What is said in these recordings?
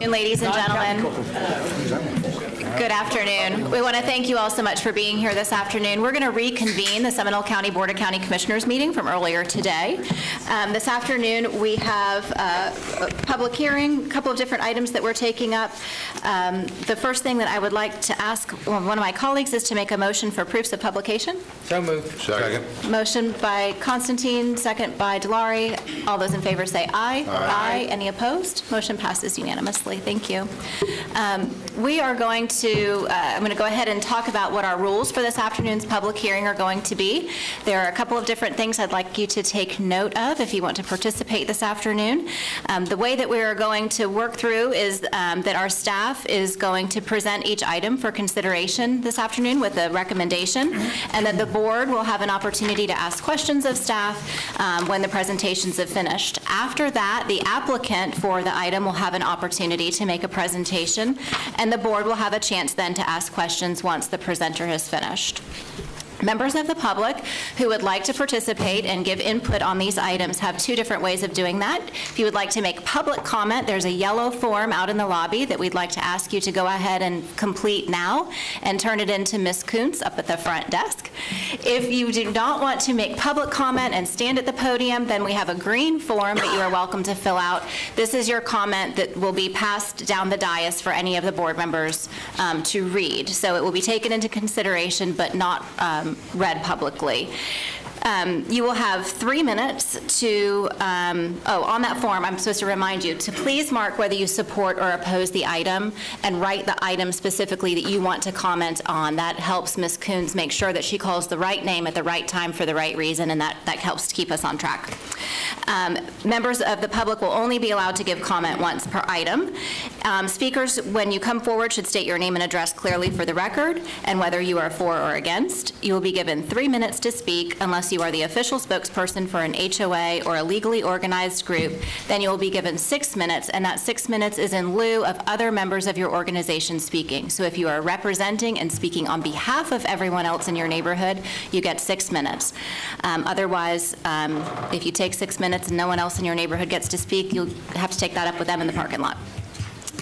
Ladies and gentlemen. Good afternoon. We want to thank you all so much for being here this afternoon. We're going to reconvene the Seminole County Board of County Commissioners meeting from earlier today. This afternoon we have a public hearing, a couple of different items that we're taking up. The first thing that I would like to ask one of my colleagues is to make a motion for proofs of publication. So moved. Second. Motion by Constantine, second by Delary. All those in favor say aye. Aye. Any opposed? Motion passes unanimously. Thank you. We are going to, I'm going to go ahead and talk about what our rules for this afternoon's public hearing are going to be. There are a couple of different things I'd like you to take note of if you want to participate this afternoon. The way that we are going to work through is that our staff is going to present each item for consideration this afternoon with a recommendation, and that the board will have an opportunity to ask questions of staff when the presentations have finished. After that, the applicant for the item will have an opportunity to make a presentation, and the board will have a chance then to ask questions once the presenter has finished. Members of the public who would like to participate and give input on these items have two different ways of doing that. If you would like to make public comment, there's a yellow form out in the lobby that we'd like to ask you to go ahead and complete now and turn it into Ms. Kuntz up at the front desk. If you do not want to make public comment and stand at the podium, then we have a green form that you are welcome to fill out. This is your comment that will be passed down the dais for any of the board members to read. So it will be taken into consideration but not read publicly. You will have 3 minutes to, on that form, I'm supposed to remind you to please mark whether you support or oppose the item and write the item specifically that you want to comment on. That helps Ms. Kuntz make sure that she calls the right name at the right time for the right reason, and that helps to keep us on track. Members of the public will only be allowed to give comment once per item. Speakers, when you come forward, should state your name and address clearly for the record, and whether you are for or against. You will be given 3 minutes to speak unless you are the official spokesperson for an HOA or a legally organized group. Then you will be given 6 minutes, and that 6 minutes is in lieu of other members of your organization speaking. So if you are representing and speaking on behalf of everyone else in your neighborhood, you get 6 minutes. Otherwise, if you take 6 minutes and no one else in your neighborhood gets to speak, you'll have to take that up with them in the parking lot.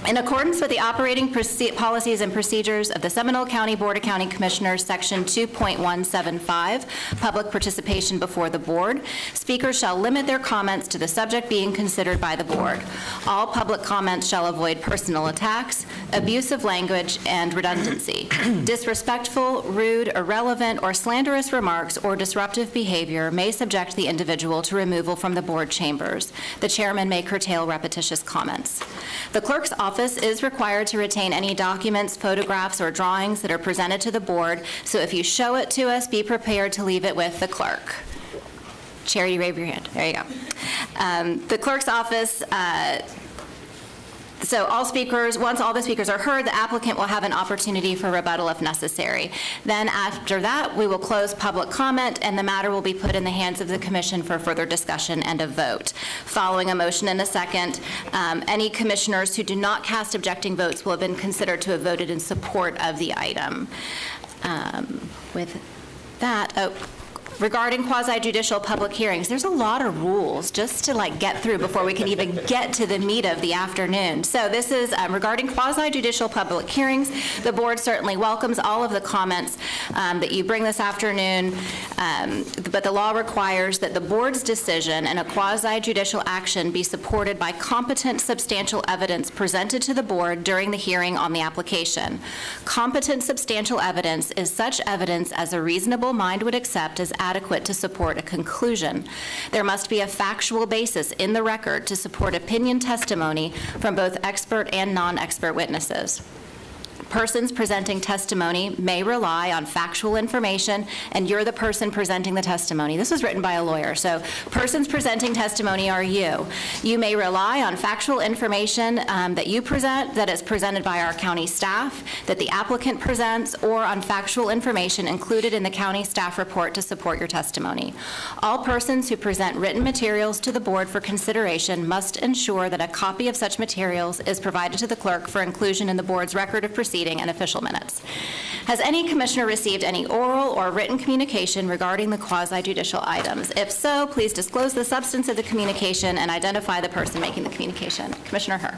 In accordance with the operating policies and procedures of the Seminole County Board of County Commissioners, Section 2.175, Public Participation Before the Board, speakers shall limit their comments to the subject being considered by the board. All public comments shall avoid personal attacks, abusive language, and redundancy. Disrespectful, rude, irrelevant, or slanderous remarks or disruptive behavior may subject the individual to removal from the board chambers. The chairman may curtail repetitious comments. The clerk's office is required to retain any documents, photographs, or drawings that are presented to the board, so if you show it to us, be prepared to leave it with the clerk. Charity, raise your hand. There you go. The clerk's office, so once all the speakers are heard, the applicant will have an opportunity for rebuttal if necessary. Then after that, we will close public comment, and the matter will be put in the hands of the commission for further discussion and a vote. Following a motion and a second, any commissioners who do not cast objecting votes will have been considered to have voted in support of the item. With that, regarding quasi-judicial public hearings, there's a lot of rules just to get through before we can even get to the meat of the afternoon. So this is regarding quasi-judicial public hearings. The board certainly welcomes all of the comments that you bring this afternoon, but the law requires that the board's decision and a quasi-judicial action be supported by competent substantial evidence presented to the board during the hearing on the application. Competent substantial evidence is such evidence as a reasonable mind would accept as adequate to support a conclusion. There must be a factual basis in the record to support opinion testimony from both expert and non-expert witnesses. Persons presenting testimony may rely on factual information, and you're the person presenting the testimony. This was written by a lawyer, so persons presenting testimony are you. You may rely on factual information that you present, that is presented by our county staff, that the applicant presents, or on factual information included in the county staff report to support your testimony. All persons who present written materials to the board for consideration must ensure that a copy of such materials is provided to the clerk for inclusion in the board's record of proceeding and official minutes. Has any commissioner received any oral or written communication regarding the quasi-judicial items? If so, please disclose the substance of the communication and identify the person making the communication. Commissioner Herr.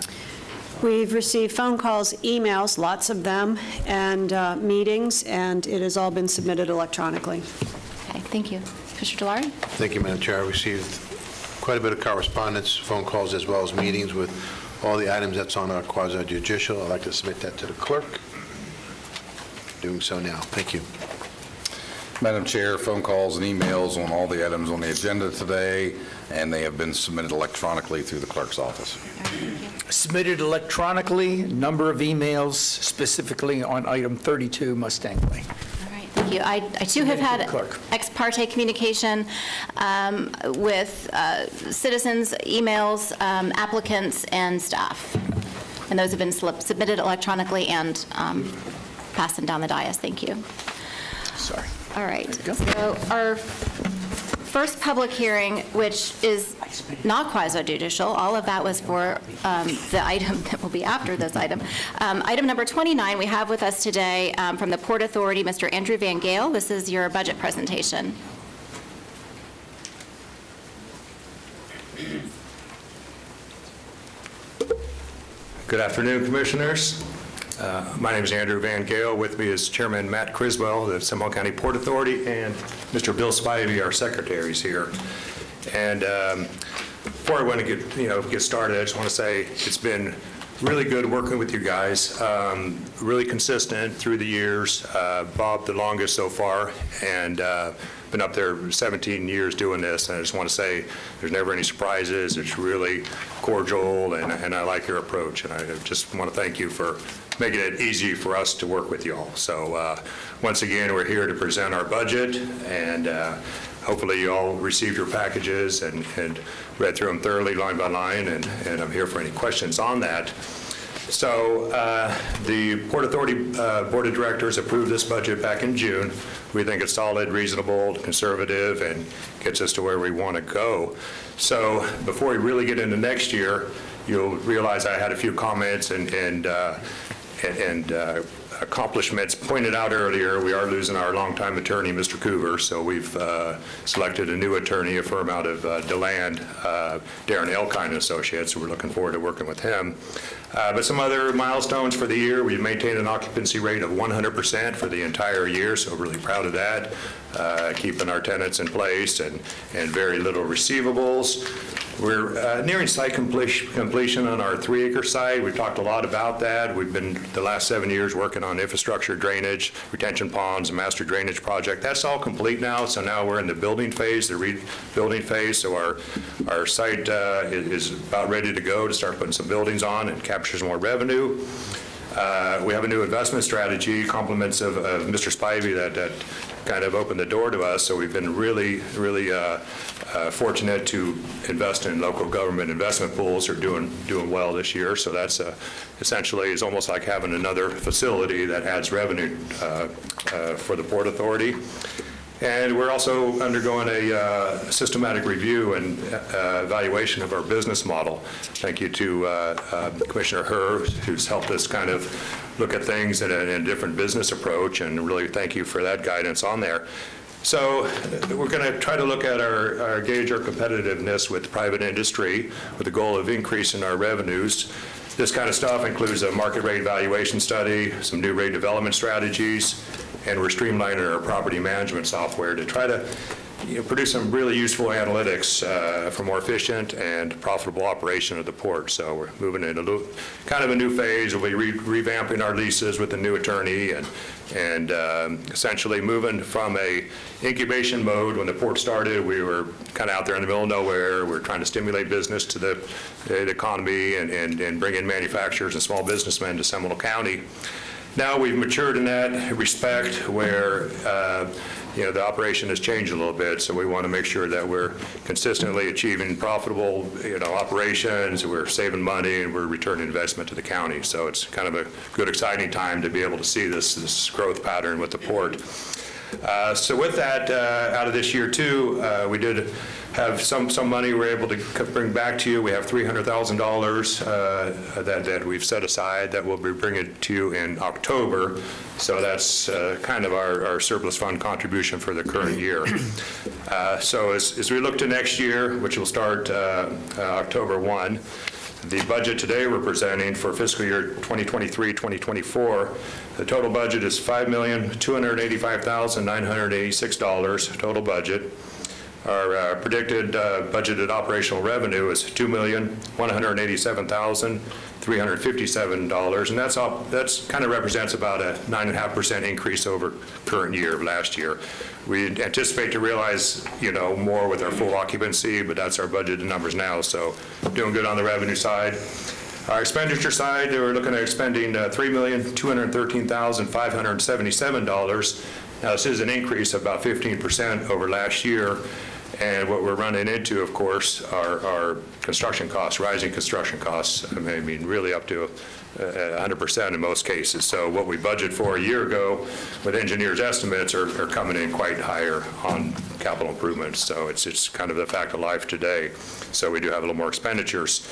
We've received phone calls, emails, lots of them, and meetings, and it has all been submitted electronically. Okay, thank you. Commissioner Delary? Thank you, Madam Chair. I received quite a bit of correspondence, phone calls, as well as meetings with all the items that's on our quasi-judicial. I'd like to submit that to the clerk. Doing so now. Thank you. Madam Chair, phone calls and emails on all the items on the agenda today, and they have been submitted electronically through the clerk's office. Submitted electronically, number of emails specifically on item 32 Mustang Way. All right, thank you. I too have had ex parte communication with citizens, emails, applicants, and staff. And those have been submitted electronically and passed down the dais. Thank you. Sorry. All right. So our first public hearing, which is not quasi-judicial, all of that was for the item that will be after this item. Item number 29, we have with us today from the Port Authority, Mr. Andrew Van Gale. This is your budget presentation. Good afternoon, Commissioners. My name is Andrew Van Gale. With me is Chairman Matt Criswell, the Seminole County Port Authority, and Mr. Bill Spivey, our secretary, is here. And before I want to get started, I just want to say it's been really good working with you guys. Really consistent through the years. Bob, the longest so far, and been up there 17 years doing this. And I just want to say there's never any surprises. It's really cordial, and I like your approach. And I just want to thank you for making it easy for us to work with you all. So once again, we're here to present our budget, and hopefully you all received your packages and read through them thoroughly line by line, and I'm here for any questions on that. So the Port Authority Board of Directors approved this budget back in June. We think it's solid, reasonable, conservative, and gets us to where we want to go. So before we really get into next year, you'll realize I had a few comments and accomplishments pointed out earlier. We are losing our longtime attorney, Mr. Coover, so we've selected a new attorney, a firm out of DeLand, Darren Elkine and Associates. So we're looking forward to working with him. But some other milestones for the year: we've maintained an occupancy rate of 100% for the entire year, so really proud of that. Keeping our tenants in place and very little receivables. We're nearing site completion on our 3-acre site. We've talked a lot about that. We've been the last 7 years working on infrastructure, drainage, retention ponds, and master drainage project. That's all complete now, so now we're in the building phase, the rebuilding phase. So our site is about ready to go to start putting some buildings on and capture some more revenue. We have a new investment strategy, compliments of Mr. Spivey that kind of opened the door to us. So we've been really fortunate to invest in local government investment pools. Are doing well this year. So that's essentially is almost like having another facility that adds revenue for the Port Authority. And we're also undergoing a systematic review and evaluation of our business model. Thank you to Commissioner Herr, who's helped us kind of look at things in a different business approach, and really thank you for that guidance on there. So we're going to try to look at gauge our competitiveness with private industry with the goal of increasing our revenues. This kind of stuff includes a market rate valuation study, some new rate development strategies, and we're streamlining our property management software to try to produce some really useful analytics for more efficient and profitable operation of the port. So we're moving into kind of a new phase. We'll be revamping our leases with a new attorney and essentially moving from a incubation mode. When the port started, we were kind of out there in the middle of nowhere. We're trying to stimulate business to the economy and bring in manufacturers and small businessmen to Seminole County. Now we've matured in that respect where the operation has changed a little bit, so we want to make sure that we're consistently achieving profitable operations, we're saving money, and we're returning investment to the county. So it's kind of a good, exciting time to be able to see this growth pattern with the port. So with that, out of this year too, we did have some money we're able to bring back to you. We have $300,000 that we've set aside that we'll be bringing to you in October. So that's kind of our surplus fund contribution for the current year. So as we look to next year, which will start October 1, The budget today we're presenting for fiscal year 2023-2024, the total budget is $5,285,986 total budget. Our predicted budgeted operational revenue is $2,187,357, and that's kind of represents about a 9.5% increase over current year of last year. We anticipate to realize, more with our full occupancy, but that's our budgeted numbers now, so doing good on the revenue side. Our expenditure side, we're looking at expending $3,213,577. Now, this is an increase of about 15% over last year. And what we're running into, of course, are construction costs, rising construction costs. I mean, really up to 100% in most cases. So what we budgeted for a year ago with engineers' estimates are coming in quite higher on capital improvements. So it's kind of the fact of life today. So we do have a little more expenditures.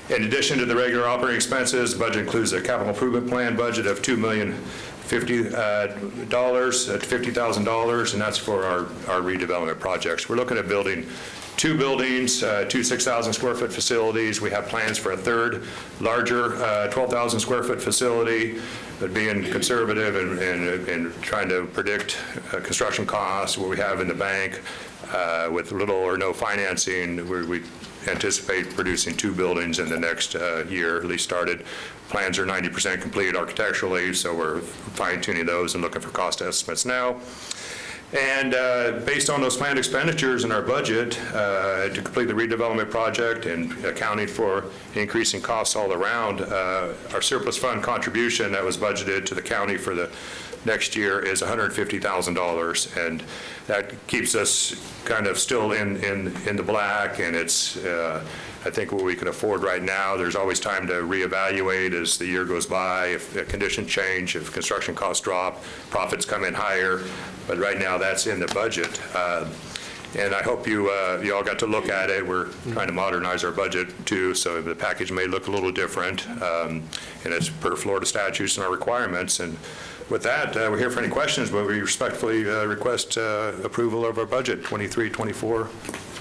In addition to the regular operating expenses, the budget includes a capital improvement plan budget of $2,050,000, and that's for our redevelopment projects. We're looking at building 2 buildings, 2 6,000 square foot facilities. We have plans for a third larger 12,000 square foot facility, but being conservative and trying to predict construction costs, what we have in the bank, with little or no financing, we anticipate producing 2 buildings in the next year, at least started. Plans are 90% complete architecturally, so we're fine-tuning those and looking for cost estimates now. And based on those planned expenditures in our budget to complete the redevelopment project and accounting for increasing costs all around, our surplus fund contribution that was budgeted to the county for the next year is $150,000, and that keeps us kind of still in the black, and it's I think what we can afford right now. There's always time to reevaluate as the year goes by, if conditions change, if construction costs drop, profits come in higher, but right now that's in the budget. And I hope you all got to look at it. We're trying to modernize our budget too, so the package may look a little different, and it's per Florida statutes and our requirements. And with that, we're here for any questions, but we respectfully request approval of our budget 23-24 for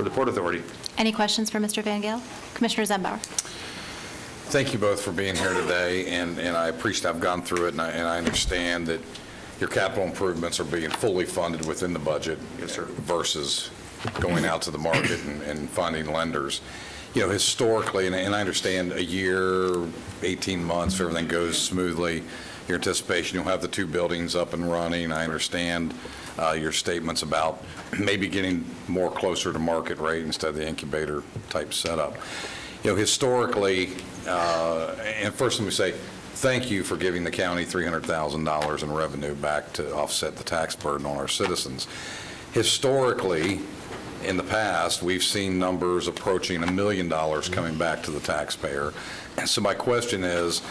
the Port Authority. Any questions for Mr. Van Gale? Commissioner Zembauer. Thank you both for being here today, and I appreciate I've gone through it, and I understand that your capital improvements are being fully funded within the budget. Yes, sir. Versus going out to the market and finding lenders. Historically, and I understand a year, 18 months, if everything goes smoothly, your anticipation you'll have the 2 buildings up and running. I understand your statements about maybe getting more closer to market rate instead of the incubator type setup. Historically, and first let me say, thank you for giving the county $300,000 in revenue back to offset the tax burden on our citizens. Historically, in the past, we've seen numbers approaching $1 million coming back to the taxpayer. And so my question is,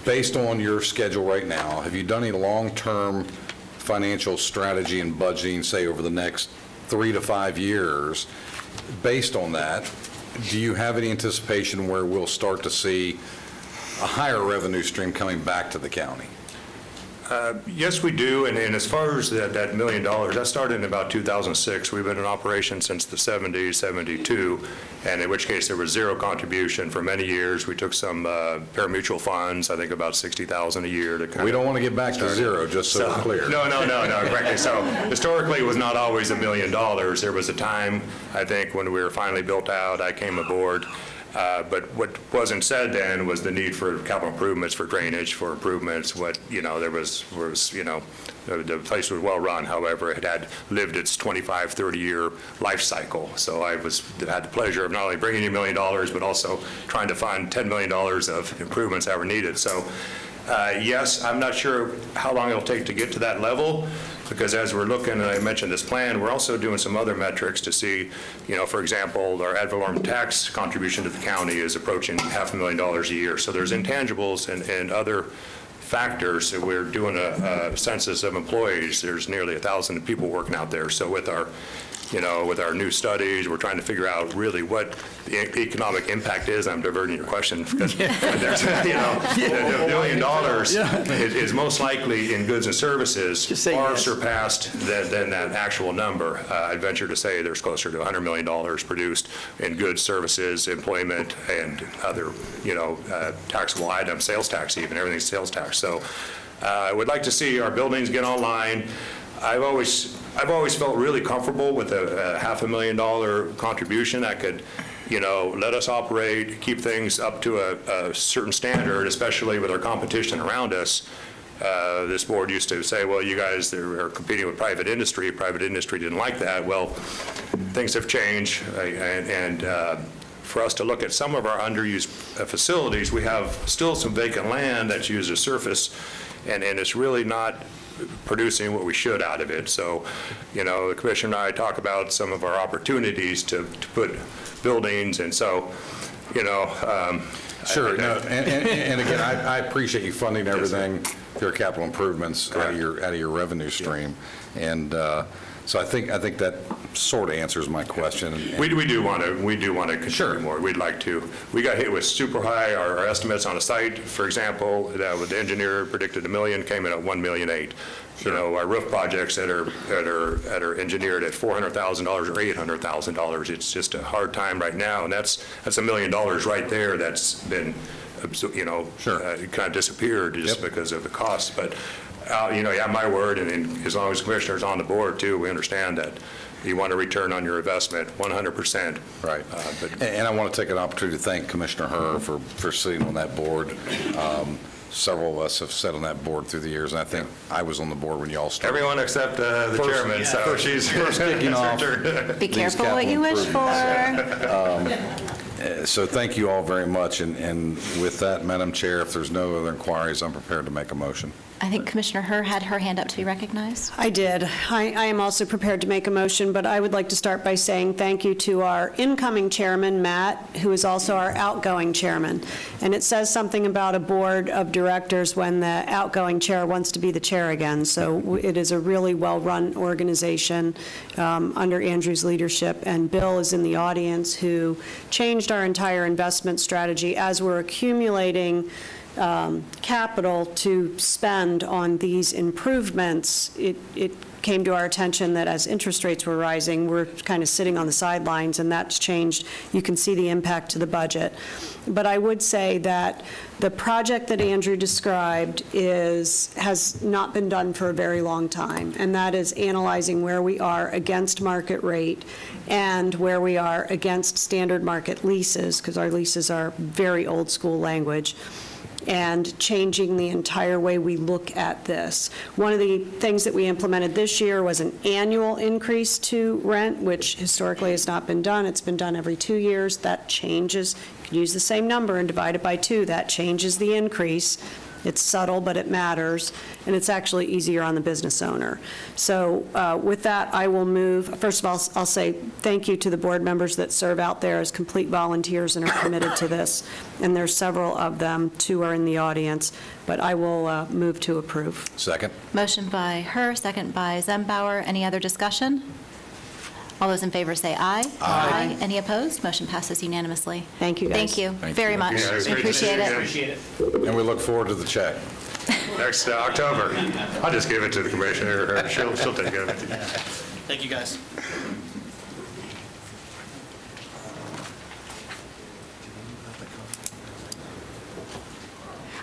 based on your schedule right now, have you done any long-term financial strategy and budgeting, say, over the next 3 to 5 years? Based on that, do you have any anticipation where we'll start to see a higher revenue stream coming back to the county? Yes, we do, and as far as that $1 million, that started in about 2006. We've been in operation since the 70s, 72, and in which case there was zero contribution for many years. We took some pari-mutuel funds, I think about $60,000 a year to kind of... We don't want to get back to zero, just so it's clear. No, correctly. So historically, it was not always $1 million. There was a time, I think, when we were finally built out, I came aboard. But what wasn't said then was the need for capital improvements, for drainage, for improvements. There was the place was well run. However, it had lived its 25, 30-year life cycle. So I had the pleasure of not only bringing in $1 million, but also trying to find $10 million of improvements that were needed. So yes, I'm not sure how long it'll take to get to that level, because as we're looking, and I mentioned this plan, we're also doing some other metrics to see, for example, our ad valorem tax contribution to the county is approaching $500,000 a year. So there's intangibles and other factors. We're doing a census of employees. There's nearly 1,000 people working out there. So with our with our new studies, we're trying to figure out really what the economic impact is. I'm diverting your question because there's, $1 billion is most likely in goods and services Just say far yes. surpassed than that actual number. I'd venture to say there's closer to $100 million produced in goods, services, employment, and other, taxable items, sales tax even, everything's sales tax. So I would like to see our buildings get online. I've always felt really comfortable with a $500,000 contribution that could, let us operate, keep things up to a certain standard, especially with our competition around us. This board used to say, well, you guys are competing with private industry. Private industry didn't like that. Well, things have changed, and for us to look at some of our underused facilities, we have still some vacant land that's used as surface, and it's really not producing what we should out of it. So, the commissioner and I talk about some of our opportunities to put buildings, and so, Sure, no, and again, I appreciate you funding everything through your capital improvements out of your revenue stream. And so I think that sort of answers my question. We do want to continue more. We'd like to. We got hit with super high, our estimates on a site, for example, that with the engineer predicted $1 million, came in at $1.8 million. Our roof projects that are engineered at $400,000 or $800,000, it's just a hard time right now, and that's $1 million right there that's been, kind of disappeared just because of the cost. But my word, and as long as the commissioner's on the board too, we understand that you want a return on your investment, 100%. Right. And I want to take an opportunity to thank Commissioner Herr for sitting on that board. Several of us have sat on that board through the years, and I think I was on the board when you all started. Everyone except the chairman, so she's First kicking off. Be careful what you wish for. So thank you all very much, and with that, Madam Chair, if there's no other inquiries, I'm prepared to make a motion. I think Commissioner Herr had her hand up to be recognized. I did. I am also prepared to make a motion, but I would like to start by saying thank you to our incoming chairman, Matt, who is also our outgoing chairman. And it says something about a board of directors when the outgoing chair wants to be the chair again. So it is a really well-run organization under Andrew's leadership. And Bill is in the audience, who changed our entire investment strategy as we're accumulating capital to spend on these improvements. It came to our attention that as interest rates were rising, we're kind of sitting on the sidelines, and that's changed. You can see the impact to the budget. But I would say that the project that Andrew described has not been done for a very long time, and that is analyzing where we are against market rate and where we are against standard market leases, because our leases are very old school language, and changing the entire way we look at this. One of the things that we implemented this year was an annual increase to rent, which historically has not been done. It's been done every 2 years. That changes. You can use the same number and divide it by 2. That changes the increase. It's subtle, but it matters, and it's actually easier on the business owner. So with that, I will move. First of all, I'll say thank you to the board members that serve out there as complete volunteers and are committed to this, and there's several of them. 2 are in the audience, but I will move to approve. Second. Motion by Herr, second by Zembauer. Any other discussion? All those in favor say aye. Aye. Any opposed? Motion passes unanimously. Thank you, guys. Thank you Thank very you. much. Yeah, it was We great to see appreciate you it. again. And we look forward to the check. Next October. I'll just give it to the commissioner. She'll take care of it. Thank you, guys.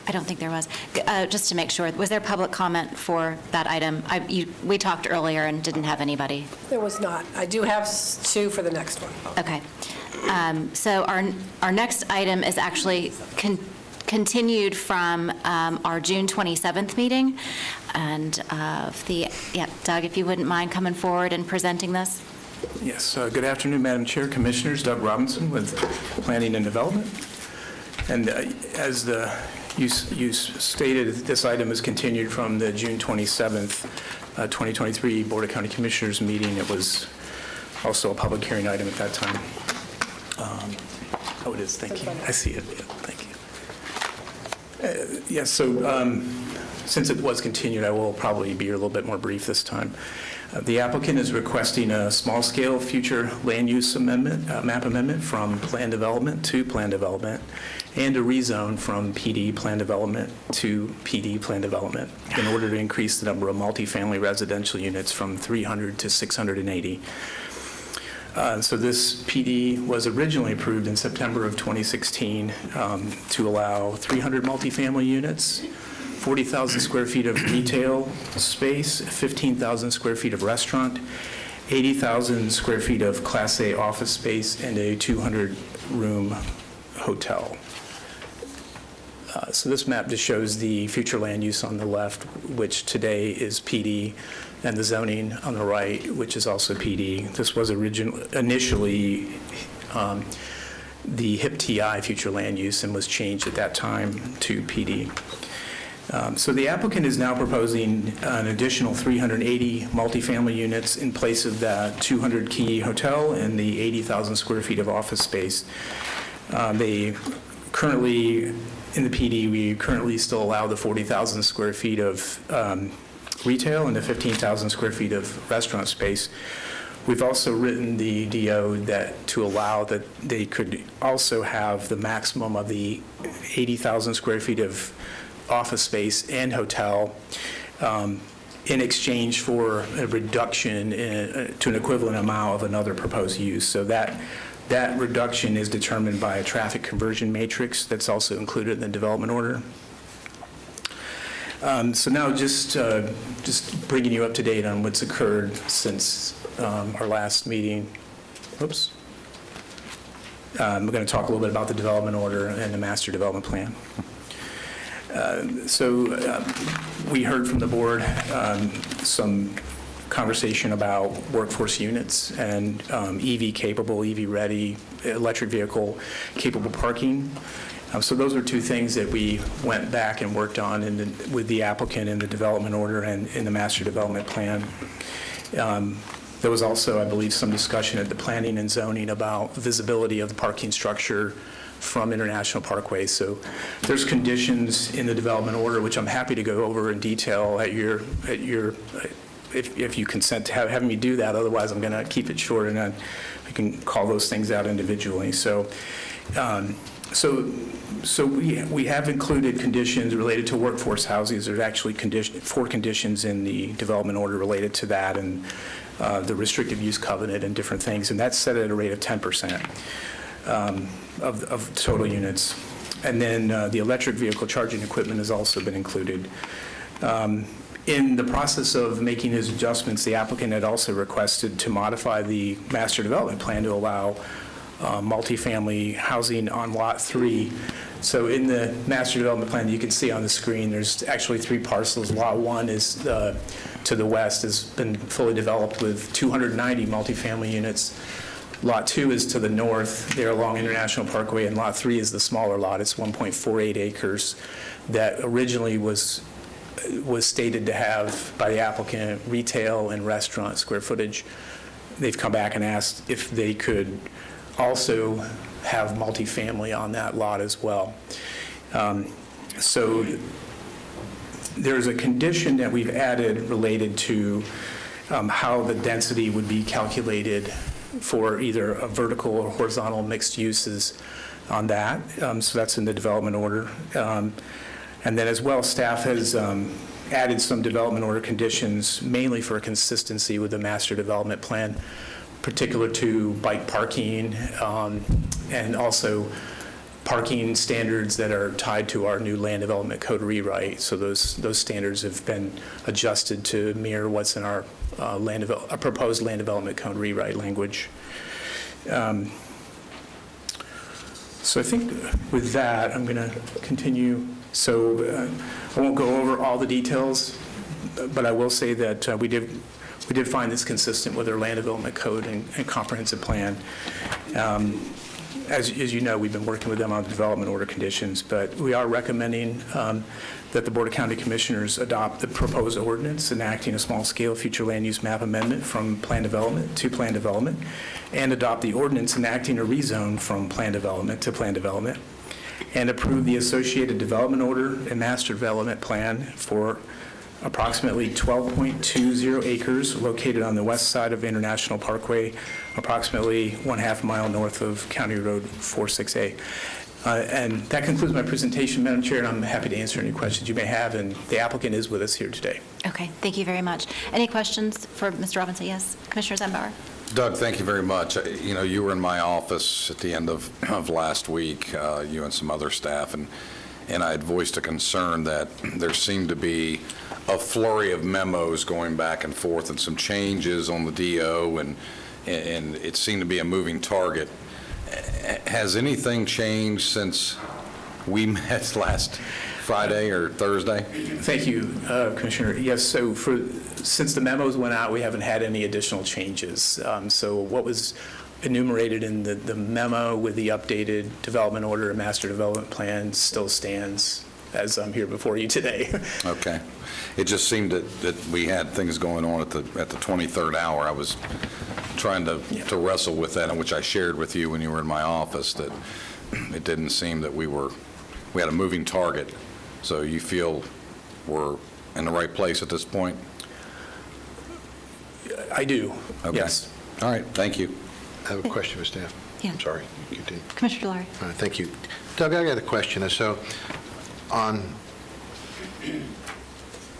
I don't think there was. Just to make sure, was there public comment for that item? We talked earlier and didn't have anybody. There was not. I do have 2 for the next one. Okay. So our next item is actually continued from our June 27th meeting. And Doug, if you wouldn't mind coming forward and presenting this. Yes, good afternoon, Madam Chair, Commissioners. Doug Robinson with Planning and Development. And as you stated, this item is continued from the June 27th, 2023 Board of County Commissioners meeting. It was also a public hearing item at that time. Oh, it is. Thank you. I see it. Yeah, thank you. Yes, so since it was continued, I will probably be a little bit more brief this time. The applicant is requesting a small-scale future land use amendment, map amendment from plan development to plan development, and a rezone from PD plan development to PD plan development in order to increase the number of multifamily residential units from 300 to 680. So this PD was originally approved in September of 2016 to allow 300 multifamily units, 40,000 square feet of retail space, 15,000 square feet of restaurant, 80,000 square feet of Class A office space, and a 200-room hotel. So this map just shows the future land use on the left, which today is PD, and the zoning on the right, which is also PD. This was initially the HIP TI future land use and was changed at that time to PD. So the applicant is now proposing an additional 380 multifamily units in place of that 200-key hotel and the 80,000 square feet of office space. They currently, in the PD, we currently still allow the 40,000 square feet of retail and the 15,000 square feet of restaurant space. We've also written the DO that to allow that they could also have the maximum of the 80,000 square feet of office space and hotel in exchange for a reduction to an equivalent amount of another proposed use. So that reduction is determined by a traffic conversion matrix that's also included in the development order. So now just bringing you up to date on what's occurred since our last meeting. Oops. We're going to talk a little bit about the development order and the master development plan. We heard from the board some conversation about workforce units and EV-capable, EV-ready, electric vehicle-capable parking. So those are two things that we went back and worked on with the applicant in the development order and in the master development plan. There was also, I believe, some discussion at the planning and zoning about visibility of the parking structure from International Parkway. So there's conditions in the development order, which I'm happy to go over in detail if you consent to having me do that. Otherwise, I'm going to keep it short, and we can call those things out individually. So we have included conditions related to workforce housing. There's actually 4 conditions in the development order related to that, and the restrictive use covenant and different things, and that's set at a rate of 10%. Of total units. And then the electric vehicle charging equipment has also been included. In the process of making his adjustments, the applicant had also requested to modify the master development plan to allow multifamily housing on Lot 3. So in the master development plan, you can see on the screen, there's actually 3 parcels. Lot 1 is to the west, has been fully developed with 290 multifamily units. Lot 2 is to the north, there along International Parkway, and Lot 3 is the smaller lot. It's 1.48 acres that originally was stated to have, by the applicant, retail and restaurant square footage. They've come back and asked if they could also have multifamily on that lot as well. So there's a condition that we've added related to how the density would be calculated for either a vertical or horizontal mixed uses on that. So that's in the development order. And then as well, staff has added some development order conditions, mainly for consistency with the master development plan, particular to bike parking and also parking standards that are tied to our new land development code rewrite. So those standards have been adjusted to mirror what's in our proposed land development code rewrite language. So I think with that, I'm going to continue. So I won't go over all the details, but I will say that we did find this consistent with our land development code and comprehensive plan. As you know, we've been working with them on development order conditions, but we are recommending that the Board of County Commissioners adopt the proposed ordinance enacting a small-scale future land use map amendment from plan development to plan development, and adopt the ordinance enacting a rezone from plan development to plan development. and approve the associated development order and master development plan for approximately 12.20 acres located on the west side of International Parkway, approximately 1/2 mile north of County Road 46A. And that concludes my presentation, Madam Chair, and I'm happy to answer any questions you may have, and the applicant is with us here today. Okay, thank you very much. Any questions for Mr. Robinson? Yes, Commissioner Zembauer? Doug, thank you very much. You know, you were in my office at the end of last week, you and some other staff, and I had voiced a concern that there seemed to be a flurry of memos going back and forth and some changes on the DO, and it seemed to be a moving target. Has anything changed since we met last Friday or Thursday? Thank you, Commissioner. Yes, so since the memos went out, we haven't had any additional changes. So what was enumerated in the memo with the updated development order and master development plan still stands as I'm here before you today. Okay. It just seemed that we had things going on at the 23rd hour. I was trying to wrestle with that, which I shared with you when you were in my office, that it didn't seem that we had a moving target. So you feel we're in the right place at this point? I do, Okay. yes. All right, thank you. I have a question for staff. Yeah. I'm sorry. Continue. Commissioner Delory? All right, thank you. Doug, I got a question. So on,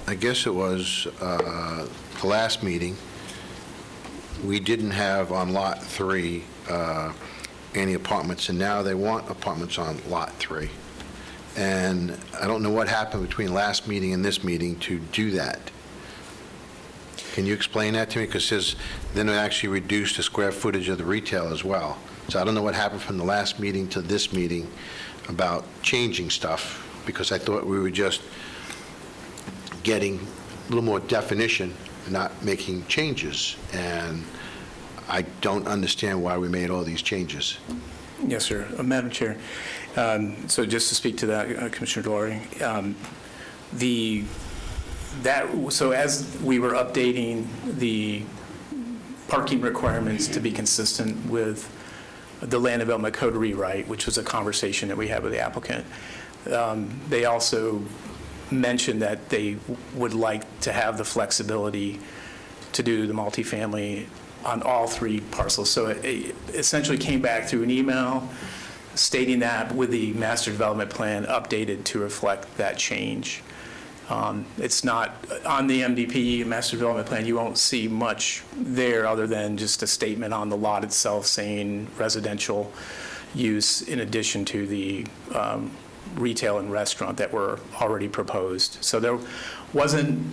I guess it was the last meeting, we didn't have on Lot 3 any apartments, and now they want apartments on Lot 3. And I don't know what happened between last meeting and this meeting to do that. Can you explain that to me? Because it says then it actually reduced the square footage of the retail as well. So I don't know what happened from the last meeting to this meeting about changing stuff, because I thought we were just getting a little more definition and not making changes. And I don't understand why we made all these changes. Yes, sir. Madam Chair, so just to speak to that, Commissioner Delory, so as we were updating the parking requirements to be consistent with the Land Development Code rewrite, which was a conversation that we had with the applicant, they also mentioned that they would like to have the flexibility to do the multifamily on all 3 parcels. So it essentially came back through an email stating that with the master development plan updated to reflect that change. It's not, on the MDP, master development plan, you won't see much there other than just a statement on the lot itself saying residential use in addition to the retail and restaurant that were already proposed. So there wasn't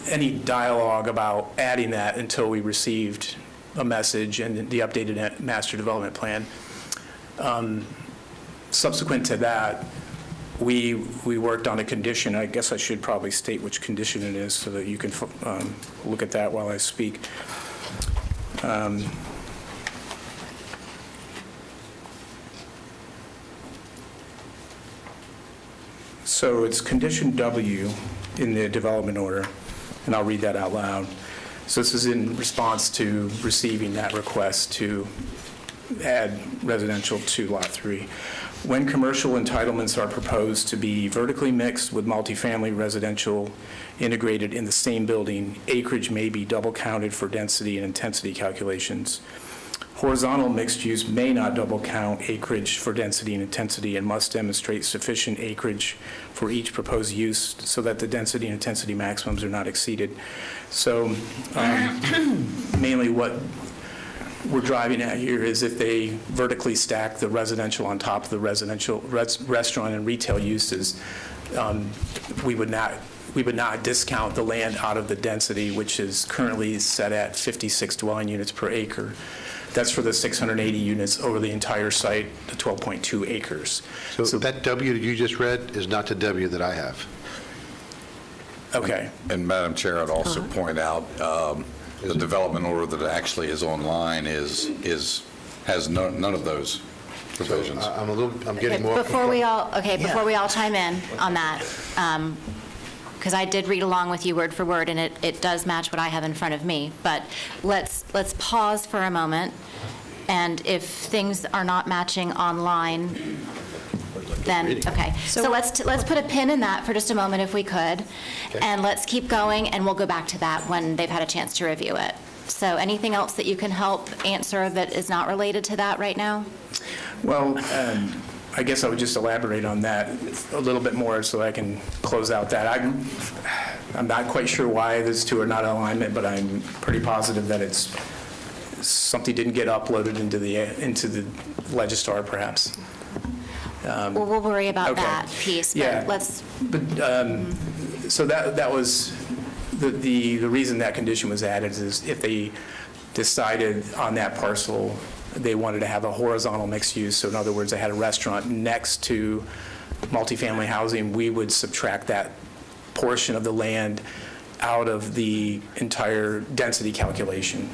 any dialogue about adding that until we received a message and the updated master development plan. Subsequent to that, we worked on a condition. I guess I should probably state which condition it is so that you can look at that while I speak. So it's condition W in the development order, and I'll read that out loud. So this is in response to receiving that request to add residential to Lot 3. When commercial entitlements are proposed to be vertically mixed with multifamily residential integrated in the same building, acreage may be double counted for density and intensity calculations. Horizontal mixed use may not double count acreage for density and intensity and must demonstrate sufficient acreage for each proposed use so that the density and intensity maximums are not exceeded. So mainly what we're driving at here is if they vertically stack the residential on top of the residential restaurant and retail uses, we would not discount the land out of the density, which is currently set at 56 dwelling units per acre. That's for the 680 units over the entire site, the 12.2 acres. So that W that you just read is not the W that I have. Okay. And Madam Chair, I'd also point out the development order that actually is online has none of those provisions. I'm getting more. Before we all chime in on that, because I did read along with you word for word, and it does match what I have in front of me, but let's pause for a moment, and if things are not matching online, then, okay. So let's put a pin in that for just a moment if we could, and let's keep going, and we'll go back to that when they've had a chance to review it. So anything else that you can help answer that is not related to that right now? Well, I guess I would just elaborate on that a little bit more so I can close out that. I'm not quite sure why those two are not in alignment, but I'm pretty positive that it's something didn't get uploaded into the Legistar, perhaps. Well, we'll worry about Okay. that piece, Yeah. but let's, So that was, the reason that condition was added is if they decided on that parcel, they wanted to have a horizontal mixed use, so in other words, they had a restaurant next to multifamily housing, we would subtract that portion of the land out of the entire density calculation.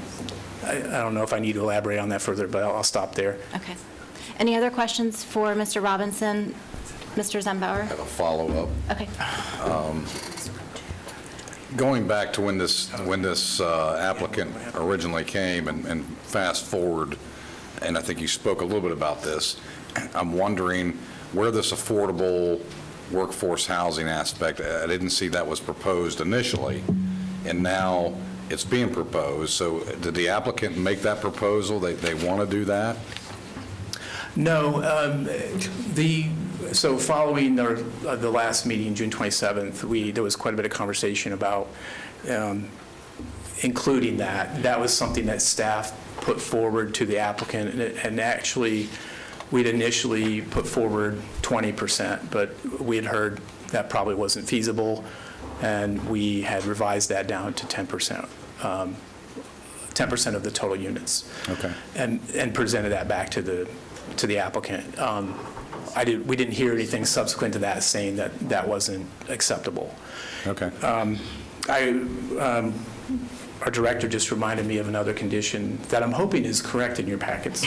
I don't know if I need to elaborate on that further, but I'll stop there. okay. Any other questions for Mr. Robinson, Mr. Zembauer? Have a follow-up. Okay. Going back to when this applicant originally came and fast forward, and I think you spoke a little bit about this, I'm wondering where this affordable workforce housing aspect, I didn't see that was proposed initially, and now it's being proposed. So did the applicant make that proposal? They want to do that? No, so following the last meeting, June 27th, there was quite a bit of conversation about including that. That was something that staff put forward to the applicant, and actually, we'd initially put forward 20%, but we had heard that probably wasn't feasible, and we had revised that down to 10%. 10% of the total units. Okay. And presented that back to the applicant. We didn't hear anything subsequent to that saying that that wasn't acceptable. Okay. Our director just reminded me of another condition that I'm hoping is correct in your packets.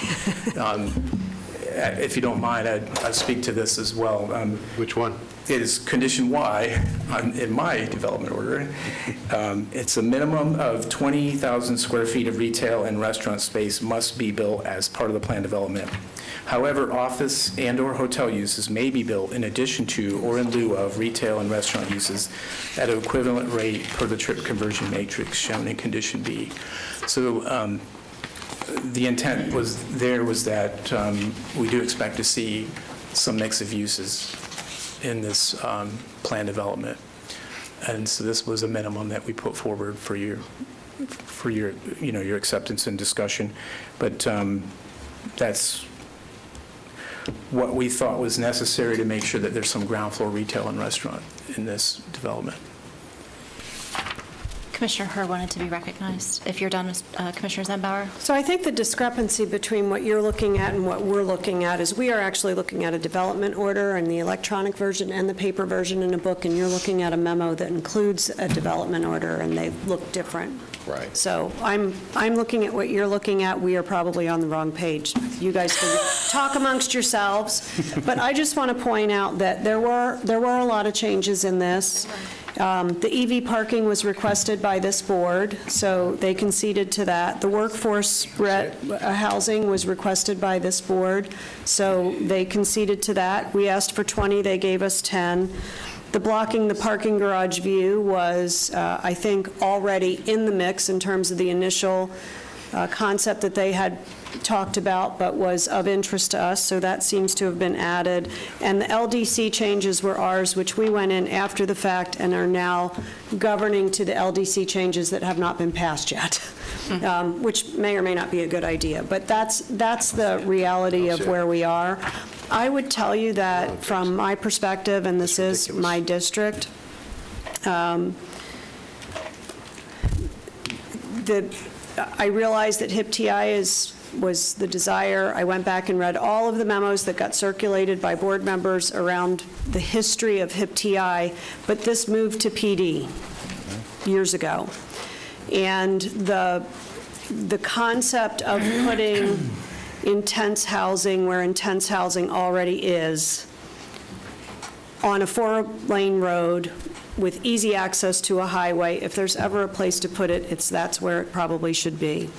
If you don't mind, I'd speak to this as well. Which one? It is condition Y in my development order. It's a minimum of 20,000 square feet of retail and restaurant space must be built as part of the plan development. However, office and/or hotel uses may be built in addition to or in lieu of retail and restaurant uses at an equivalent rate per the trip conversion matrix shown in condition B. So the intent was that we do expect to see some mix of uses in this plan development. And so this was a minimum that we put forward for your acceptance and discussion. But that's what we thought was necessary to make sure that there's some ground floor retail and restaurant in this development. Commissioner Herr wanted to be recognized. If you're done, Commissioner Zembauer? So I think the discrepancy between what you're looking at and what we're looking at is we are actually looking at a development order and the electronic version and the paper version in a book, and you're looking at a memo that includes a development order, and they look different. Right. So I'm looking at what you're looking at. We are probably on the wrong page. You guys can talk amongst yourselves. But I just want to point out that there were a lot of changes in this. The EV parking was requested by this board, so they conceded to that. The workforce housing was requested by this board, so they conceded to that. We asked for 20, they gave us 10. The blocking the parking garage view was, I think, already in the mix in terms of the initial concept that they had talked about, but was of interest to us, so that seems to have been added. And the LDC changes were ours, which we went in after the fact and are now governing to the LDC changes that have not been passed yet, which may or may not be a good idea. But that's the reality of where we are. I would tell you that from my perspective, and this is my district, I realize that HIP-TI was the desire. I went back and read all of the memos that got circulated by board members around the history of HIP-TI, but this moved to PD years ago. And the concept of putting intense housing where intense housing already is on a 4-lane road with easy access to a highway, if there's ever a place to put it, that's where it probably should be.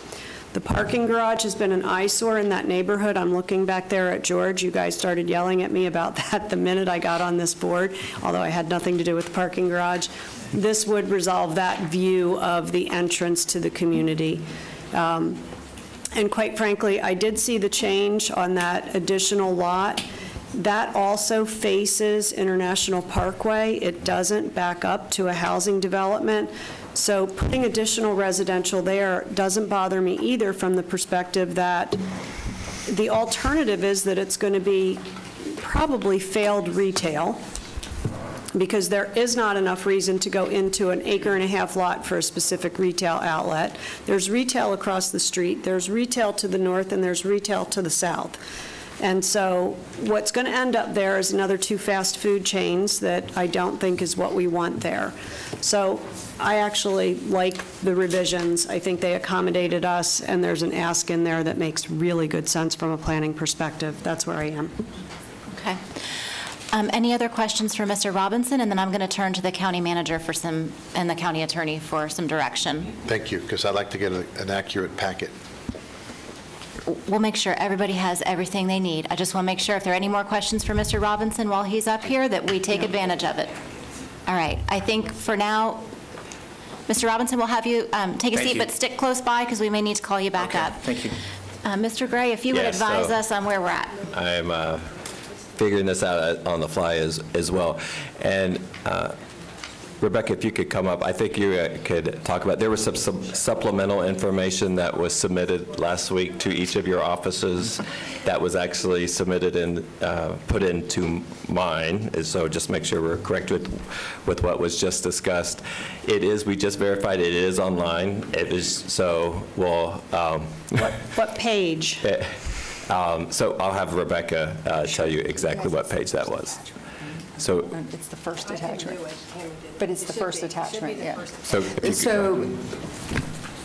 The parking garage has been an eyesore in that neighborhood. I'm looking back there at George. You guys started yelling at me about that the minute I got on this board, although I had nothing to do with the parking garage. This would resolve that view of the entrance to the community. And quite frankly, I did see the change on that additional lot. That also faces International Parkway. It doesn't back up to a housing development. So putting additional residential there doesn't bother me either, from the perspective that the alternative is that it's going to be probably failed retail, because there is not enough reason to go into an acre-and-a-half lot for a specific retail outlet. There's retail across the street, there's retail to the north, and there's retail to the south. And so what's going to end up there is another 2 fast food chains that I don't think is what we want there. So I actually like the revisions. I think they accommodated us, and there's an ask in there that makes really good sense from a planning perspective. That's where I am. Okay. Any other questions for Mr. Robinson? And then I'm going to turn to the county manager for some, and the county attorney for some direction. Thank you, because I'd like to get an accurate packet. We'll make sure everybody has everything they need. I just want to make sure if there are any more questions for Mr. Robinson while he's up here, that we take advantage of it. All right. I think for now, Mr. Robinson, we'll have you take a seat, but stick close by because we may need to call you back up. Thank you. Mr. Gray, if you would advise us on where we're at. I'm figuring this out on the fly as well. And Rebecca, if you could come up, I think you could talk about, there was some supplemental information that was submitted last week to each of your offices that was actually submitted and put into mine, so just make sure we're correct with what was just discussed. It is, we just verified it is online. It is, so we'll... What page? So I'll have Rebecca tell you exactly what page that was. So, It's the first attachment. But it's the first attachment, yeah. so if you could- So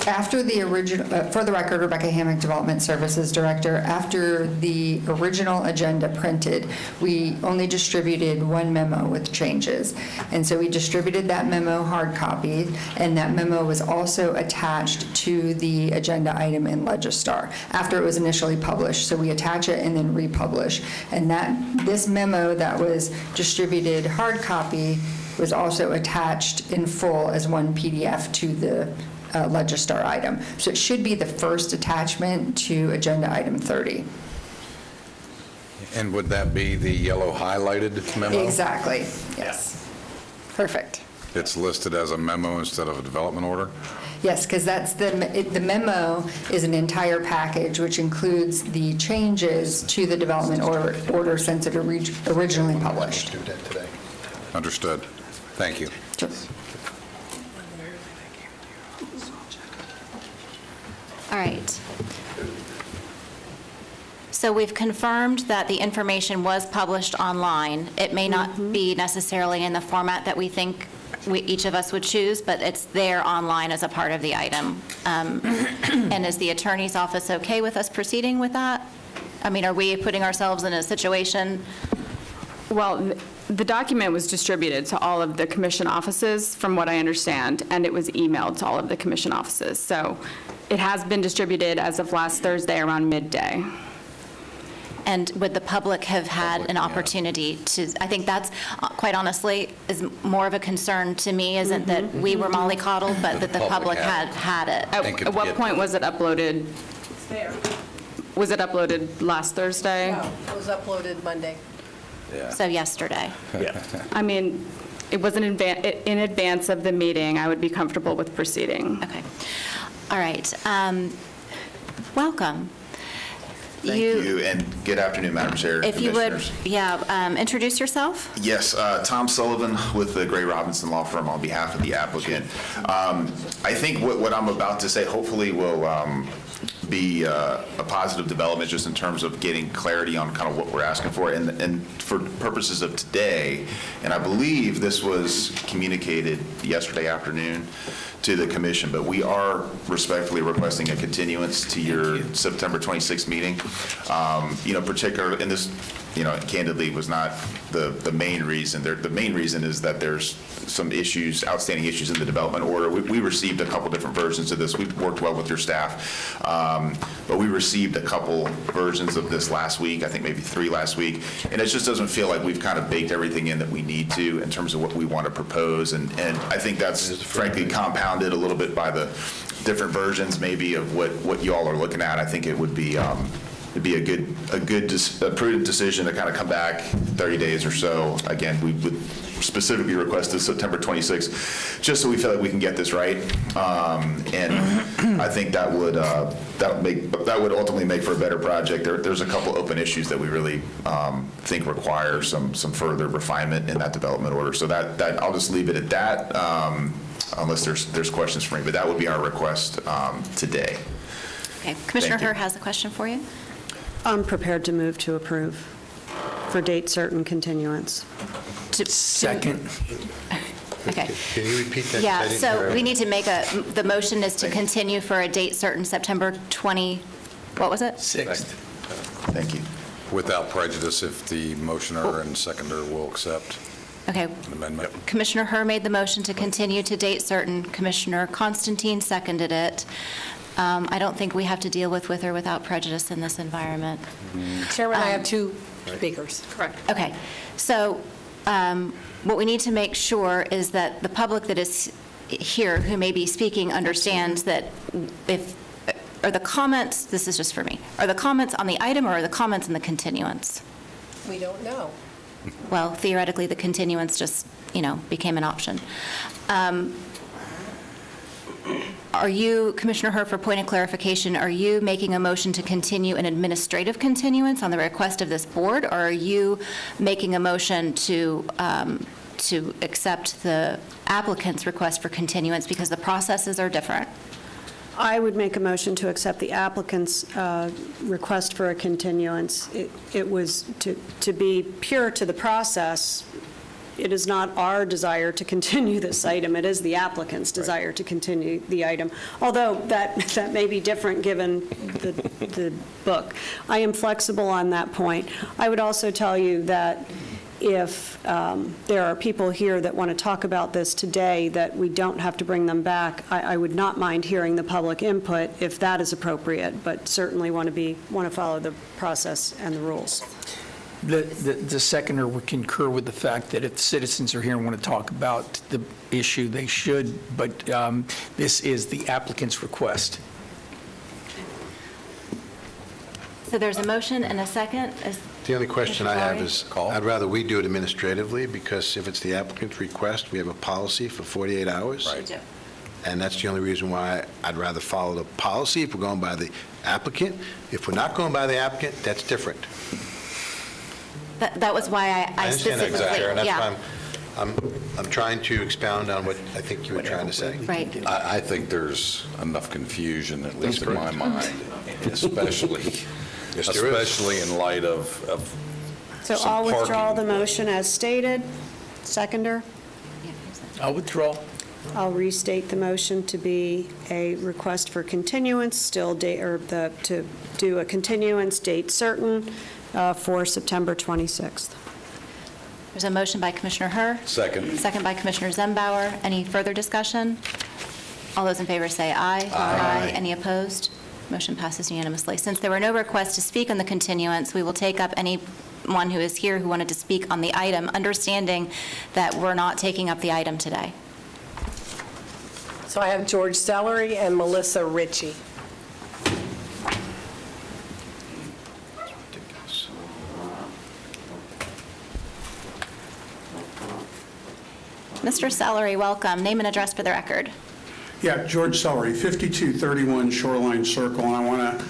after the original, for the record, Rebecca Hammock, Development Services Director, after the original agenda printed, we only distributed one memo with changes. And so we distributed that memo hard copy, and that memo was also attached to the agenda item in Legistar after it was initially published. So we attach it and then republish. And this memo that was distributed hard copy was also attached in full as one PDF to the Legistar item. So it should be the first attachment to agenda item 30. And would that be the yellow highlighted memo? Exactly, yes. Perfect. It's listed as a memo instead of a development order? Yes, because that's the memo is an entire package, which includes the changes to the development order since it originally published. Do that today. Understood. Thank you. Sure. All right. So we've confirmed that the information was published online. It may not be necessarily in the format that we think each of us would choose, but it's there online as a part of the item. And is the attorney's office okay with us proceeding with that? I mean, are we putting ourselves in a situation? Well, the document was distributed to all of the commission offices, from what I understand, and it was emailed to all of the commission offices. So it has been distributed as of last Thursday around midday. And would the public have had an opportunity to, I think that's, quite honestly, is more of a concern to me, isn't that we were mollycoddled, but that the public had it. At what point was it uploaded? It's there. Was it uploaded last Thursday? No, it was uploaded Monday. So yesterday. I mean, it was in advance of the meeting. I would be comfortable with proceeding. Okay. All right. Welcome. Thank you, and good afternoon, Madam Chair. If you would, Commissioners. introduce yourself. Yes, Tom Sullivan with the Gray Robinson Law Firm on behalf of the applicant. I think what I'm about to say hopefully will be a positive development just in terms of getting clarity on kind of what we're asking for. And for purposes of today, and I believe this was communicated yesterday afternoon to the commission, but we are respectfully requesting a continuance to your September 26th meeting. Particularly, and this candidly was not the main reason. The main reason is that there's some issues, outstanding issues in the development order. We received a couple different versions of this. We've worked well with your staff, but we received a couple versions of this last week, I think maybe 3 last week, and it just doesn't feel like we've kind of baked everything in that we need to in terms of what we want to propose, and I think that's frankly compounded a little bit by the different versions maybe of what you all are looking at. I think it would be a prudent decision to kind of come back 30 days or so. Again, we would specifically requested September 26th, just so we feel like we can get this right. And I think that would ultimately make for a better project. There's a couple open issues that we really think require some further refinement in that development order. So that I'll just leave it at that, unless there's questions for me. But that would be our request today. Okay, Commissioner Thank you. Herr has a question for you. I'm prepared to move to approve for date certain continuance. Second. Okay. Can you repeat that? Yeah, I didn't so hear we it. need to make the motion is to continue for a date certain, September 20, what was it? 6th. Thank you. Without prejudice, if the motioner and seconder will accept Okay, an amendment. Commissioner Herr made the motion to continue to date certain. Commissioner Constantine seconded it. I don't think we have to deal with or without prejudice in this environment. Chairman, I have 2 speakers. Correct. Okay, so what we need to make sure is that the public that is here who may be speaking understands that are the comments, this is just for me, are the comments on the item or are the comments in the continuance? We don't know. Well, theoretically, the continuance just, became an option. Are you, Commissioner Herr, for point of clarification, are you making a motion to continue an administrative continuance on the request of this board, or are you making a motion to accept the applicant's request for continuance because the processes are different? I would make a motion to accept the applicant's request for a continuance. It was to be pure to the process. It is not our desire to continue this item. It is the applicant's desire to continue the item, although that may be different given the book. I am flexible on that point. I would also tell you that if there are people here that want to talk about this today, that we don't have to bring them back. I would not mind hearing the public input if that is appropriate, but certainly want to follow the process and the rules. The seconder would concur with the fact that if the citizens are here and want to talk about the issue, they should, but this is the applicant's request. So there's a motion and a second. The only question I have Sorry. is, I'd rather we do it administratively, because if it's the applicant's request, we have a policy for 48 hours. Right. And that's the only reason why I'd rather follow the policy if we're going by the applicant. If we're not going by the applicant, that's different. That was why I understand that, specifically, Sharon. That's yeah, why I'm trying to expound on what I think you were trying to say. right. I think there's enough confusion, at least in my mind, especially in light of So some I'll withdraw parking. the motion as stated. Seconder? I'll withdraw. I'll restate the motion to be a request for continuance, to do a continuance date certain for September 26th. There's a motion by Commissioner Herr. Second. Second by Commissioner Zembauer. Any further discussion? All those in favor say aye. Aye. Any opposed? Motion passes unanimously. Since there were no requests to speak on the continuance, we will take up anyone who is here who wanted to speak on the item, understanding that we're not taking up the item today. So I have George Sellery and Melissa Ritchie. Mr. Sellery, welcome. Name and address for the record. Yeah, George Sellery, 5231 Shoreline Circle, and I want to,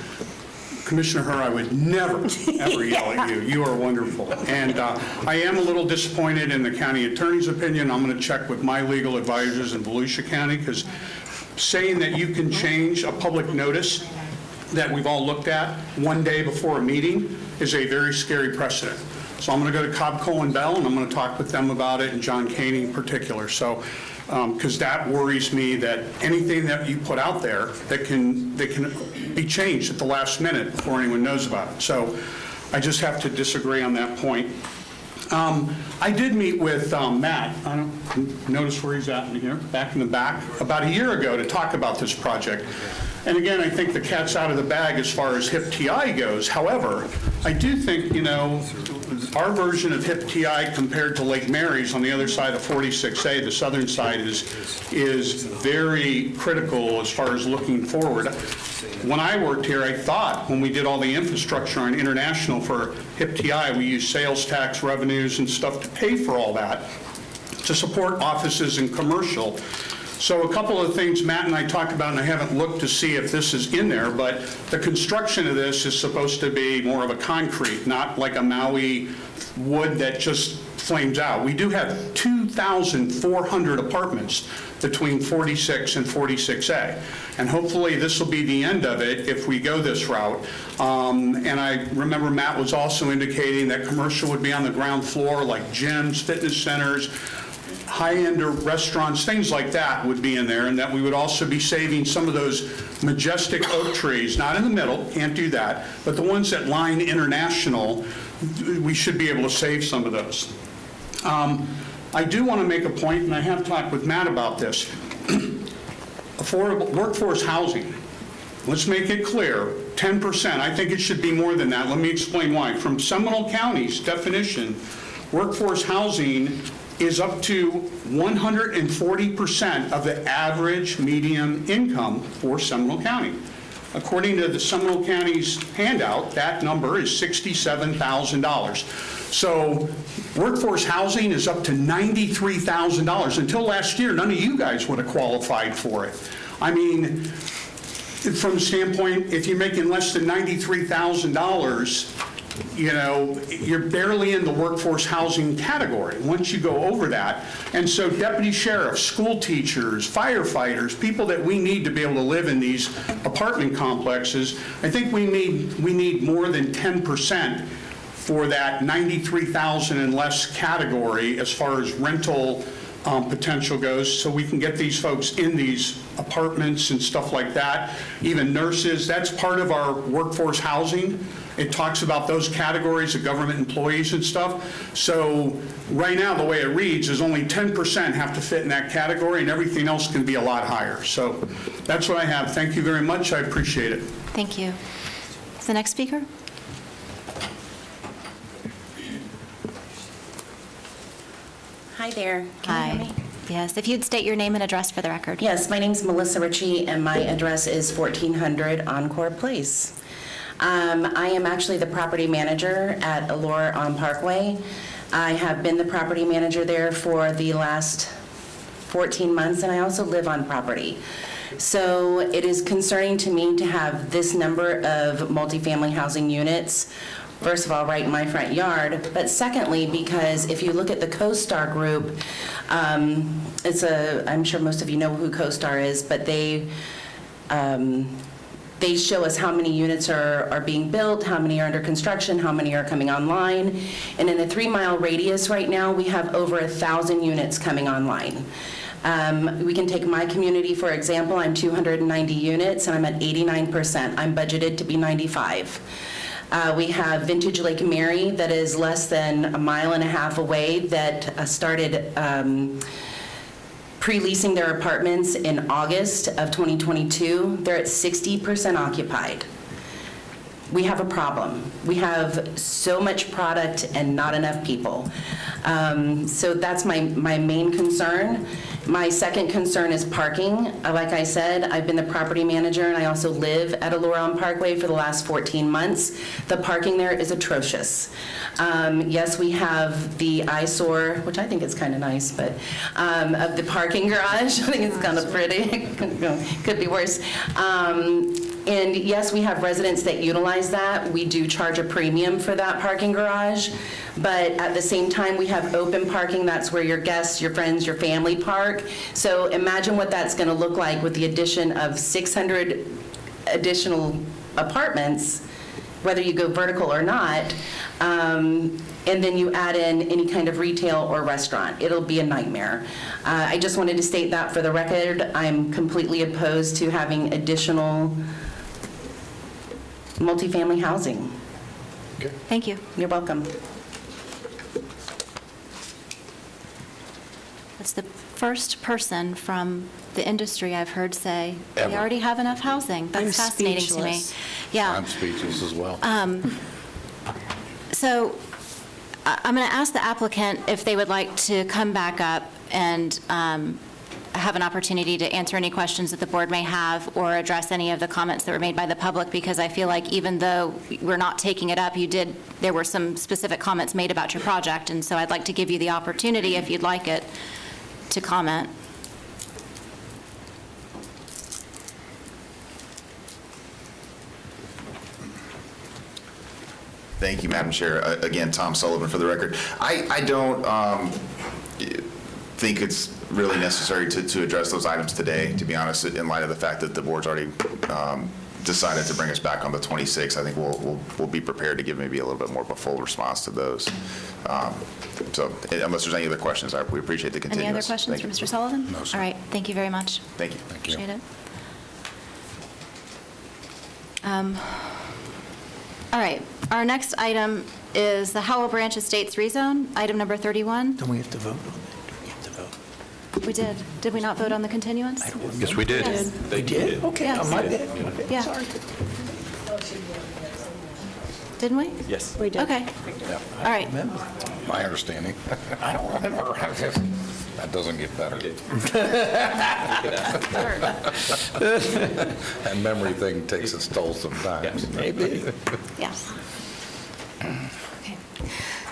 Commissioner Herr, I would never, ever yell at you. You are wonderful. And I am a little disappointed in the county attorney's opinion. I'm going to check with my legal advisors in Volusia County, because saying that you can change a public notice that we've all looked at one day before a meeting is a very scary precedent. So I'm going to go to Cobb, Cole, and Bell, and I'm going to talk with them about it, and John Caney in particular. So, because that worries me, that anything that you put out there that can be changed at the last minute before anyone knows about it. So I just have to disagree on that point. I did meet with Matt, I don't notice where he's at in here, back in the back, about a year ago to talk about this project. And again, I think the cat's out of the bag as far as HIP TI goes. However, I do think, our version of HIP TI compared to Lake Mary's on the other side of 46A, the southern side, is very critical as far as looking forward. When I worked here, I thought when we did all the infrastructure on international for HIP TI, we used sales tax revenues and stuff to pay for all that, to support offices and commercial. So a couple of things Matt and I talked about, and I haven't looked to see if this is in there, but the construction of this is supposed to be more of a concrete, not like a Maui wood that just flames out. We do have 2,400 apartments between 46 and 46A. And hopefully this will be the end of it if we go this route. And I remember Matt was also indicating that commercial would be on the ground floor, like gyms, fitness centers, high-end restaurants, things like that would be in there, and that we would also be saving some of those majestic oak trees, not in the middle, can't do that, but the ones that line International, we should be able to save some of those. I do want to make a point, and I have talked with Matt about this. Affordable workforce housing, let's make it clear, 10%. I think it should be more than that. Let me explain why. From Seminole County's definition, workforce housing is up to 140% of the average median income for Seminole County. According to the Seminole County's handout, that number is $67,000. So workforce housing is up to $93,000. Until last year, none of you guys would have qualified for it. I mean, from the standpoint, if you're making less than $93,000, you're barely in the workforce housing category once you go over that. And so deputy sheriffs, school teachers, firefighters, people that we need to be able to live in these apartment complexes, I think we need more than 10% for that 93,000 and less category as far as rental potential goes, so we can get these folks in these apartments and stuff like that. Even nurses, that's part of our workforce housing. It talks about those categories of government employees and stuff. So right now, the way it reads is only 10% have to fit in that category, and everything else can be a lot higher. So that's what I have. Thank you very much. I appreciate it. Thank you. Is the next speaker? Hi there. Can you hear me? Yes, if you'd state your name and address for the record. Yes, my name's Melissa Ritchie, and my address is 1400 Encore Place. I am actually the property manager at Allure on Parkway. I have been the property manager there for the last 14 months, and I also live on property. So it is concerning to me to have this number of multifamily housing units, first of all, right in my front yard, but secondly, because if you look at the CoStar group, I'm sure most of you know who CoStar is, but they show us how many units are being built, how many are under construction, how many are coming online. And in a 3-mile radius right now, we have over 1,000 units coming online. We can take my community, for example. I'm 290 units, and I'm at 89%. I'm budgeted to be 95. We have Vintage Lake Mary that is less than a mile and a half away that started pre-leasing their apartments in August of 2022. They're at 60% occupied. We have a problem. We have so much product and not enough people. So that's my main concern. My second concern is parking. Like I said, I've been the property manager, and I also live at Allure on Parkway for the last 14 months. The parking there is atrocious. Yes, we have the eyesore, which I think is kind of nice, but of the parking garage. I think it's kind of pretty. Could be worse. And yes, we have residents that utilize that. We do charge a premium for that parking garage, but at the same time, we have open parking. That's where your guests, your friends, your family park. So imagine what that's going to look like with the addition of 600 additional apartments, whether you go vertical or not, and then you add in any kind of retail or restaurant. It'll be a nightmare. I just wanted to state that for the record. I'm completely opposed to having additional multifamily housing. Okay. Thank you. You're welcome. That's the first person from the industry I've heard say, we Ever. already have enough housing. That's I'm fascinating to me. speechless. Yeah. I'm speechless as well. So I'm going to ask the applicant if they would like to come back up and have an opportunity to answer any questions that the board may have or address any of the comments that were made by the public, because I feel like even though we're not taking it up, there were some specific comments made about your project, and so I'd like to give you the opportunity, if you'd like it, to comment. Thank you, Madam Chair. Again, Tom Sullivan for the record. I don't think it's really necessary to address those items today, to be honest, in light of the fact that the board's already decided to bring us back on the 26th. I think we'll be prepared to give maybe a little bit more of a full response to those. So unless there's any other questions, we appreciate the continuance. Any other questions for Mr. Sullivan? No, sir. All right, thank you very much. Thank you. Appreciate it. All right, our next item is the Howell Branch Estates rezone, item number 31. Don't we have to vote on that? Do we have to vote? We did. Did we not vote on the continuance? Yes, we did. Yes. They did? Okay, Yes. my bad. Yeah. Sorry. Didn't we? Yes. We did. Okay, all right. My understanding. I don't remember. That doesn't get better. That memory thing takes its toll sometimes. Maybe. Yes. Okay.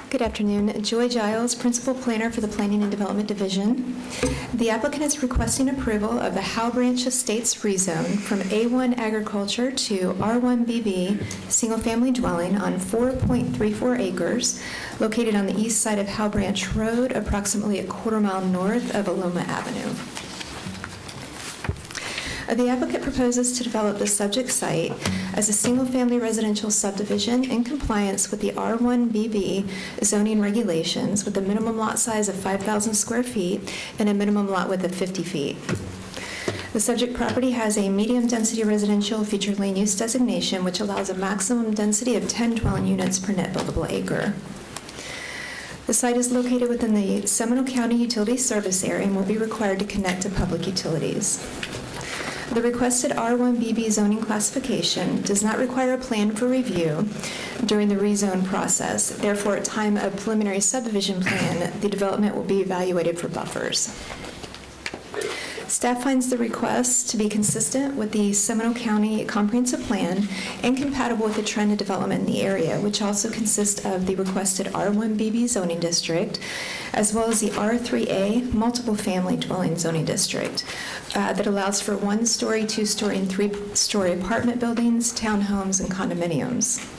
Good afternoon. Joy Giles, Principal Planner for the Planning and Development Division. The applicant is requesting approval of the Howell Branch Estates rezone from A1 Agriculture to R1BB Single Family Dwelling on 4.34 acres located on the east side of Howell Branch Road, approximately a quarter-mile north of Aloma Avenue. The applicant proposes to develop the subject site as a single-family residential subdivision in compliance with the R1BB zoning regulations with a minimum lot size of 5,000 square feet and a minimum lot width of 50 feet. The subject property has a medium-density residential featured land use designation, which allows a maximum density of 10 dwelling units per net buildable acre. The site is located within the Seminole County Utility Service Area and will be required to connect to public utilities. The requested R1BB zoning classification does not require a plan for review during the rezone process. Therefore, at time of preliminary subdivision plan, the development will be evaluated for buffers. Staff finds the request to be consistent with the Seminole County Comprehensive Plan and compatible with the trend of development in the area, which also consists of the requested R1BB zoning district, as well as the R3A multiple family dwelling zoning district that allows for one-story, two-story, and three-story apartment buildings, townhomes, and condominiums.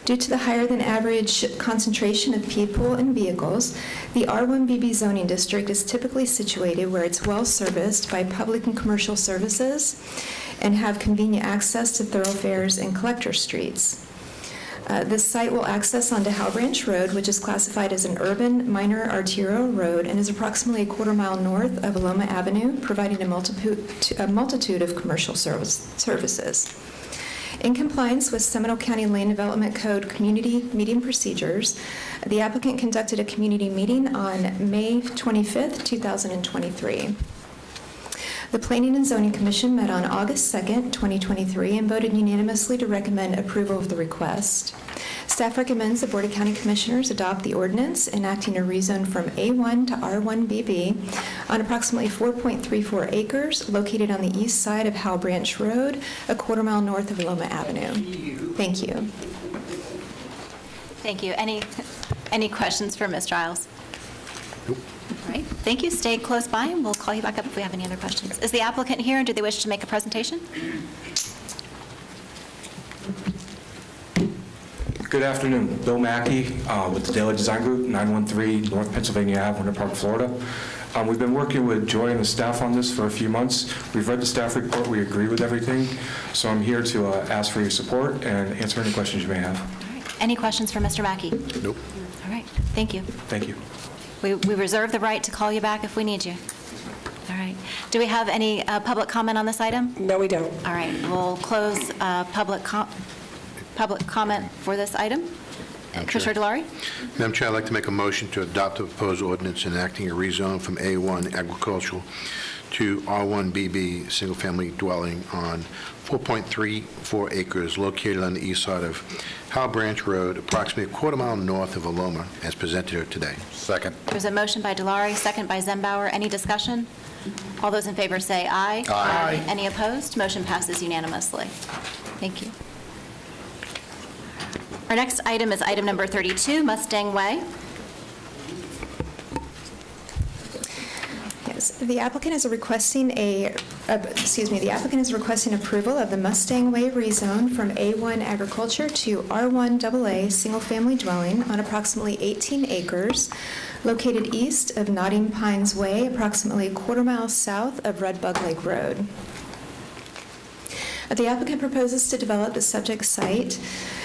Due to the higher than average concentration of people and vehicles, the R1BB zoning district is typically situated where it's well serviced by public and commercial services and have convenient access to thoroughfares and collector streets. This site will access onto Howell Branch Road, which is classified as an urban minor arterial road and is approximately a quarter-mile north of Aloma Avenue, providing a multitude of commercial services. In compliance with Seminole County Land Development Code community meeting procedures, the applicant conducted a community meeting on May 25th, 2023. The Planning and Zoning Commission met on August 2nd, 2023, and voted unanimously to recommend approval of the request. Staff recommends the Board of County Commissioners adopt the ordinance enacting a rezone from A1 to R1BB on approximately 4.34 acres located on the east side of Howell Branch Road, a quarter-mile north of Aloma Avenue. Thank you. Thank you. Any questions for Ms. Giles? Nope. All right, thank you. Stay close by, and we'll call you back up if we have any other questions. Is the applicant here, and do they wish to make a presentation? Good afternoon. Bill Mackey with the Daily Design Group, 913 North Pennsylvania Ave, Winter Park, Florida. We've been working with Joy and the staff on this for a few months. We've read the staff report. We agree with everything. So I'm here to ask for your support and answer any questions you may have. All right. Any questions for Mr. Mackey? Nope. All right, thank you. Thank you. We reserve the right to call you back if we need you. All right. Do we have any public comment on this item? No, we don't. All right, we'll close public public comment for this item? Commissioner Delory? Madam Chair, I'd like to make a motion to adopt the proposed ordinance enacting a rezone from A1 agricultural to R1BB single-family dwelling on 4.34 acres located on the east side of Howell Branch Road, approximately a quarter mile north of Aloma, as presented here today. Second. There's a motion by Delory, second by Zembauer. Any discussion? All those in favor say aye. Aye. Any opposed? Motion passes unanimously. Thank you. Our next item is item number 32, Mustang Way. Yes, the applicant is requesting the applicant is requesting approval of the Mustang Way rezone from A1 agriculture to R1 AA single-family dwelling on approximately 18 acres located east of Notting Pines Way, approximately a quarter mile south of Red Bug Lake Road. The applicant proposes to develop the subject site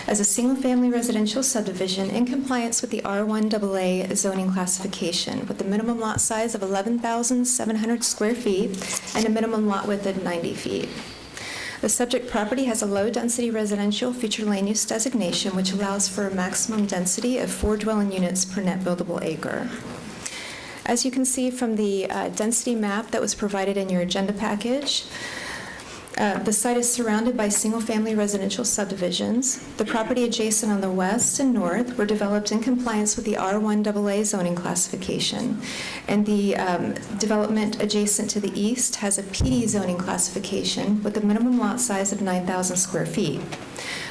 as a single-family residential subdivision in compliance with the R1 AA zoning classification, with a minimum lot size of 11,700 square feet and a minimum lot width of 90 feet. The subject property has a low-density residential future land use designation, which allows for a maximum density of 4 dwelling units per net buildable acre. As you can see from the density map that was provided in your agenda package, the site is surrounded by single-family residential subdivisions. The property adjacent on the west and north were developed in compliance with the R1 AA zoning classification, and the development adjacent to the east has a PD zoning classification with a minimum lot size of 9,000 square feet.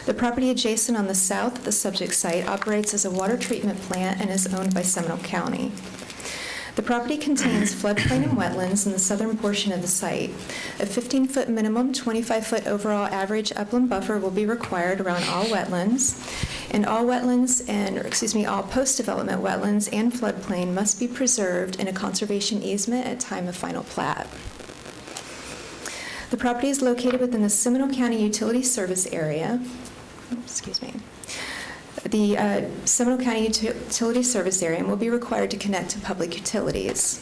The property adjacent on the south of the subject site operates as a water treatment plant and is owned by Seminole County. The property contains floodplain and wetlands in the southern portion of the site. A 15-foot minimum, 25-foot overall average upland buffer will be required around all wetlands, and all post-development wetlands and floodplain must be preserved in a conservation easement at time of final plat. The property is located within the Seminole County Utility Service Area. The Seminole County Utility Service Area will be required to connect to public utilities.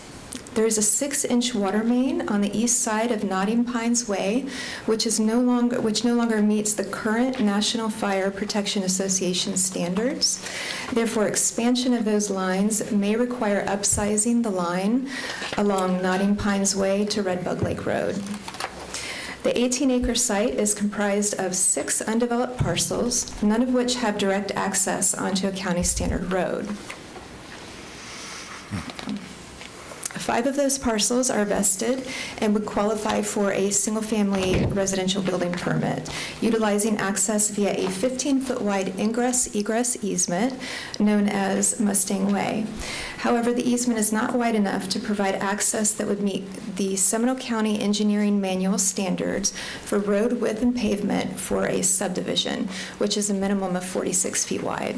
There is a 6-inch water main on the east side of Notting Pines Way, which no longer meets the current National Fire Protection Association standards. Therefore, expansion of those lines may require upsizing the line along Notting Pines Way to Red Bug Lake Road. The 18-acre site is comprised of 6 undeveloped parcels, none of which have direct access onto a county standard road. 5 of those parcels are vested and would qualify for a single-family residential building permit, utilizing access via a 15-foot wide ingress-egress easement known as Mustang Way. However, the easement is not wide enough to provide access that would meet the Seminole County Engineering Manual standards for road width and pavement for a subdivision, which is a minimum of 46 feet wide.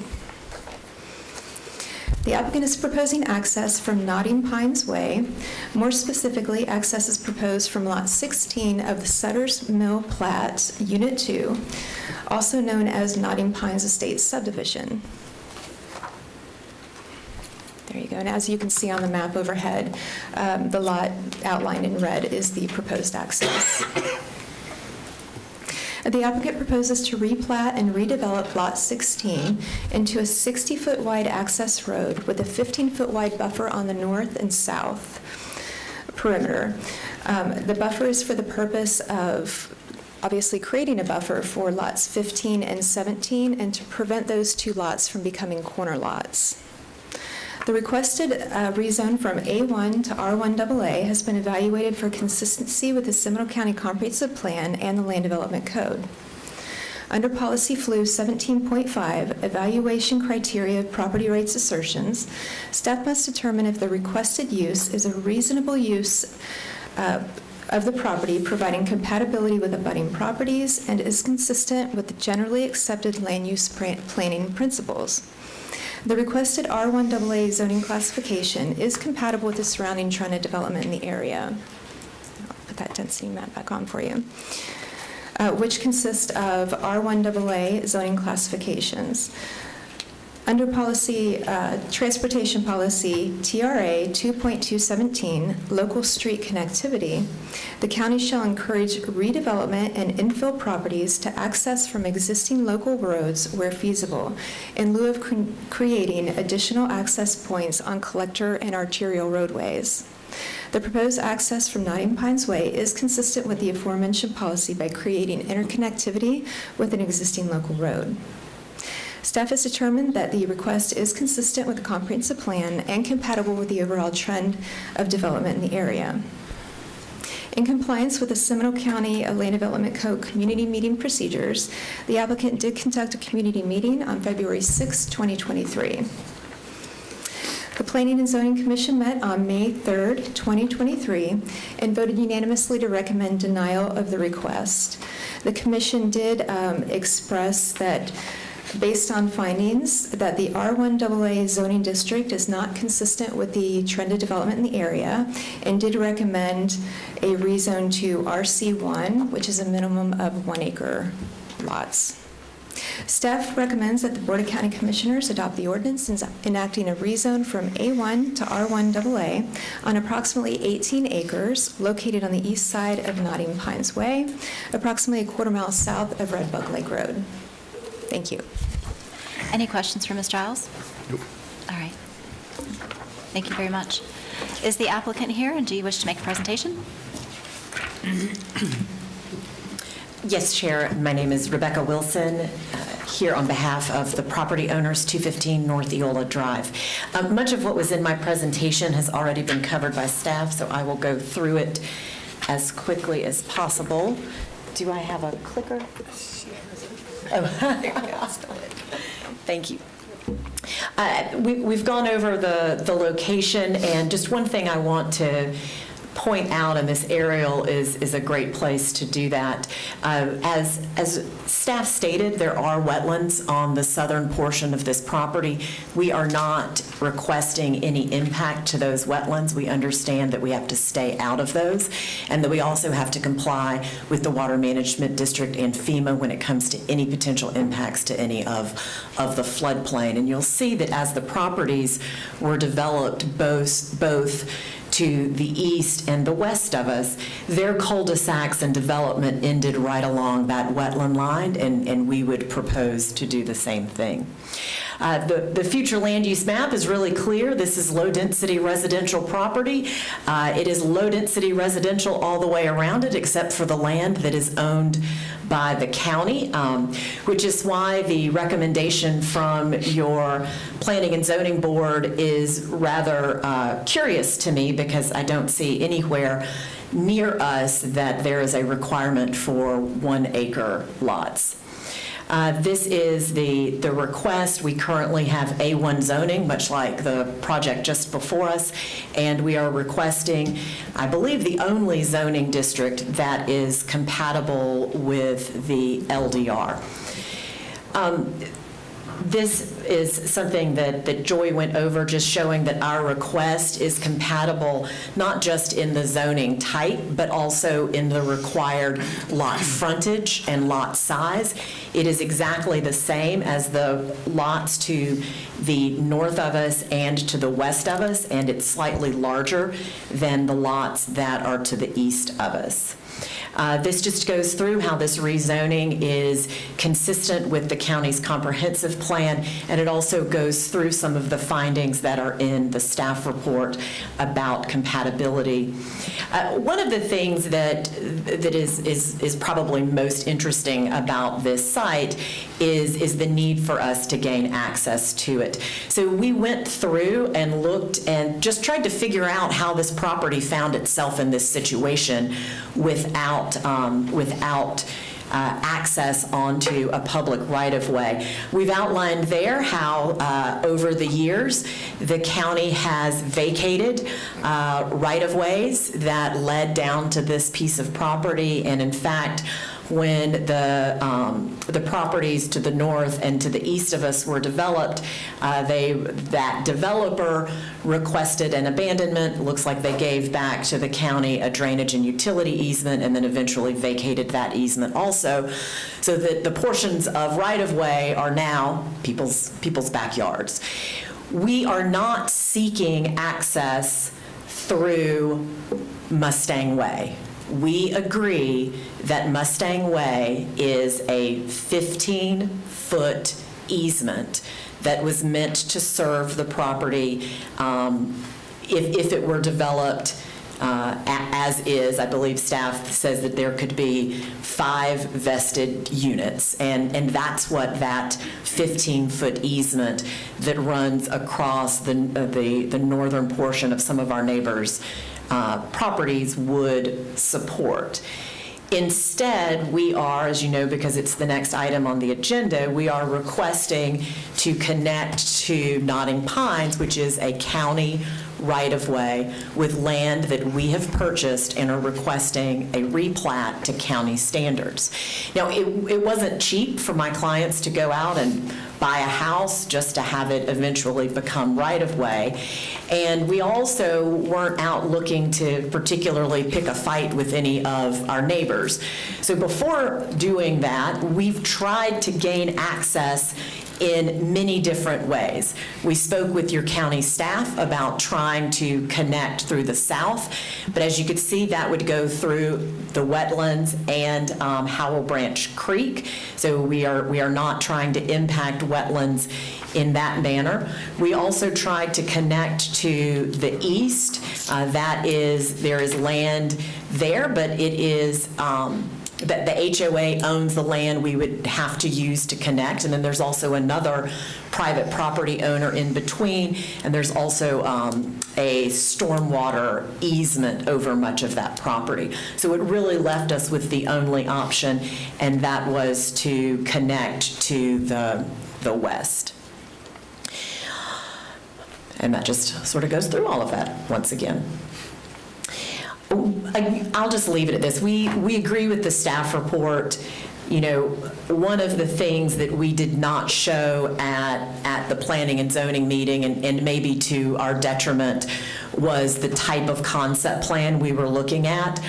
The applicant is proposing access from Notting Pines Way. More specifically, access is proposed from Lot 16 of the Sutter's Mill Plat, Unit 2, also known as Notting Pines Estates Subdivision. There you go. And as you can see on the map overhead, the lot outlined in red is the proposed access. The applicant proposes to replat and redevelop Lot 16 into a 60-foot wide access road with a 15-foot wide buffer on the north and south perimeter. The buffer is for the purpose of obviously creating a buffer for lots 15 and 17 and to prevent those 2 lots from becoming corner lots. The requested rezone from A1 to R1 AA has been evaluated for consistency with the Seminole County Comprehensive Plan and the Land Development Code. Under Policy FLU 17.5, Evaluation Criteria of Property Rights Assertions, staff must determine if the requested use is a reasonable use of the property, providing compatibility with abutting properties, and is consistent with the generally accepted land use planning principles. The requested R1 AA zoning classification is compatible with the surrounding trend of development in the area. I'll put that density map back on for you, which consists of R1 AA zoning classifications. Under policy, Transportation Policy TRA 2.217, Local Street Connectivity, the county shall encourage redevelopment and infill properties to access from existing local roads where feasible, in lieu of creating additional access points on collector and arterial roadways. The proposed access from Nottingham Pines Way is consistent with the aforementioned policy by creating interconnectivity with an existing local road. Staff has determined that the request is consistent with the comprehensive plan and compatible with the overall trend of development in the area. In compliance with the Seminole County Land Development Code community meeting procedures, the applicant did conduct a community meeting on February 6, 2023. The Planning and Zoning Commission met on May 3, 2023, and voted unanimously to recommend denial of the request. The commission did express that, based on findings, that the R1AA zoning district is not consistent with the trend of development in the area, and did recommend a rezone to RC1, which is a minimum of 1 acre lots. Staff recommends that the Board of County Commissioners adopt the ordinance enacting a rezone from A1 to R1AA on approximately 18 acres located on the east side of Nottingham Pines Way, approximately a quarter mile south of Red Bug Lake Road. Thank you. Any questions for Ms. Giles? Nope. All right. Thank you very much. Is the applicant here, and do you wish to make a presentation? Yes, Chair. My name is Rebecca Wilson, here on behalf of the property owners, 215 North Eola Drive. Much of what was in my presentation has already been covered by staff, so I will go through it as quickly as possible. Do I have a clicker? Oh. Thank you. We've gone over the location, and just one thing I want to point out, and this aerial is a great place to do that. As staff stated, there are wetlands on the southern portion of this property. We are not requesting any impact to those wetlands. We understand that we have to stay out of those, and that we also have to comply with the Water Management District and FEMA when it comes to any potential impacts to any of the floodplain. And you'll see that as the properties were developed both to the east and the west of us, their cul-de-sacs and development ended right along that wetland line, and we would propose to do the same thing. The future land use map is really clear. This is low-density residential property. It is low-density residential all the way around it, except for the land that is owned by the county, which is why the recommendation from your Planning and Zoning Board is rather curious to me, because I don't see anywhere near us that there is a requirement for 1 acre lots. This is the request. We currently have A1 zoning, much like the project just before us, and we are requesting, I believe, the only zoning district that is compatible with the LDR. This is something that Joy went over, just showing that our request is compatible not just in the zoning type, but also in the required lot frontage and lot size. It is exactly the same as the lots to the north of us and to the west of us, and it's slightly larger than the lots that are to the east of us. This just goes through how this rezoning is consistent with the county's comprehensive plan, and it also goes through some of the findings that are in the staff report about compatibility. One of the things that is probably most interesting about this site is the need for us to gain access to it. So we went through and looked and just tried to figure out how this property found itself in this situation without access onto a public right-of-way. We've outlined there how over the years the county has vacated right-of-ways that led down to this piece of property, and in fact when the properties to the north and to the east of us were developed, that developer requested an abandonment. Looks like they gave back to the county a drainage and utility easement, and then eventually vacated that easement also, so that the portions of right-of-way are now people's backyards. We are not seeking access through Mustang Way. We agree that Mustang Way is a 15-foot easement that was meant to serve the property if it were developed as is. I believe staff says that there could be 5 vested units, and that's what that 15-foot easement that runs across the northern portion of some of our neighbors' properties would support. Instead, we are, as you know, because it's the next item on the agenda, we are requesting to connect to Nodding Pines, which is a county right-of-way with land that we have purchased and are requesting a replat to county standards. Now, it wasn't cheap for my clients to go out and buy a house just to have it eventually become right-of-way. And we also weren't out looking to particularly pick a fight with any of our neighbors. So before doing that, we've tried to gain access in many different ways. We spoke with your county staff about trying to connect through the south, but as you could see, that would go through the wetlands and Howell Branch Creek. So we are not trying to impact wetlands in that manner. We also tried to connect to the east. There is land there, but it is that the HOA owns the land we would have to use to connect, and then there's also another private property owner in between, and there's also a stormwater easement over much of that property. So it really left us with the only option, and that was to connect to the west. And that just sort of goes through all of that once again. I'll just leave it at this. We agree with the staff report. You know, one of the things that we did not show at the planning and zoning meeting, and maybe to our detriment, was the type of concept plan we were looking at.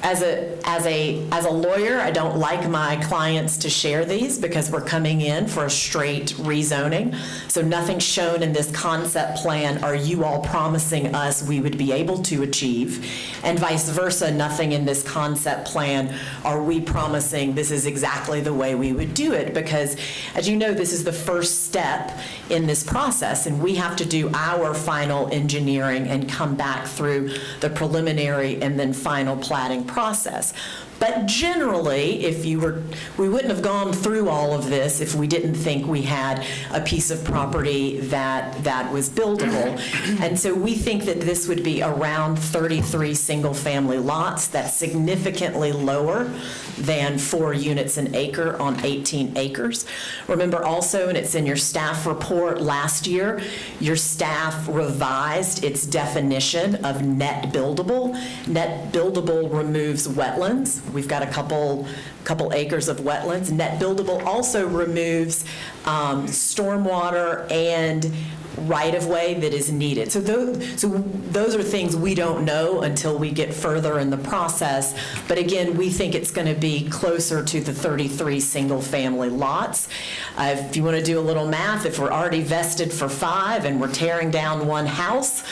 As a lawyer, I don't like my clients to share these because we're coming in for a straight rezoning. So nothing shown in this concept plan are you all promising us we would be able to achieve, and vice versa, nothing in this concept plan are we promising this is exactly the way we would do it, because as you know, this is the first step in this process, and we have to do our final engineering and come back through the preliminary and then final platting process. But generally, we wouldn't have gone through all of this if we didn't think we had a piece of property that was buildable. And so we think that this would be around 33 single-family lots. That's significantly lower than 4 units an acre on 18 acres. Remember also, and it's in your staff report last year, your staff revised its definition of net buildable. Net buildable removes wetlands. We've got a couple acres of wetlands. Net buildable also removes stormwater and right-of-way that is needed. So those are things we don't know until we get further in the process. But again, we think it's going to be closer to the 33 single-family lots. If you want to do a little math, if we're already vested for 5 and we're tearing down 1 house,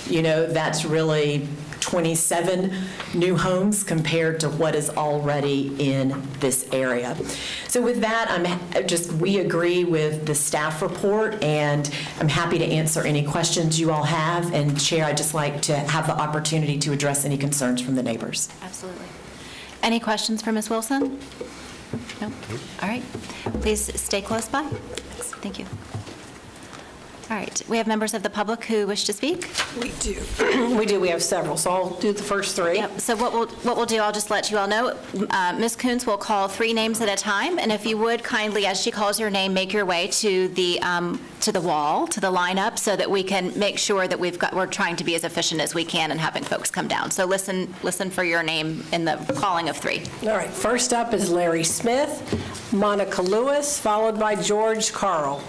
you know, that's really 27 new homes compared to what is already in this area. So with that, we agree with the staff report, and I'm happy to answer any questions you all have. And Chair, I'd just like to have the opportunity to address any concerns from the neighbors. Absolutely. Any questions for Ms. Wilson? No? All right. Please stay close by. Thank you. All right, we have members of the public who wish to speak? We do. We do. We have several, so I'll do the first three. Yep, so what we'll do, I'll just let you all know, Ms. Coons will call 3 names at a time, and if you would kindly, as she calls your name, make your way to the wall, to the lineup, so that we can make sure that we're trying to be as efficient as we can in having folks come down. So listen for your name in the calling of 3. All right, first up is Larry Smith, Monica Lewis, followed by George Carl.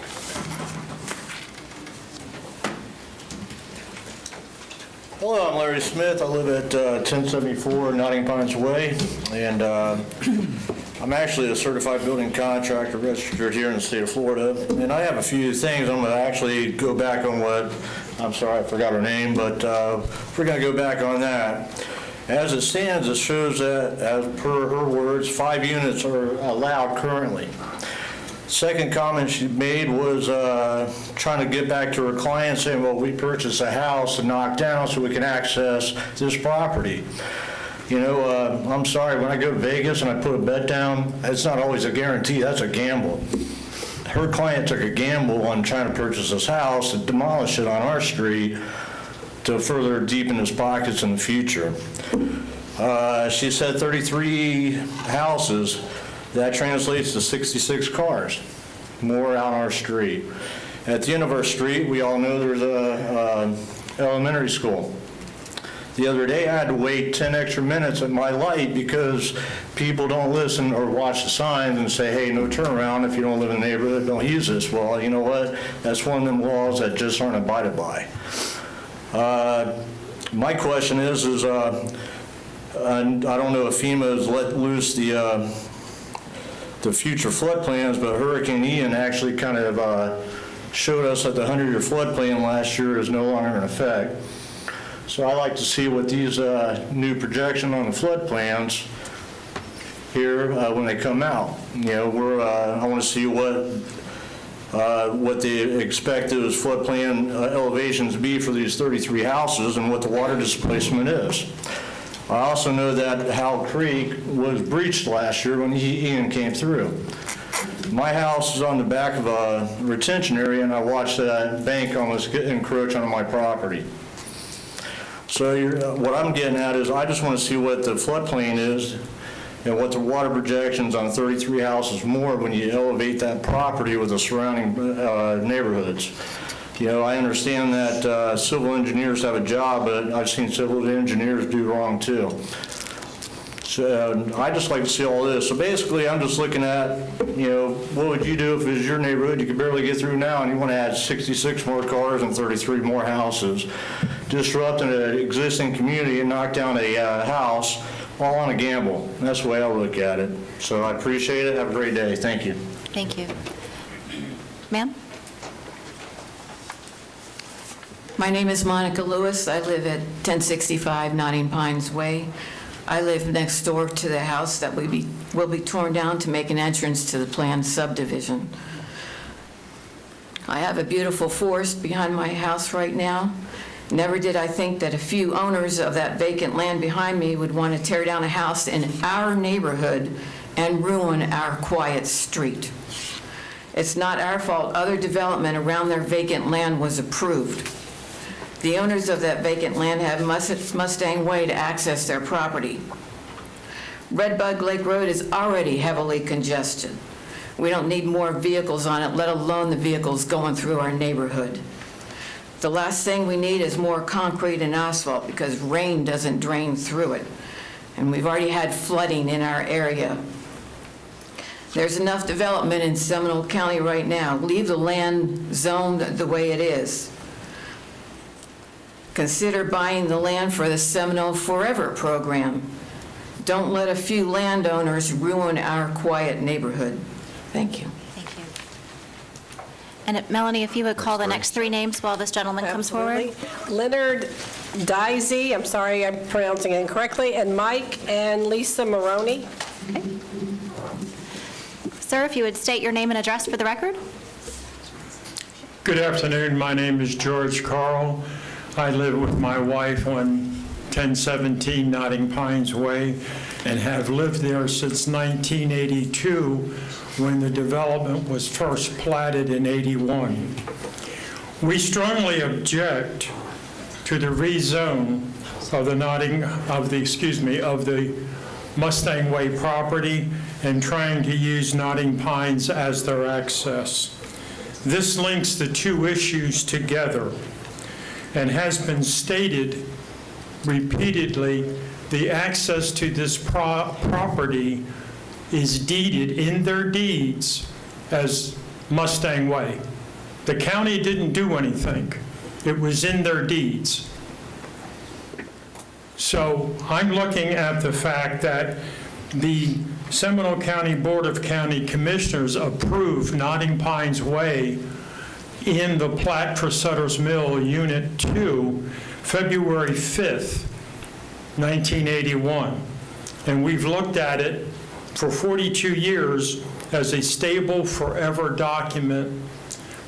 Hello, I'm Larry Smith. I live at 1074 Notting Pines Way, and I'm actually a certified building contractor registered here in the state of Florida. And I have a few things. I'm going to actually go back on what, I'm sorry, I forgot her name, but we're going to go back on that. As it stands, it shows that, as per her words, 5 units are allowed currently. Second comment she made was trying to get back to her client saying, well, we purchased a house to knock down so we can access this property. You know, I'm sorry, when I go to Vegas and I put a bet down, it's not always a guarantee, that's a gamble. Her client took a gamble on trying to purchase this house and demolish it on our street to further deepen his pockets in the future. She said 33 houses. That translates to 66 cars, more out on our street. At the end of our street, we all know there's a elementary school. The other day, I had to wait 10 extra minutes at my light because people don't listen or watch the signs and say, hey, no turnaround. If you don't live in the neighborhood, don't use this. Well, you know what? That's one of them laws that just aren't abided by. My question is I don't know if FEMA has let loose the future flood plans, but Hurricane Ian actually kind of showed us that the 100-year flood plan last year is no longer in effect. So I like to see what these new projections on the flood plans here when they come out. You know, I want to see what they expect those flood plan elevations be for these 33 houses and what the water displacement is. I also know that Howell Creek was breached last year when Ian came through. My house is on the back of a retention area, and I watched that bank almost encroach onto my property. So what I'm getting at is I just want to see what the floodplain is and what the water projections on 33 houses more when you elevate that property with the surrounding neighborhoods. You know, I understand that civil engineers have a job, but I've seen civil engineers do wrong too. So I just like to see all this. So basically, I'm just looking at, you know, what would you do if it was your neighborhood? You could barely get through now, and you want to add 66 more cars and 33 more houses, disrupting an existing community and knock down a house, all on a gamble. And that's the way I look at it. So I appreciate it. Have a great day. Thank you. Thank you. Ma'am? My name is Monica Lewis. I live at 1065 Notting Pines Way. I live next door to the house that will be torn down to make an entrance to the planned subdivision. I have a beautiful forest behind my house right now. Never did I think that a few owners of that vacant land behind me would want to tear down a house in our neighborhood and ruin our quiet street. It's not our fault other development around their vacant land was approved. The owners of that vacant land have Mustang Way to access their property. Redbud Lake Road is already heavily congested. We don't need more vehicles on it, let alone the vehicles going through our neighborhood. The last thing we need is more concrete and asphalt because rain doesn't drain through it. And we've already had flooding in our area. There's enough development in Seminole County right now. Leave the land zoned the way it is. Consider buying the land for the Seminole Forever program. Don't let a few landowners ruin our quiet neighborhood. Thank you. Thank you. And Melanie, if you would call the next 3 names while this gentleman comes forward. Leonard Dizey, I'm sorry I'm pronouncing it incorrectly, and Mike and Lisa Maroney. Okay. Sir, if you would state your name and address for the record. Good afternoon. My name is George Carl. I live with my wife on 1017 Notting Pines Way and have lived there since 1982 when the development was first platted in '81. We strongly object to the rezone of the Mustang Way property and trying to use Notting Pines as their access. This links the two issues together and has been stated repeatedly, the access to this property is deeded in their deeds as Mustang Way. The county didn't do anything. It was in their deeds. So I'm looking at the fact that the Seminole County Board of County Commissioners approved Notting Pines Way in the plat for Sutter's Mill Unit 2, February 5th, 1981. And we've looked at it for 42 years as a stable, forever document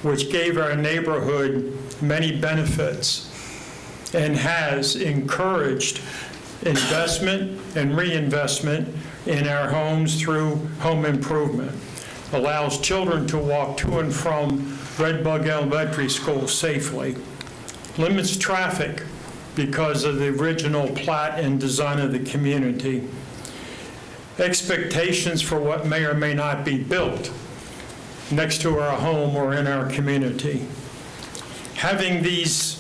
which gave our neighborhood many benefits and has encouraged investment and reinvestment in our homes through home improvement, allows children to walk to and from Red Bug Elementary School safely, limits traffic because of the original plat and design of the community, expectations for what may or may not be built next to our home or in our community. Having these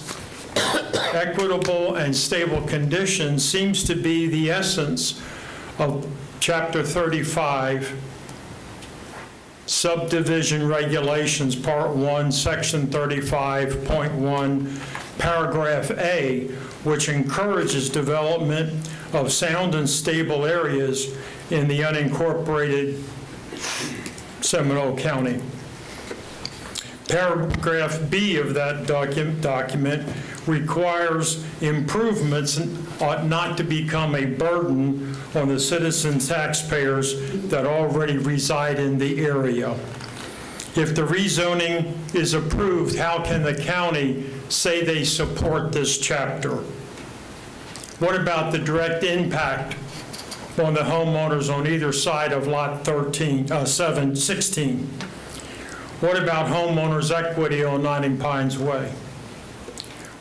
equitable and stable conditions seems to be the essence of Chapter 35, Subdivision Regulations, Part 1, Section 35.1, Paragraph A, which encourages development of sound and stable areas in the unincorporated Seminole County. Paragraph B of that document requires improvements ought not to become a burden on the citizen taxpayers that already reside in the area. If the rezoning is approved, how can the county say they support this chapter? What about the direct impact on the homeowners on either side of Lot 16? What about homeowners' equity on Notting Pines Way?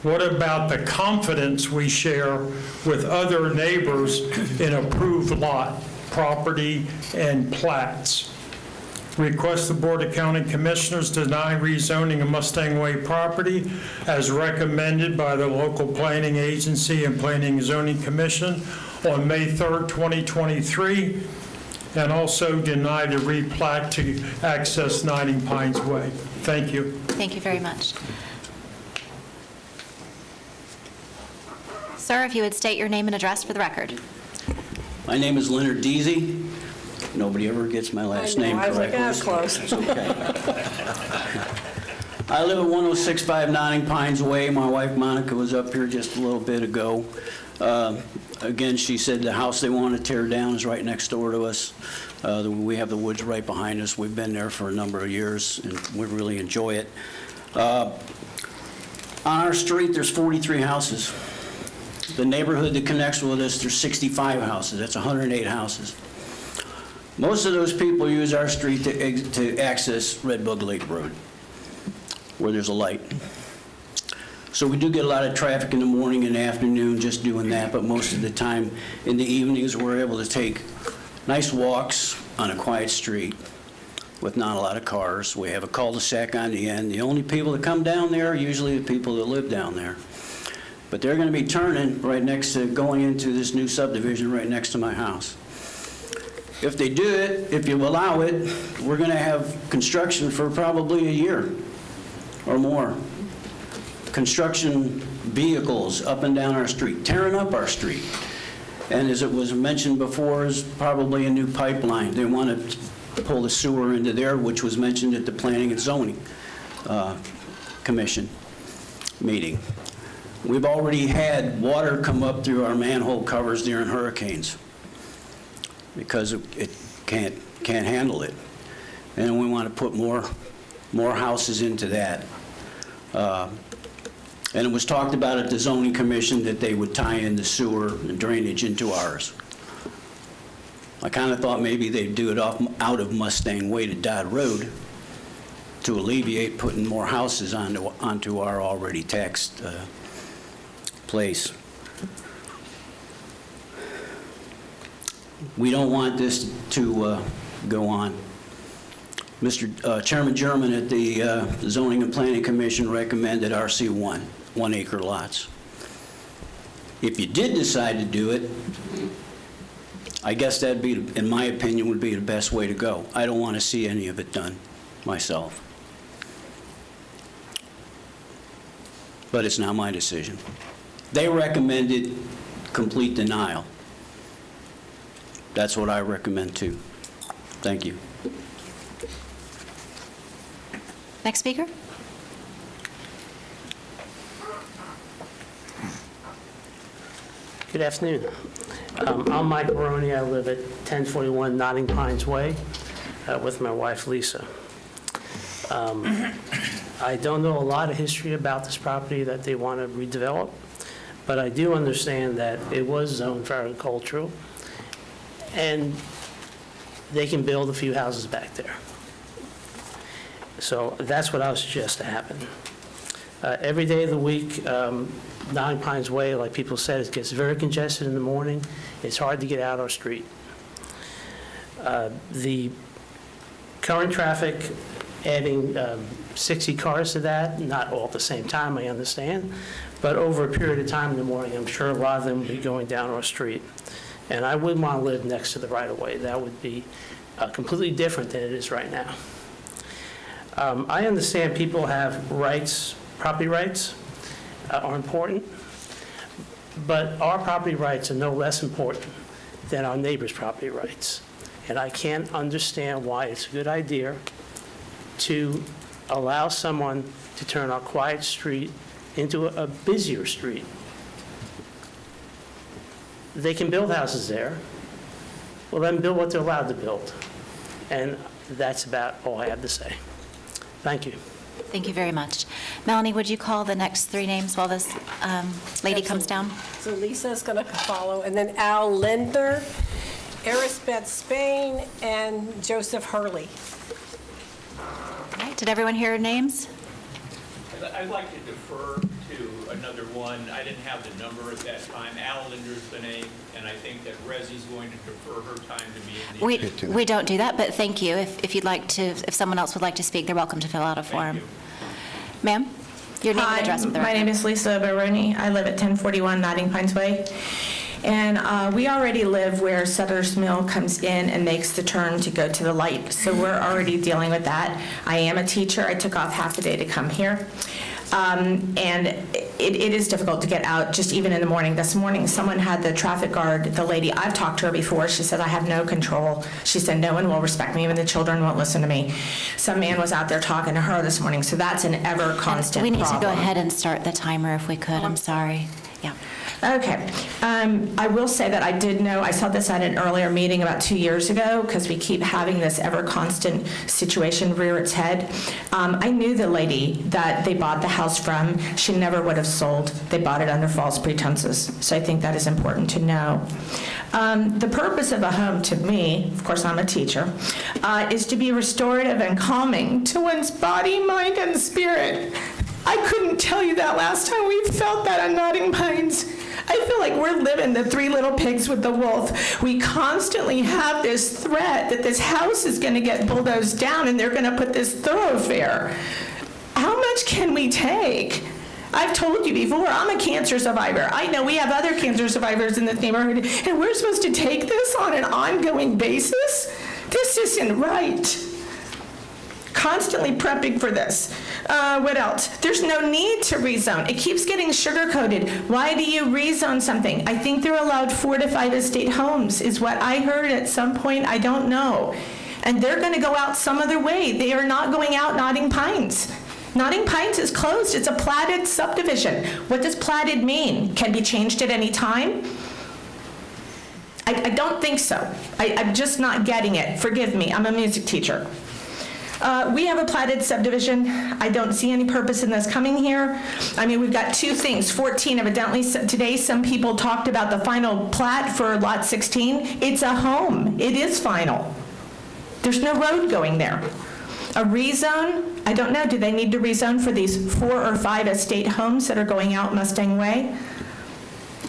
What about the confidence we share with other neighbors in approved lot, property, and plats? Request the Board of County Commissioners deny rezoning of Mustang Way property as recommended by the local planning agency and Planning and Zoning Commission on May 3rd, 2023, and also deny the replat to access Notting Pines Way. Thank you. Thank you very much. Sir, if you would state your name and address for the record. My name is Leonard Deasy. Nobody ever gets my last name correctly. I was like, close. That's okay. I live at 1065 Notting Pines Way. My wife Monica was up here just a little bit ago. Again, she said the house they want to tear down is right next door to us. We have the woods right behind us. We've been there for a number of years, and we really enjoy it. On our street, there's 43 houses. The neighborhood that connects with us, there's 65 houses. That's 108 houses. Most of those people use our street to access Red Bug Lake Road, where there's a light. So we do get a lot of traffic in the morning and afternoon just doing that, but most of the time in the evenings we're able to take nice walks on a quiet street with not a lot of cars. We have a cul-de-sac on the end. The only people that come down there are usually the people that live down there. But they're going to be turning right next to going into this new subdivision right next to my house. If they do it, if you allow it, we're going to have construction for probably a year or more. Construction vehicles up and down our street, tearing up our street. And as it was mentioned before, is probably a new pipeline. They want to pull the sewer into there, which was mentioned at the Planning and Zoning Commission meeting. We've already had water come up through our manhole covers during hurricanes because it can't handle it. And we want to put more houses into that. And it was talked about at the Zoning Commission that they would tie in the sewer and drainage into ours. I kind of thought maybe they'd do it out of Mustang Way to Dodd Road to alleviate putting more houses onto our already taxed place. We don't want this to go on. Mr. Chairman German at the Zoning and Planning Commission recommended RC1, 1 acre lots. If you did decide to do it, I guess that'd be, in my opinion, would be the best way to go. I don't want to see any of it done myself. But it's not my decision. They recommended complete denial. That's what I recommend too. Thank you. Next speaker. Good afternoon. I'm Mike Maroney. I live at 1041 Notting Pines Way with my wife, Lisa. I don't know a lot of history about this property that they want to redevelop, but I do understand that it was zoned for agricultural, and they can build a few houses back there. So that's what I would suggest to happen. Every day of the week, Notting Pines Way, like people said, it gets very congested in the morning. It's hard to get out our street. The current traffic, adding 60 cars to that, not all at the same time, I understand, but over a period of time in the morning, I'm sure a lot of them will be going down our street. And I wouldn't want to live next to the right-of-way. That would be completely different than it is right now. I understand people have rights, property rights are important, but our property rights are no less important than our neighbors' property rights. And I can't understand why it's a good idea to allow someone to turn our quiet street into a busier street. They can build houses there. Well, let them build what they're allowed to build. And that's about all I have to say. Thank you. Thank you very much. Melanie, would you call the next three names while this lady comes down? So Lisa's going to follow, and then Al Lindner, Erisbeth Spain, and Joseph Hurley. All right, did everyone hear names? I'd like to defer to another one. I didn't have the number at that time. Al Linder's the name, and I think that Rezzie's going to defer her time to me in the agenda. We don't do that, but thank you. If you'd like to, if someone else would like to speak, they're welcome to fill out a form. Ma'am, your name and address for the record. My name is Lisa Baroni. I live at 1041 Notting Pines Way. And we already live where Sutter's Mill comes in and makes the turn to go to the light. So we're already dealing with that. I am a teacher. I took off half the day to come here. And it is difficult to get out, just even in the morning. This morning, someone had the traffic guard, the lady, I've talked to her before, she said, I have no control. She said, no one will respect me, even the children won't listen to me. Some man was out there talking to her this morning, so that's an ever constant problem. We need to go ahead and start the timer if we could, I'm sorry. Yeah. Okay. I will say that I did know, I saw this at an earlier meeting about 2 years ago, because we keep having this ever constant situation rear its head. I knew the lady that they bought the house from. She never would have sold. They bought it under false pretenses. So I think that is important to know. The purpose of a home to me, of course I'm a teacher, is to be restorative and calming to one's body, mind, and spirit. I couldn't tell you that last time we felt that on Notting Pines. I feel like we're living the Three Little Pigs with the wolf. We constantly have this threat that this house is going to get bulldozed down and they're going to put this thoroughfare. How much can we take? I've told you before, I'm a cancer survivor. I know we have other cancer survivors in this neighborhood, and we're supposed to take this on an ongoing basis? This isn't right. Constantly prepping for this. What else? There's no need to rezone. It keeps getting sugar-coated. Why do you rezone something? I think they're allowed 4 to 5 estate homes, is what I heard at some point. I don't know. And they're going to go out some other way. They are not going out Notting Pines. Notting Pines is closed. It's a platted subdivision. What does platted mean? Can be changed at any time? I don't think so. I'm just not getting it. Forgive me. I'm a music teacher. We have a platted subdivision. I don't see any purpose in this coming here. I mean, we've got 2 things. 14, evidently, today some people talked about the final plat for Lot 16. It's a home. It is final. There's no road going there. A rezone, I don't know, do they need to rezone for these 4 or 5 estate homes that are going out Mustang Way?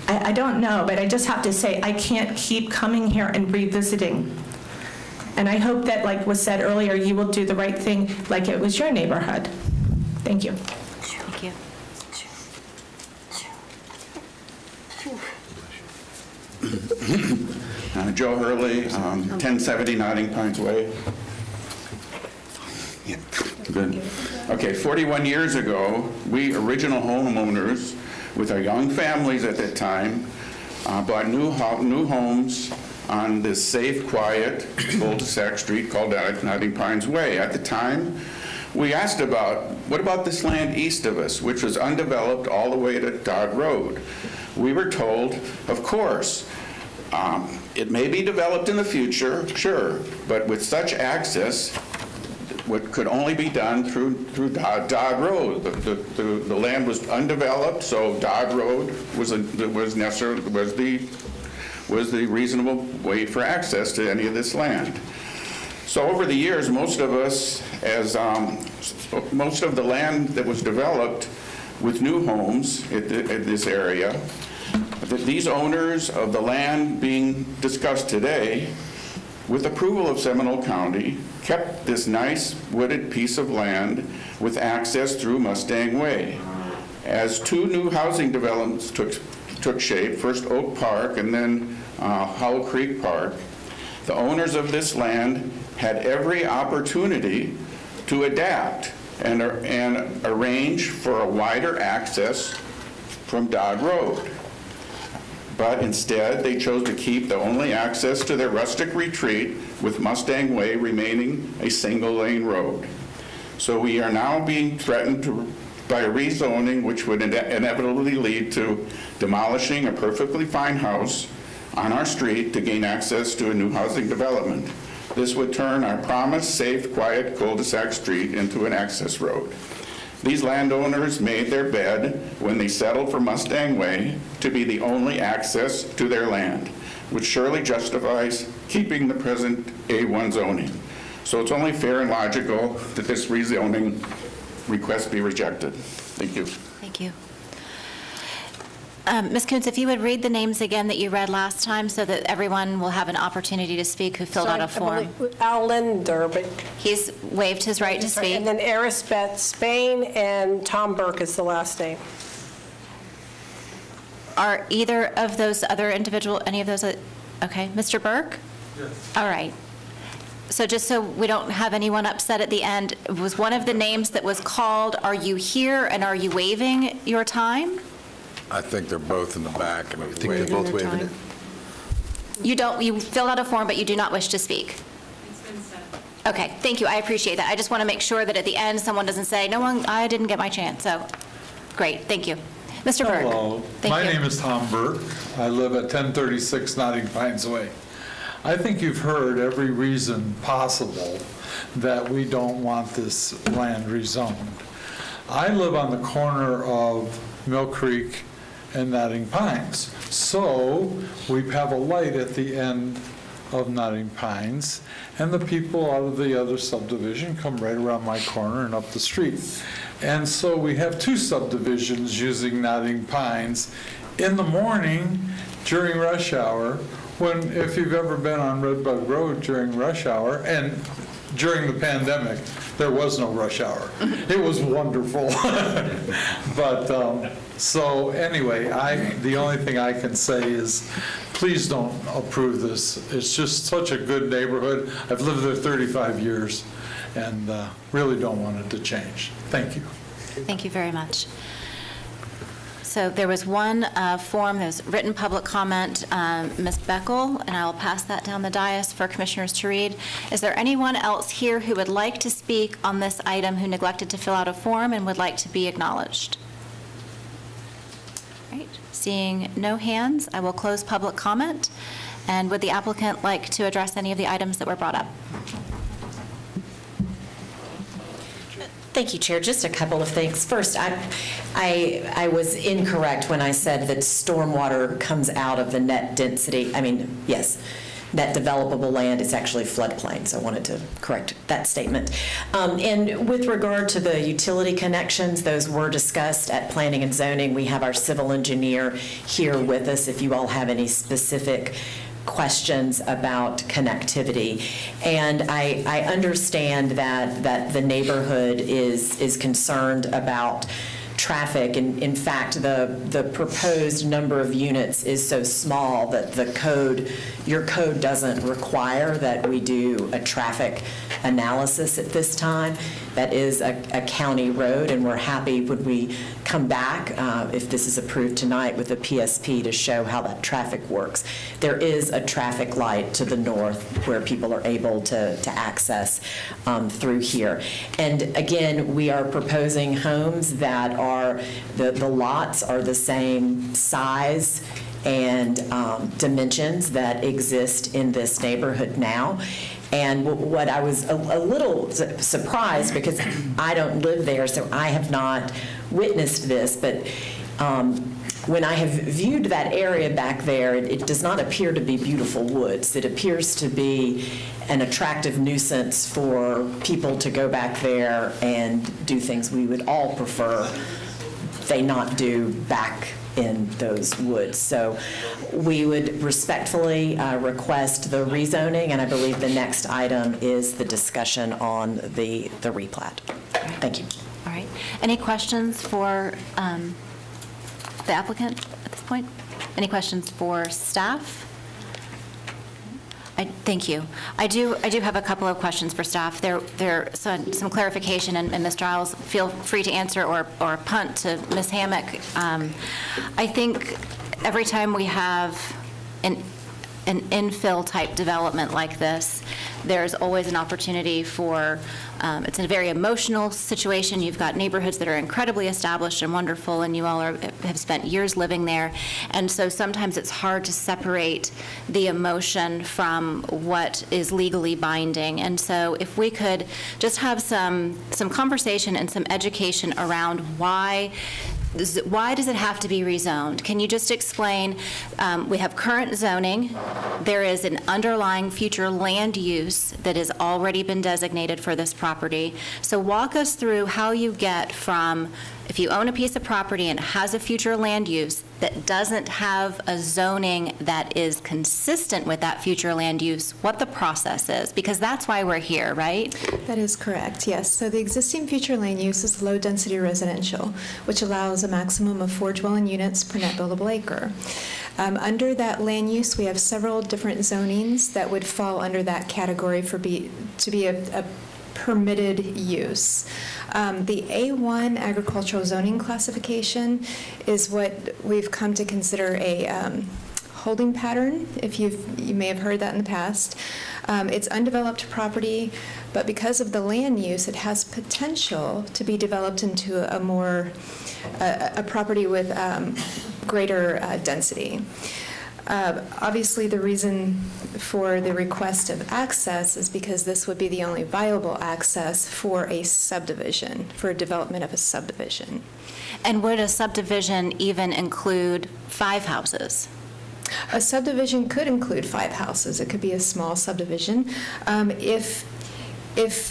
I don't know, but I just have to say, I can't keep coming here and revisiting. And I hope that, like was said earlier, you will do the right thing like it was your neighborhood. Thank you. Thank you. Joe Hurley, 1070 Notting Pines Way. Yeah, good. Okay, 41 years ago, we original homeowners, with our young families at that time, bought new homes on this safe, quiet cul-de-sac street called Notting Pines Way. At the time, we asked what about this land east of us, which was undeveloped all the way to Dodd Road? We were told, of course, it may be developed in the future, sure, but with such access, what could only be done through Dodd Road. The land was undeveloped, so Dodd Road was the reasonable way for access to any of this land. So over the years, most of us, most of the land that was developed with new homes in this area, these owners of the land being discussed today, with approval of Seminole County, kept this nice wooded piece of land with access through Mustang Way. As 2 new housing developments took shape, first Oak Park and then Hollow Creek Park, the owners of this land had every opportunity to adapt and arrange for a wider access from Dodd Road. But instead, they chose to keep the only access to their rustic retreat, with Mustang Way remaining a single-lane road. So we are now being threatened by a rezoning, which would inevitably lead to demolishing a perfectly fine house on our street to gain access to a new housing development. This would turn our promised safe, quiet cul-de-sac street into an access road. These landowners made their bed when they settled for Mustang Way to be the only access to their land, which surely justifies keeping the present A1 zoning. So it's only fair and logical that this rezoning request be rejected. Thank you. Thank you. Ms. Kuntz, if you would read the names again that you read last time so that everyone will have an opportunity to speak who filled out a form. Al Linder, but... He's waived his right to speak. And then Erisbeth Spain and Tom Burke is the last name. Are either of those other any of those, okay, Mr. Burke? Yes. All right. So just so we don't have anyone upset at the end, was one of the names that was called, are you here and are you waiving your time? I think they're both in the back. And I think they're both waiving it. You filled out a form, but you do not wish to speak? It's been said. Okay, thank you, I appreciate that. I just want to make sure that at the end, someone doesn't say, I didn't get my chance, so, great, thank you. Mr. Burke. Hello, my name is Tom Burke. I live at 1036 Notting Pines Way. I think you've heard every reason possible that we don't want this land rezoned. I live on the corner of Mill Creek and Notting Pines. So we have a light at the end of Notting Pines, and the people out of the other subdivision come right around my corner and up the street. And so we have 2 subdivisions using Notting Pines in the morning during rush hour, when, if you've ever been on Redbud Road during rush hour, and during the pandemic, there was no rush hour. It was wonderful. But, so anyway, the only thing I can say is, please don't approve this. It's just such a good neighborhood. I've lived there 35 years and really don't want it to change. Thank you. Thank you very much. So there was one form, there was written public comment, Ms. Beckel, and I will pass that down the dais for commissioners to read. Is there anyone else here who would like to speak on this item who neglected to fill out a form and would like to be acknowledged? All right, seeing no hands, I will close public comment. And would the applicant like to address any of the items that were brought up? Thank you, Chair. Just a couple of things. First, I was incorrect when I said that stormwater comes out of the net density. I mean, yes, that developable land is actually floodplain, so I wanted to correct that statement. And with regard to the utility connections, those were discussed at Planning and Zoning. We have our civil engineer here with us if you all have any specific questions about connectivity. And I understand that the neighborhood is concerned about traffic. And in fact, the proposed number of units is so small that your code doesn't require that we do a traffic analysis at this time. That is a county road, and we're happy when we come back, if this is approved tonight, with a PSP to show how that traffic works. There is a traffic light to the north where people are able to access through here. And again, we are proposing homes that are, the lots are the same size and dimensions that exist in this neighborhood now. And what I was a little surprised, because I don't live there, so I have not witnessed this, but when I have viewed that area back there, it does not appear to be beautiful woods. It appears to be an attractive nuisance for people to go back there and do things we would all prefer they not do back in those woods. So we would respectfully request the rezoning, and I believe the next item is the discussion on the replat. Thank you. All right. Any questions for the applicant at this point? Any questions for staff? Thank you. I do have a couple of questions for staff. There some clarification, and Ms. Giles, feel free to answer or punt to Ms. Hammock. I think every time we have an infill type development like this, there's always an opportunity for, it's a very emotional situation. You've got neighborhoods that are incredibly established and wonderful, and you all have spent years living there. And so sometimes it's hard to separate the emotion from what is legally binding. And so if we could just have some conversation and some education around why does it have to be rezoned? Can you just explain, we have current zoning, there is an underlying future land use that has already been designated for this property. So walk us through how you get from, if you own a piece of property and it has a future land use that doesn't have a zoning that is consistent with that future land use, what the process is, because that's why we're here, right? That is correct, yes. So the existing future land use is low-density residential, which allows a maximum of 4 dwelling units per net buildable acre. Under that land use, we have several different zonings that would fall under that category to be a permitted use. The A1 agricultural zoning classification is what we've come to consider a holding pattern, if you may have heard that in the past. It's undeveloped property, but because of the land use, it has potential to be developed into a property with greater density. Obviously, the reason for the request of access is because this would be the only viable access for a subdivision, for a development of a subdivision. And would a subdivision even include 5 houses? A subdivision could include 5 houses. It could be a small subdivision. If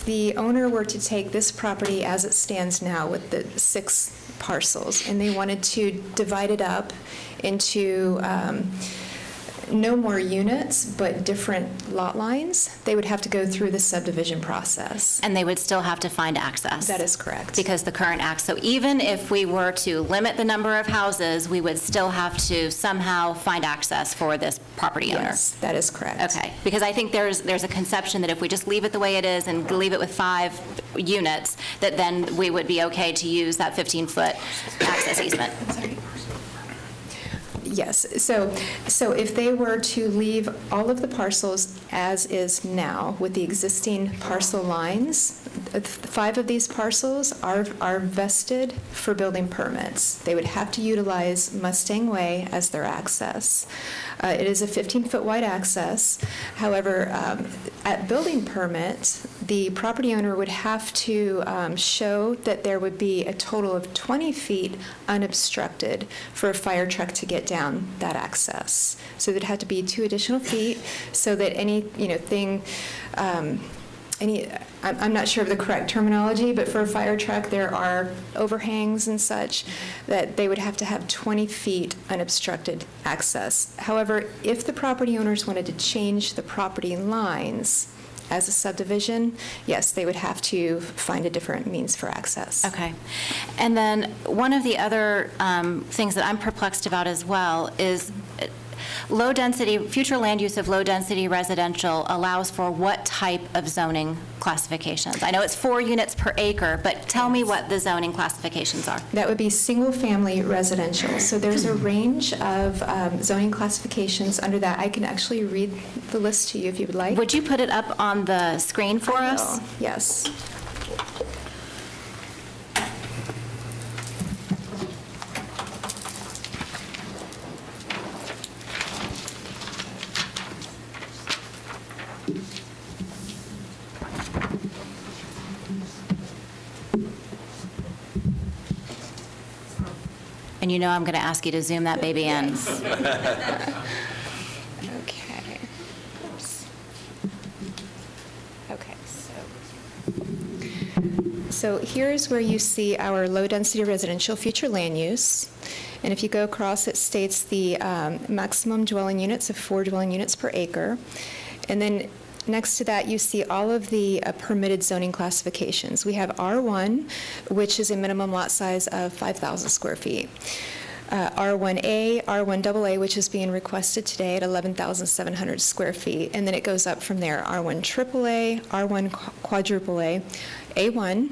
the owner were to take this property as it stands now with the 6 parcels, and they wanted to divide it up into no more units, but different lot lines, they would have to go through the subdivision process. And they would still have to find access? That is correct. Because the current so even if we were to limit the number of houses, we would still have to somehow find access for this property owner? Yes, that is correct. Okay, because I think there's a conception that if we just leave it the way it is and leave it with 5 units, that then we would be okay to use that 15-foot access easement. Yes, so if they were to leave all of the parcels as is now with the existing parcel lines, 5 of these parcels are vested for building permits. They would have to utilize Mustang Way as their access. It is a 15-foot wide access. However, At building permit, the property owner would have to show that there would be a total of 20 feet unobstructed for a fire truck to get down that access. So there'd have to be 2 additional feet so that any, I'm not sure of the correct terminology, but for a fire truck, there are overhangs and such that they would have to have 20 feet unobstructed access. However, if the property owners wanted to change the property lines as a subdivision, yes, they would have to find a different means for access. Okay. And then one of the other things that I'm perplexed about as well is future land use of low-density residential allows for what type of zoning classifications? I know it's 4 units per acre, but tell me what the zoning classifications are. That would be single-family residential. So there's a range of zoning classifications under that. I can actually read the list to you if you would like. Would you put it up on the screen for us? Yes. And you know I'm going to ask you to zoom that baby in. Okay. Oops. Okay, so here's where you see our low-density residential future land use. And if you go across, it states the maximum dwelling units of 4 dwelling units per acre. And then next to that, you see all of the permitted zoning classifications. We have R1, which is a minimum lot size of 5,000 square feet. R1A, R1AA, which is being requested today at 11,700 square feet. And then it goes up from there. R1 AAA, R1 quadruple A, A1,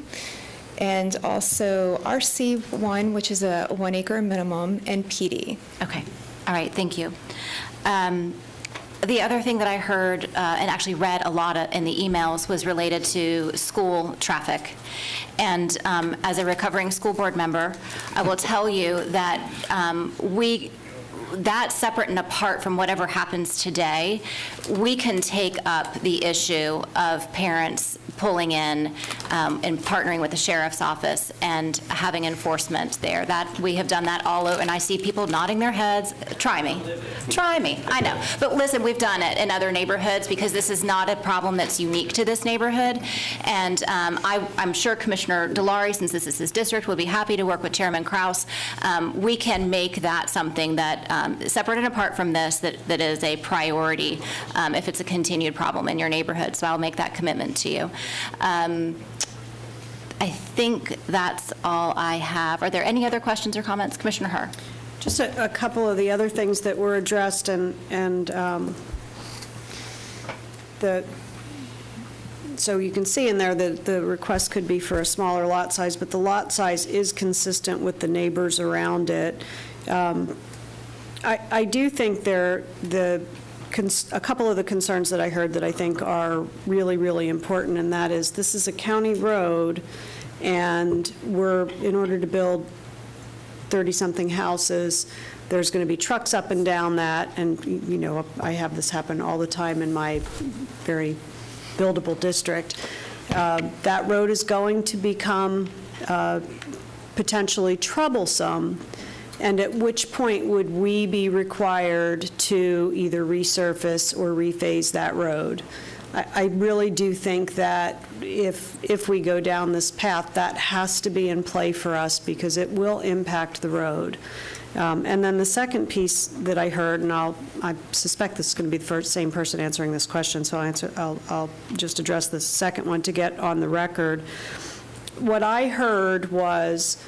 and also RC1, which is a 1 acre minimum, and PD. Okay. All right. Thank you. The other thing that I heard and actually read a lot in the emails was related to school traffic. And as a recovering school board member, I will tell you that that separate and apart from whatever happens today, we can take up the issue of parents pulling in and partnering with the sheriff's office and having enforcement there. That we have done that all over, and I see people nodding their heads. Try me. I know. But listen, we've done it in other neighborhoods because this is not a problem that's unique to this neighborhood. And I'm sure Commissioner DeLaury, since this is his district, will be happy to work with Chairman Kraus. We can make that something that separate and apart from this, that is a priority if it's a continued problem in your neighborhood. So I'll make that commitment to you. I think that's all I have. Are there any other questions or comments? Commissioner Herr. Just a couple of the other things that were addressed, so you can see in there that the request could be for a smaller lot size, but the lot size is consistent with the neighbors around it. I do think a couple of the concerns that I heard that I think are really, really important, and that is this is a county road, and in order to build 30-something houses, there's going to be trucks up and down that, and, I have this happen all the time in my very buildable district. That road is going to become potentially troublesome, and at which point would we be required to either resurface or rephase that road? I really do think that if we go down this path, that has to be in play for us because it will impact the road. And then the second piece that I heard, and I suspect this is going to be the same person answering this question, so I'll just address the second one to get on the record. What I heard was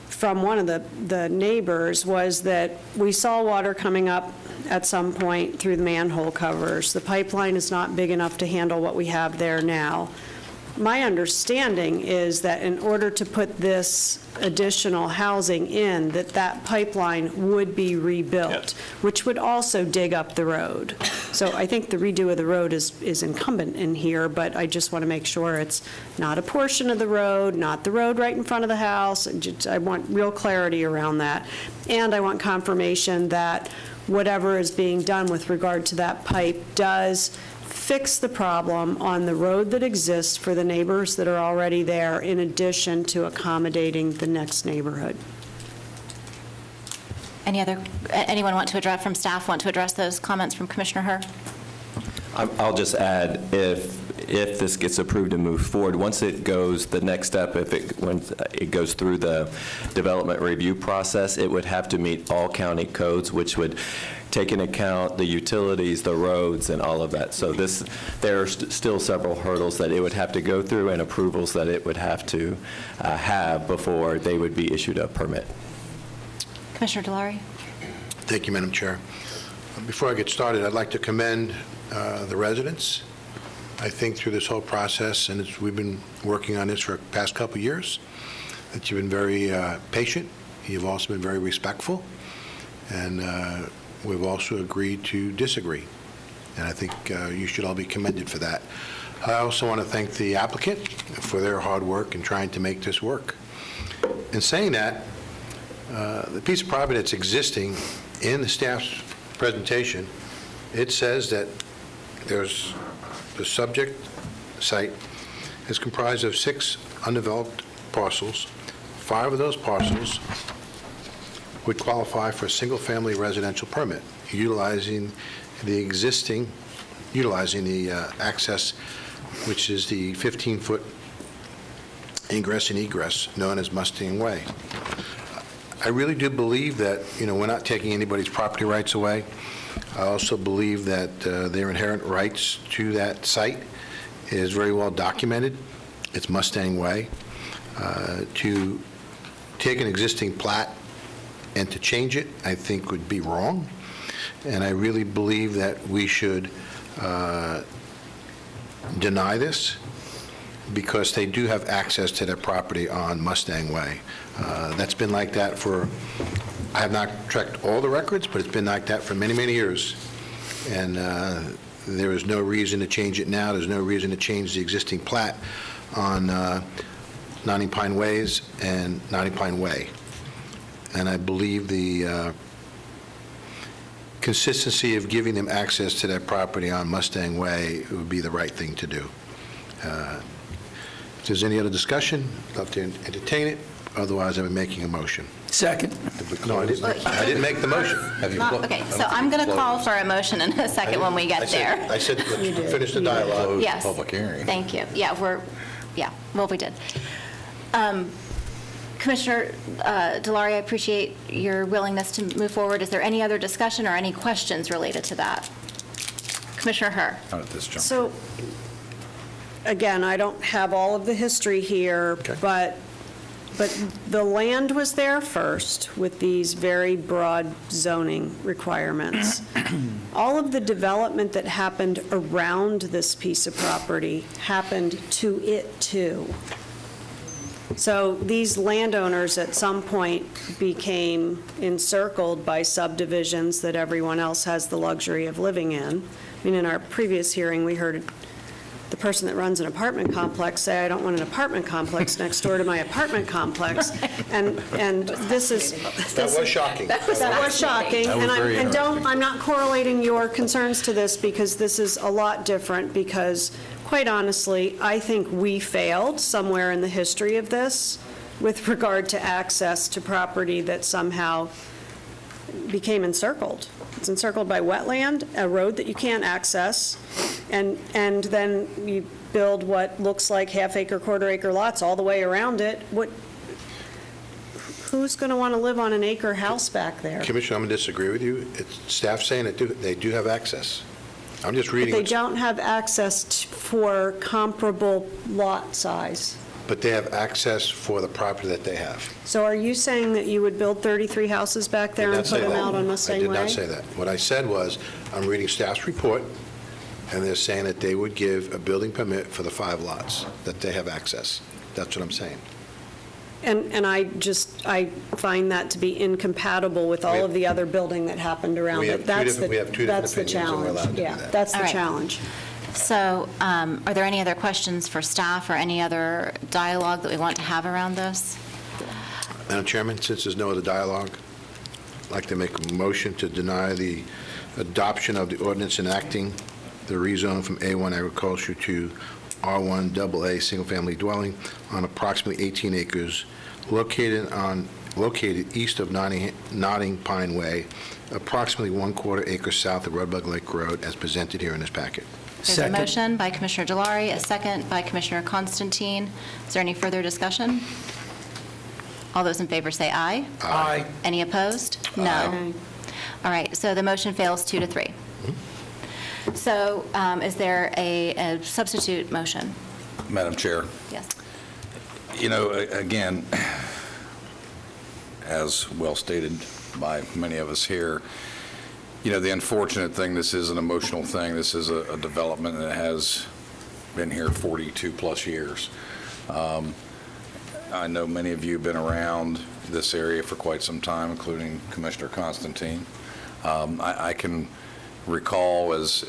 from one of the neighbors was that we saw water coming up at some point through the manhole covers. The pipeline is not big enough to handle what we have there now. My understanding is that in order to put this additional housing in, that pipeline would be rebuilt, which would also dig up the road. So I think the redo of the road is incumbent in here, but I just want to make sure it's not a portion of the road, not the road right in front of the house. I want real clarity around that. And I want confirmation that whatever is being done with regard to that pipe does fix the problem on the road that exists for the neighbors that are already there, in addition to accommodating the next neighborhood. Anyone want to address, from staff, want to address those comments from Commissioner Herr? I'll just add, if this gets approved and moved forward, once it goes, the next step, when it goes through the development review process, it would have to meet all county codes, which would take into account the utilities, the roads, and all of that. So there are still several hurdles that it would have to go through and approvals that it would have to have before they would be issued a permit. Commissioner Delory? Thank you, Madam Chair. Before I get started, I'd like to commend the residents. I think through this whole process, and we've been working on this for the past couple of years, that you've been very patient. You've also been very respectful. And we've also agreed to disagree. And I think you should all be commended for that. I also want to thank the applicant for their hard work in trying to make this work. In saying that, the piece of property that's existing in the staff's presentation, it says that there's the subject site is comprised of 6 undeveloped parcels. 5 of those parcels would qualify for a single-family residential permit, utilizing the access, which is the 15-foot ingress and egress known as Mustang Way. I really do believe that, we're not taking anybody's property rights away. I also believe that their inherent rights to that site is very well documented. It's Mustang Way. To take an existing plat and to change it, I think would be wrong. And I really believe that we should deny this, because they do have access to their property on Mustang Way. That's been like that I have not tracked all the records, but it's been like that for many, many years. And there is no reason to change it now. There's no reason to change the existing plat on Notting Pine Ways and Notting Pine Way. And I believe the consistency of giving them access to that property on Mustang Way would be the right thing to do. If there's any other discussion, I'd love to entertain it. Otherwise, I'm making a motion. Second. No, I didn't make the motion. Okay, so I'm going to call for a motion in a second when we get there. I said let's finish the dialogue. Yes. Public hearing. Thank you. We did. Commissioner Delory, I appreciate your willingness to move forward. Is there any other discussion or any questions related to that? Commissioner Herr. Not at this juncture. So, again, I don't have all of the history here, but the land was there first with these very broad zoning requirements. All of the development that happened around this piece of property happened to it too. So these landowners at some point became encircled by subdivisions that everyone else has the luxury of living in. I mean, in our previous hearing, we heard the person that runs an apartment complex say, I don't want an apartment complex next door to my apartment complex. And this is... That was shocking. That was shocking. That was very interesting. I'm not correlating your concerns to this, because this is a lot different, because quite honestly, I think we failed somewhere in the history of this with regard to access to property that somehow became encircled. It's encircled by wetland, a road that you can't access, and then you build what looks like half-acre, quarter-acre lots all the way around it. Who's going to want to live on an acre house back there? Commissioner, I'm going to disagree with you. It's staff saying that they do have access. I'm just reading. But they don't have access for comparable lot size. But they have access for the property that they have. So are you saying that you would build 33 houses back there and put them out on Mustang Way? I did not say that. What I said was, I'm reading staff's report, and they're saying that they would give a building permit for the 5 lots, that they have access. That's what I'm saying. And I find that to be incompatible with all of the other building that happened around it. We have two different opinions, and we're allowed to do that. Yeah, that's the All right. challenge. So are there any other questions for staff or any other dialogue that we want to have around this? Madam Chairman, since there's no other dialogue, I'd like to make a motion to deny the adoption of the ordinance enacting the rezone from A1 agriculture to R1 AA single-family dwelling on approximately 18 acres located east of Notting Pine Way, approximately 1/4 acre south of Red Bug Lake Road, as presented here in this packet. There's a motion by Commissioner Delary, a second by Commissioner Constantine. Is there any further discussion? All those in favor say aye. Aye. Any opposed? No. All right, so the motion fails 2-3. So is there a substitute motion? Madam Chair, Yes. you know, again, as well stated by many of us here, you know, the unfortunate thing, this is an emotional thing. This is a development that has been here 42-plus years. I know many of you have been around this area for quite some time, including Commissioner Constantine. I can recall as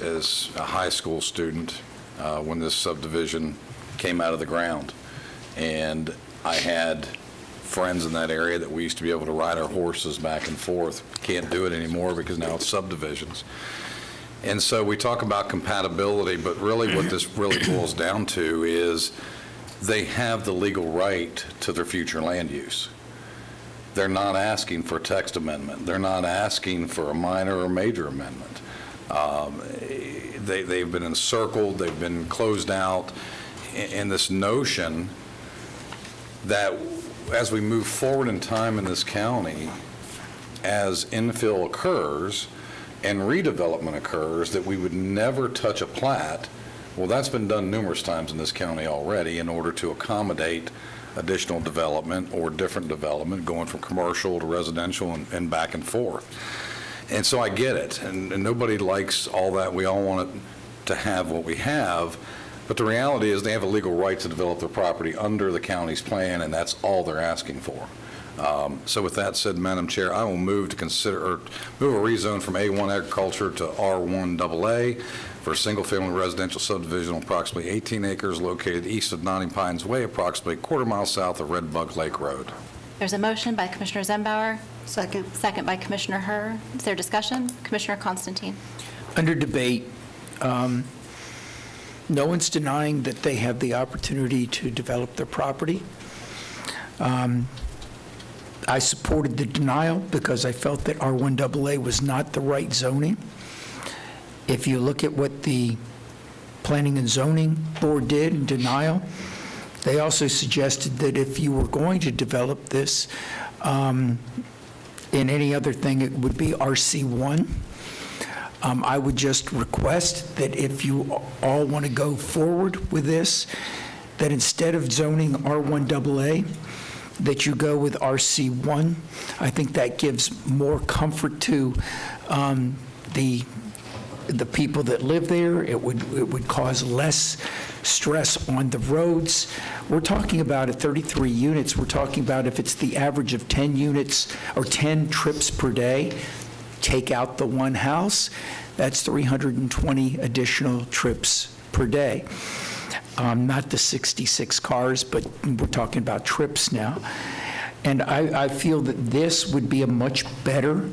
a high school student when this subdivision came out of the ground. And I had friends in that area that we used to be able to ride our horses back and forth. Can't do it anymore because now it's subdivisions. And so we talk about compatibility, but really what this really boils down to is they have the legal right to their future land use. They're not asking for a text amendment. They're not asking for a minor or major amendment. They've been encircled, they've been closed out, and this notion that as we move forward in time in this county, as infill occurs and redevelopment occurs, that we would never touch a plat. Well, that's been done numerous times in this county already in order to accommodate additional development or different development going from commercial to residential and back and forth. And so I get it, and nobody likes all that. We all want it to have what we have, but the reality is they have a legal right to develop their property under the county's plan, and that's all they're asking for. So with that said, Madam Chair, I will move to move a rezone from A1 agriculture to R1 AA for a single-family residential subdivision on approximately 18 acres located east of Notting Pines Way, approximately 1/4 mile south of Red Bug Lake Road. There's a motion by Commissioner Zembauer. Second. Second by Commissioner Herr. Is there discussion? Commissioner Constantine. Under debate, no one's denying that they have the opportunity to develop their property. I supported the denial because I felt that R1 AA was not the right zoning. If you look at what the Planning and Zoning Board did in denial, they also suggested that if you were going to develop this in any other thing, it would be RC1. I would just request that if you all want to go forward with this, that instead of zoning R1 AA, that you go with RC1. I think that gives more comfort to the people that live there. It would cause less stress on the roads. We're talking about at 33 units, we're talking about if it's the average of 10 units or 10 trips per day, take out the one house, that's 320 additional trips per day. Not the 66 cars, but we're talking about trips now. And I feel that this would be a much better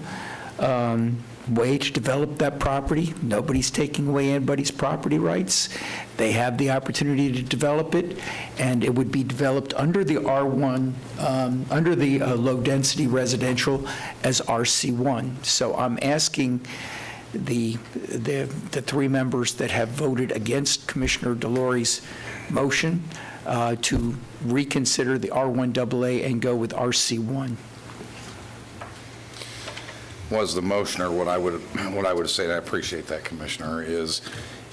way to develop that property. Nobody's taking away anybody's property rights. They have the opportunity to develop it, and it would be developed under the R1, under the low-density residential as RC1. So I'm asking the three members that have voted against Commissioner Delory's motion to reconsider the R1 AA and go with RC1. Was the motioner, what I would say, and I appreciate that, Commissioner, is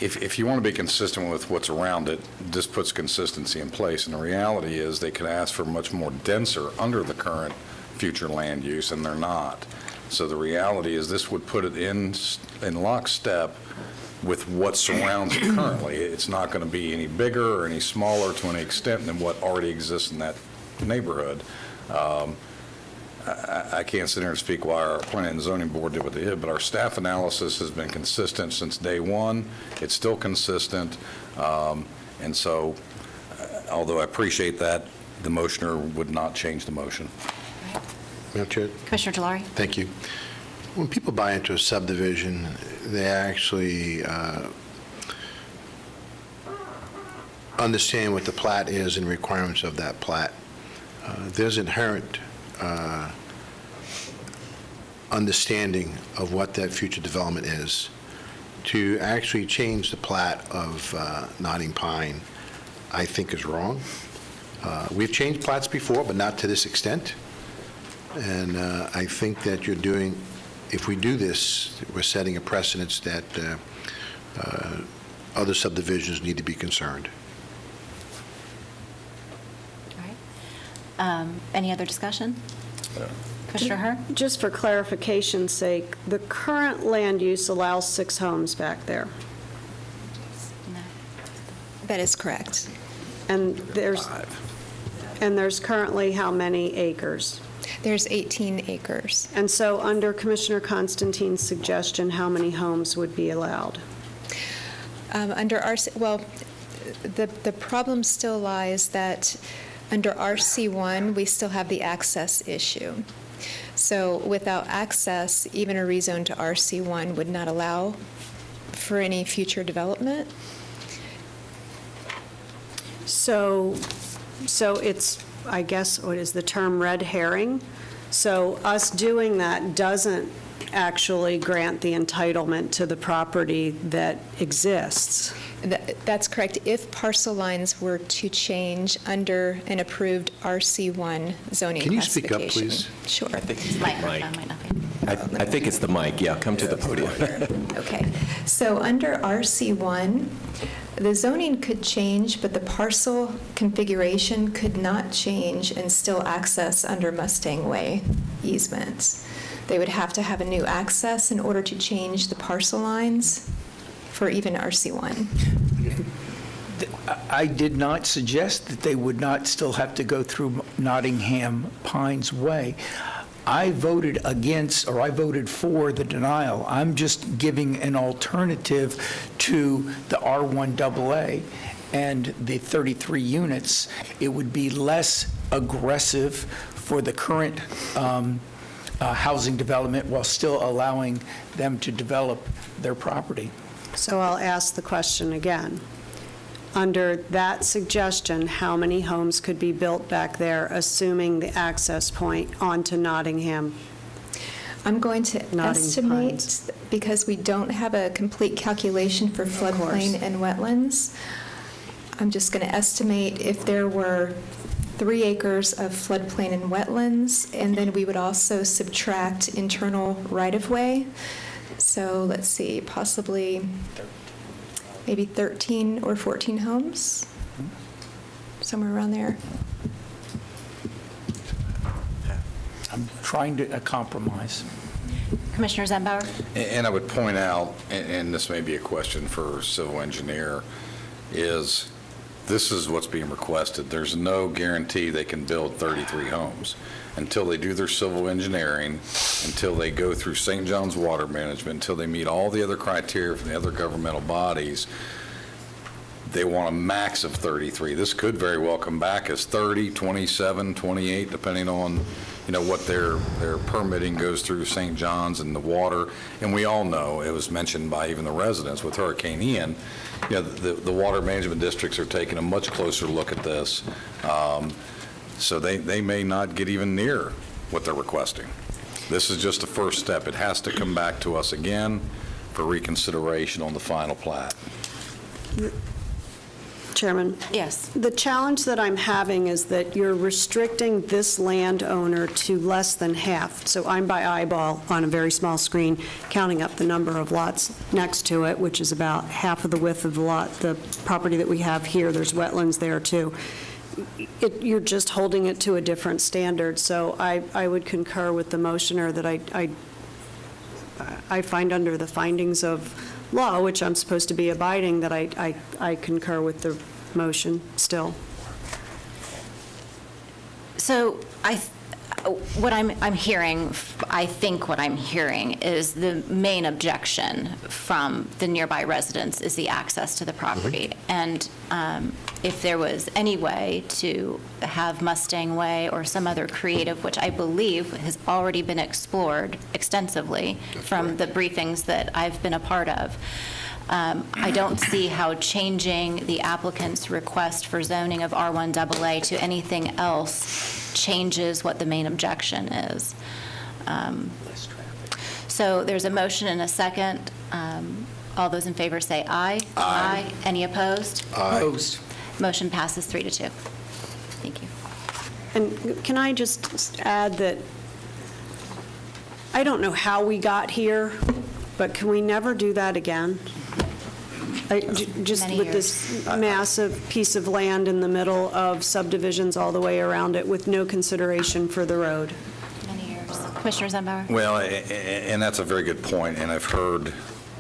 if you want to be consistent with what's around it, this puts consistency in place. And the reality is they could ask for much more denser under the current future land use, and they're not. So the reality is this would put it in lockstep with what surrounds it currently. It's not going to be any bigger or any smaller to any extent than what already exists in that neighborhood. I can't sit here and speak why our Planning and Zoning Board did what they did, but our staff analysis has been consistent since day one. It's still consistent. And so, although I appreciate that, the motioner would not change the motion. Madam Chair? Commissioner Delary. Thank you. When people buy into a subdivision, they actually understand what the plat is and requirements of that plat. There's inherent understanding of what that future development is. To actually change the plat of Notting Pine, I think is wrong. We've changed plats before, but not to this extent. And I think that you're doing, if we do this, we're setting a precedence that other subdivisions need to be concerned. Any other discussion? Commissioner Herr? Just for clarification's sake, the current land use allows 6 homes back there. That is correct. And there's currently how many acres? There's 18 acres. And so under Commissioner Constantine's suggestion, how many homes would be allowed? Under well, the problem still lies that under RC1, we still have the access issue. So without access, even a rezone to RC1 would not allow for any future development. So it's, I guess, what is the term, red herring? So us doing that doesn't actually grant the entitlement to the property that exists. That's correct. If parcel lines were to change under an approved RC1 zoning classification. Can you speak up, please? Sure. I think it's the mic. I think it's the mic, yeah, come to the podium. Okay. So under RC1, the zoning could change, but the parcel configuration could not change and still access under Mustang Way easements. They would have to have a new access in order to change the parcel lines for even RC1. I did not suggest that they would not still have to go through Nottingham Pines Way. I voted against, or I voted for the denial. I'm just giving an alternative to the R1AA and the 33 units. It would be less aggressive for the current housing development while still allowing them to develop their property. So I'll ask the question again. Under that suggestion, how many homes could be built back there, assuming the access point onto Nottingham? I'm going to estimate, because we don't have a complete calculation for floodplain and wetlands, I'm just going to estimate if there were 3 acres of floodplain and wetlands, and then we would also subtract internal right-of-way. So let's see, possibly maybe 13 or 14 homes, somewhere around there. I'm trying to compromise. Commissioner Zembauer? And I would point out, and this may be a question for civil engineer, is this is what's being requested. There's no guarantee they can build 33 homes until they do their civil engineering, until they go through St. John's Water Management, until they meet all the other criteria from the other governmental bodies. They want a max of 33. This could very well come back as 30, 27, 28, depending on, what their permitting goes through St. John's and the water. And we all know, it was mentioned by even the residents with Hurricane Ian, the water management districts are taking a much closer look at this. So they may not get even near what they're requesting. This is just the first step. It has to come back to us again for reconsideration on the final plat. Chairman? Yes. The challenge that I'm having is that you're restricting this landowner to less than half. So I'm by eyeball on a very small screen counting up the number of lots next to it, which is about half of the width of the lot. The property that we have here, there's wetlands there too. You're just holding it to a different standard. So I would concur with the motioner that I find under the findings of law, which I'm supposed to be abiding, that I concur with the motion still. So what I'm hearing, I think what I'm hearing is the main objection from the nearby residents is the access to the property. And if there was any way to have Mustang Way or some other creative, which I believe has already been explored extensively from the briefings that I've been a part of, I don't see how changing the applicant's request for zoning of R1AA to anything else changes what the main objection is. So there's a motion and a second. All those in favor say aye. Aye. Any opposed? Opposed. Motion passes 3-2. Thank you. And can I just add that I don't know how we got here, but can we never do that again? Just Many with years. this massive piece of land in the middle of subdivisions all the way around it with no consideration for the road. Many years. Commissioner Zembauer? Well, and that's a very good point, and I've heard,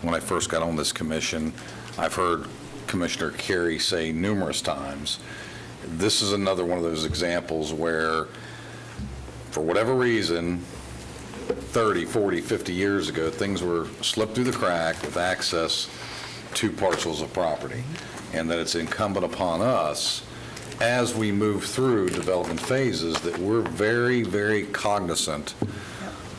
when I first got on this commission, I've heard Commissioner Carey say numerous times, this is another one of those examples where, for whatever reason, 30, 40, 50 years ago, things were slipped through the crack with access to parcels of property, and that it's incumbent upon us, as we move through development phases, that we're very, very cognizant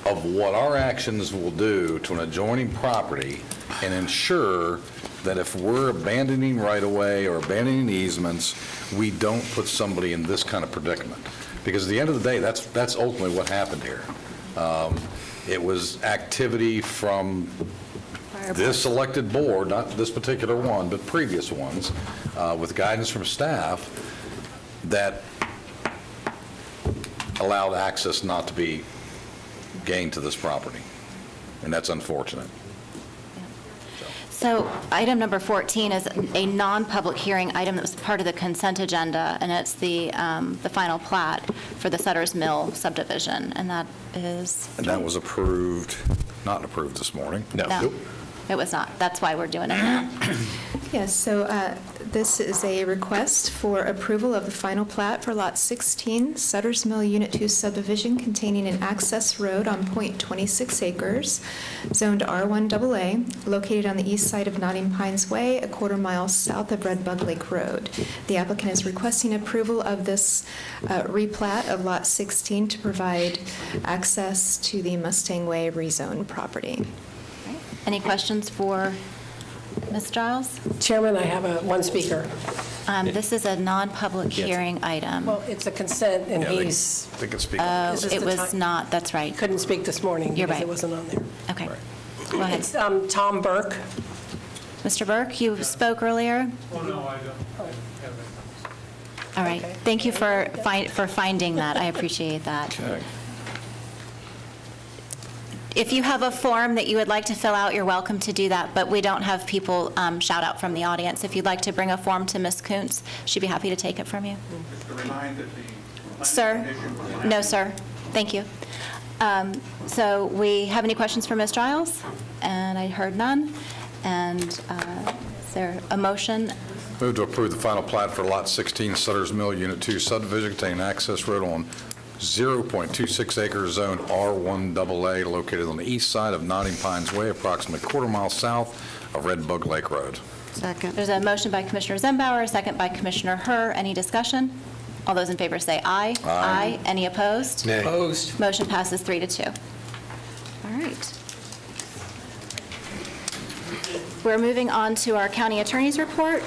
of what our actions will do to an adjoining property and ensure that if we're abandoning right-of-way or abandoning easements, we don't put somebody in this kind of predicament. Because at the end of the day, that's ultimately what happened here. It was activity from this elected board, not this particular one, but previous ones, with guidance from staff, that allowed access not to be gained to this property. And that's unfortunate. So item number 14 is a non-public hearing item that was part of the consent agenda, and it's the final plat for the Sutter's Mill subdivision, and that is? And that was approved, not approved this morning. No, it was not. That's why we're doing it now. Yes, so this is a request for approval of the final plat for Lot 16, Sutter's Mill Unit 2 subdivision containing an access road on .26 acres, zoned R1AA, located on the east side of Notting Pines Way, a quarter mile south of Red Bug Lake Road. The applicant is requesting approval of this replat of Lot 16 to provide access to the Mustang Way rezone property. Any questions for Ms. Giles? Chairman, I have one speaker. This is a non-public hearing item. Well, it's a consent, and he's... They can speak. It was not, that's right. Couldn't speak this morning You're because right. it wasn't on there. Okay. Go ahead. It's Tom Burke. Mr. Burke, you spoke earlier? Oh, no, I don't. All right. Thank you for finding that. I appreciate that. Okay. If you have a form that you would like to fill out, you're welcome to do that, but we don't have people shout out from the audience. If you'd like to bring a form to Ms. Kuntz, she'd be happy to take it from you. Sir? No, sir. Thank you. So we have any questions for Ms. Giles? And I heard none. And is there a motion? Move to approve the final plat for Lot 16, Sutter's Mill, Unit 2 subdivision containing access road on 0.26 acre zone R1AA located on the east side of Notting Pines Way, approximately quarter mile south of Red Bug Lake Road. Second. There's a motion by Commissioner Zembauer, a second by Commissioner Herr. Any discussion? All those in favor say aye. Aye. Any opposed? Nay. Opposed. Motion passes 3-2. All right. We're moving on to our county attorney's report,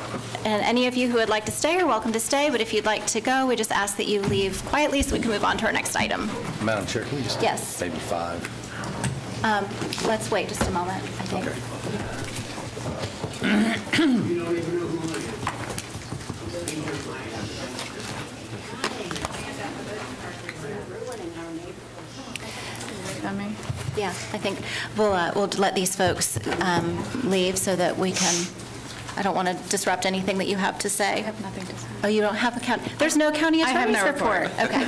and any of you who would like to stay are welcome to stay, but if you'd like to go, we just ask that you leave quietly so we can move on to our next item. Madam Chair, can we just? Yes. Maybe 5. Let's wait just a moment, I think. Yeah, I think we'll let these folks leave so that we can, I don't want to disrupt anything that you have to say. I have nothing to say. Oh, you don't have a county, there's no county I have attorney's no report? report. Okay.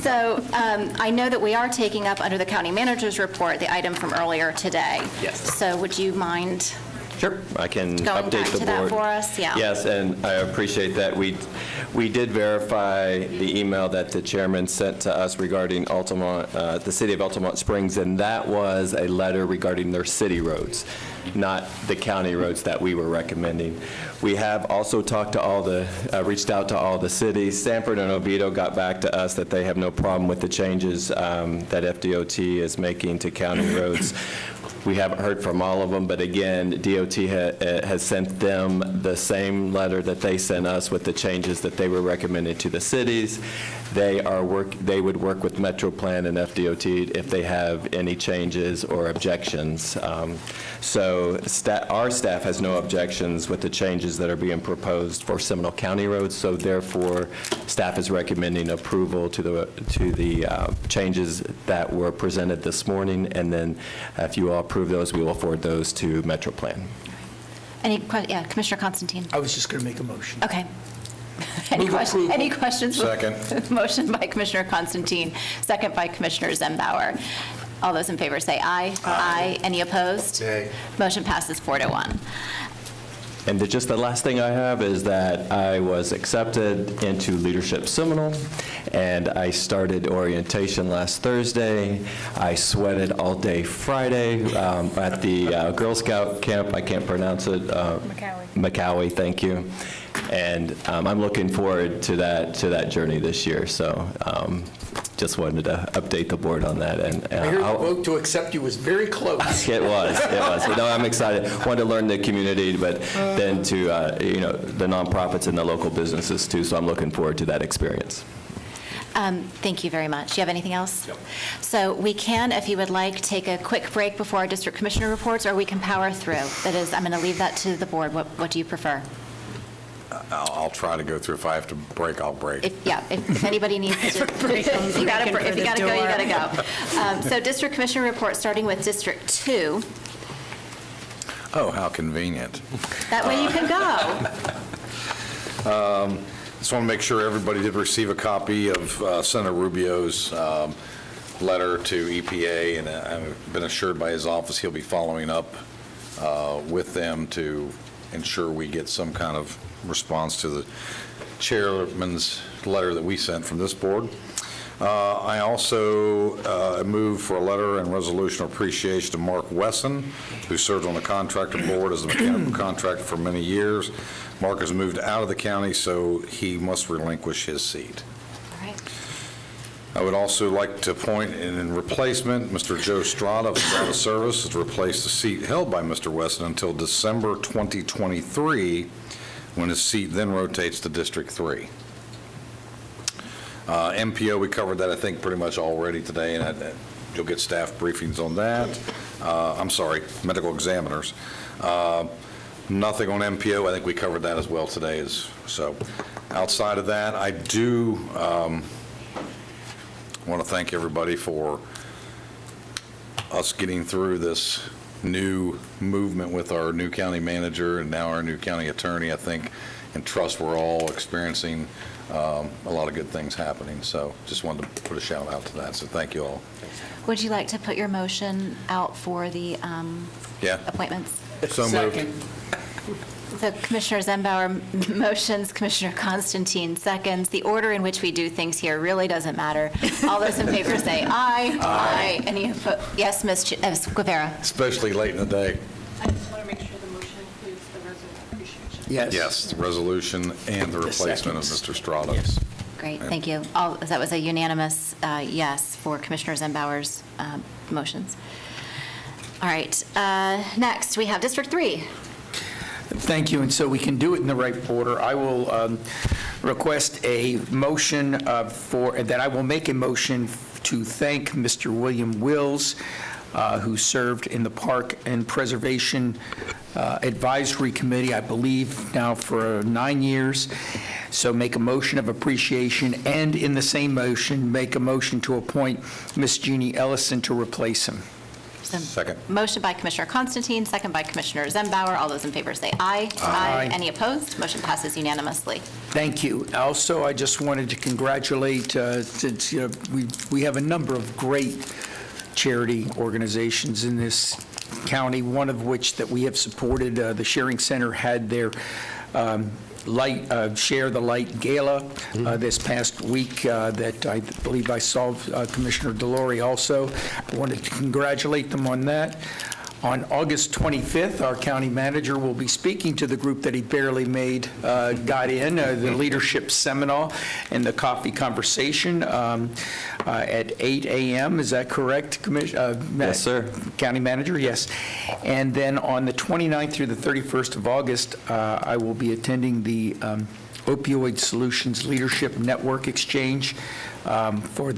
So I know that we are taking up under the county manager's report the item from earlier today. Yes. So would you mind Sure, I can going update back the to that board. for us? Yeah. Yes, and I appreciate that. We did verify the email that the chairman sent to us regarding Altamont, the city of Altamont Springs, and that was a letter regarding their city roads, not the county roads that we were recommending. We have also talked to reached out to all the cities. Sanford and Oviedo got back to us that they have no problem with the changes that FDOT is making to county roads. We haven't heard from all of them, but again, DOT has sent them the same letter that they sent us with the changes that they were recommending to the cities. They would work with Metro Plan and FDOT if they have any changes or objections. So our staff has no objections with the changes that are being proposed for Seminole County roads, so therefore, staff is recommending approval to the changes that were presented this morning, and then if you all approve those, we will forward those to Metro Plan. Yeah, Commissioner Constantine. I was just going to make a motion. Okay. Any questions? Second. Motion by Commissioner Constantine, second by Commissioner Zembauer. All those in favor say aye. Aye. Any opposed? Nay. Motion passes 4-1. And just the last thing I have is that I was accepted into Leadership Seminole, and I started orientation last Thursday. I sweated all day Friday at the Girl Scout camp. I can't pronounce it. McCowie, thank you. And I'm looking forward to that journey this year. So just wanted to update the board on that. And I heard the vote to accept you was very close. It was. No, I'm excited. Wanted to learn the community, but then to the nonprofits and the local businesses too. So I'm looking forward to that experience. Thank you very much. Do you have anything else? Yep. So we can, if you would like, take a quick break before our district commissioner reports, or we can power through. That is, I'm going to leave that to the board. What do you prefer? I'll try to go through. If I have to break, I'll break. If anybody needs to, if you got to go, you got to go. So district commissioner report, starting with District 2. Oh, how convenient. That way you can go. Just want to make sure everybody did receive a copy of Senator Rubio's letter to EPA, and I've been assured by his office he'll be following up with them to ensure we get some kind of response to the chairman's letter that we sent from this board. I also moved for a letter and resolution of appreciation to Mark Wesson, who served on the contractor board as a mechanical contractor for many years. Mark has moved out of the county, so he must relinquish his seat. All right. I would also like to appoint in replacement, Mr. Joe Strada of Strada Service to replace the seat held by Mr. Wesson until December 2023, when his seat then rotates to District 3. MPO, we covered that, I think, pretty much already today, and you'll get staff briefings on that. I'm sorry, medical examiners. Nothing on MPO. I think we covered that as well today. So outside of that, I do want to thank everybody for us getting through this new movement with our new county manager and now our new county attorney. I think and trust we're all experiencing a lot of good things happening. So just wanted to put a shout out to that. So thank you all. Would you like to put your motion out for the appointments? So moved. So Commissioner Zembauer motions, Commissioner Constantine seconds. The order in which we do things here really doesn't matter. All those in favor say aye. Aye. Any opposed? Yes, Ms. Guevara. Especially late in the day. I just want to make sure the motion includes the resolution appreciation. Yes. Yes, the resolution and the replacement of Mr. Strada. Yes. Great, thank you. That was a unanimous yes for Commissioner Zembauer's motions. All right, next we have District 3. Thank you, and so we can do it in the right order. I will request a motion that I will make a motion to thank Mr. William Wills, who served in the Park and Preservation Advisory Committee, I believe, now for 9 years. So make a motion of appreciation, and in the same motion, make a motion to appoint Ms. Jeannie Ellison to replace him. Second. Motion by Commissioner Constantine, second by Commissioner Zembauer. All those in favor say aye. Aye. Any opposed? Motion passes unanimously. Thank you. Also, I just wanted to congratulate, since we have a number of great charity organizations in this county, one of which that we have supported. The Sharing Center had their Share the Light Gala this past week that I believe I saw Commissioner Delory also. I wanted to congratulate them on that. On August 25th, our county manager will be speaking to the group that he barely got in, the leadership seminar and the coffee conversation at 8 a.m. Is that correct, Yes, sir. County manager? Yes. And then on the 29th through the 31st of August, I will be attending the Opioid Solutions Leadership Network Exchange for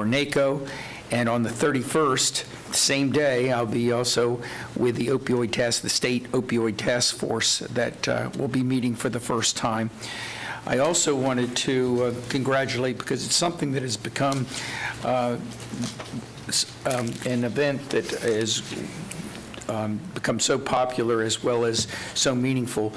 NACO. And on the 31st, same day, I'll be also with the the State Opioid Task Force that will be meeting for the first time. I also wanted to congratulate, because it's something that has become an event that has become so popular as well as so meaningful.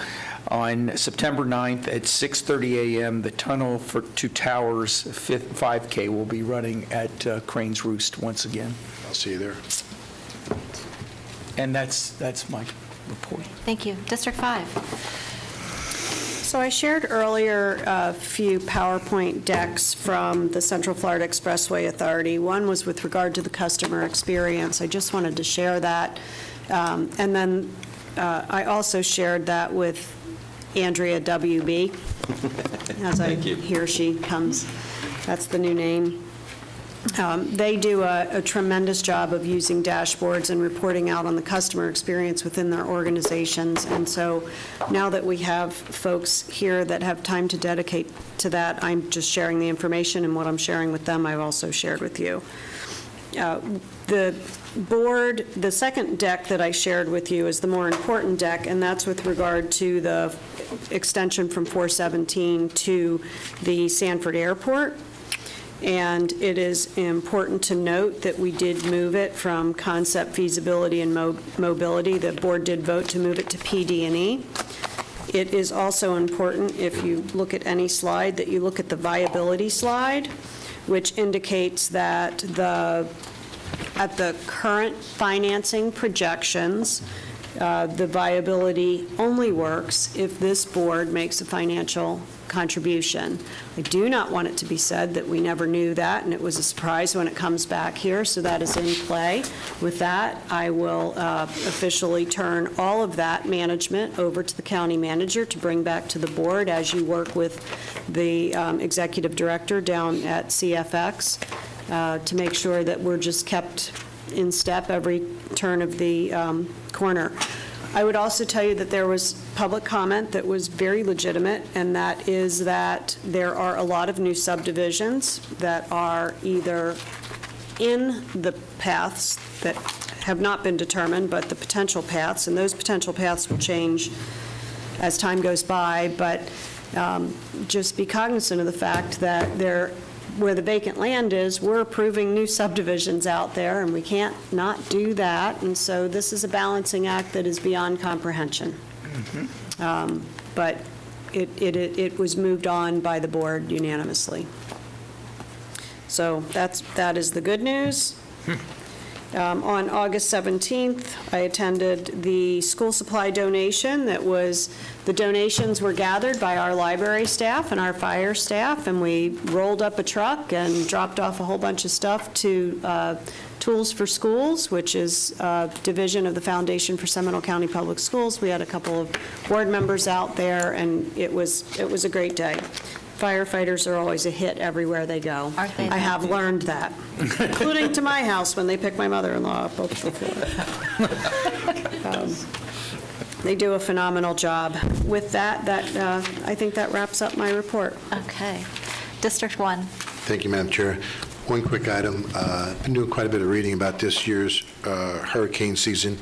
On September 9th at 6:30 a.m., the Tunnel to Towers 5K will be running at Crane's Roost once again. I'll see you there. And that's my report. Thank you. District 5. So I shared earlier a few PowerPoint decks from the Central Florida Expressway Authority. One was with regard to the customer experience. I just wanted to share that. And then I also shared that with Andrea WB, as he or she comes. That's the new name. They do a tremendous job of using dashboards and reporting out on the customer experience within their organizations. And so now that we have folks here that have time to dedicate to that, I'm just sharing the information, and what I'm sharing with them, I've also shared with you. The board, the second deck that I shared with you is the more important deck, and that's with regard to the extension from 417 to the Sanford Airport. And it is important to note that we did move it from concept, feasibility, and mobility. The board did vote to move it to PD&E. It is also important, if you look at any slide, that you look at the viability slide, which indicates that at the current financing projections, the viability only works if this board makes a financial contribution. I do not want it to be said that we never knew that, and it was a surprise when it comes back here, so that is in play. With that, I will officially turn all of that management over to the county manager to bring back to the board as you work with the executive director down at CFX to make sure that we're just kept in step every turn of the corner. I would also tell you that there was public comment that was very legitimate, and that is that there are a lot of new subdivisions that are either in the paths that have not been determined, but the potential paths, and those potential paths will change as time goes by, but just be cognizant of the fact that where the vacant land is, we're approving new subdivisions out there, and we can't not do that. And so this is a balancing act that is beyond comprehension. But it was moved on by the board unanimously. So that is the good news. On August 17th, I attended the school supply donation. The donations were gathered by our library staff and our fire staff, and we rolled up a truck and dropped off a whole bunch of stuff to Tools for Schools, which is a division of the Foundation for Seminole County Public Schools. We had a couple of board members out there, and it was a great day. Firefighters are always a hit everywhere they go. Aren't they? I have learned that, including to my house when they pick my mother-in-law up off the floor. They do a phenomenal job. With that, I think that wraps up my report. Okay. District 1. Thank you, Madam Chair. One quick item. I've been doing quite a bit of reading about this year's hurricane season,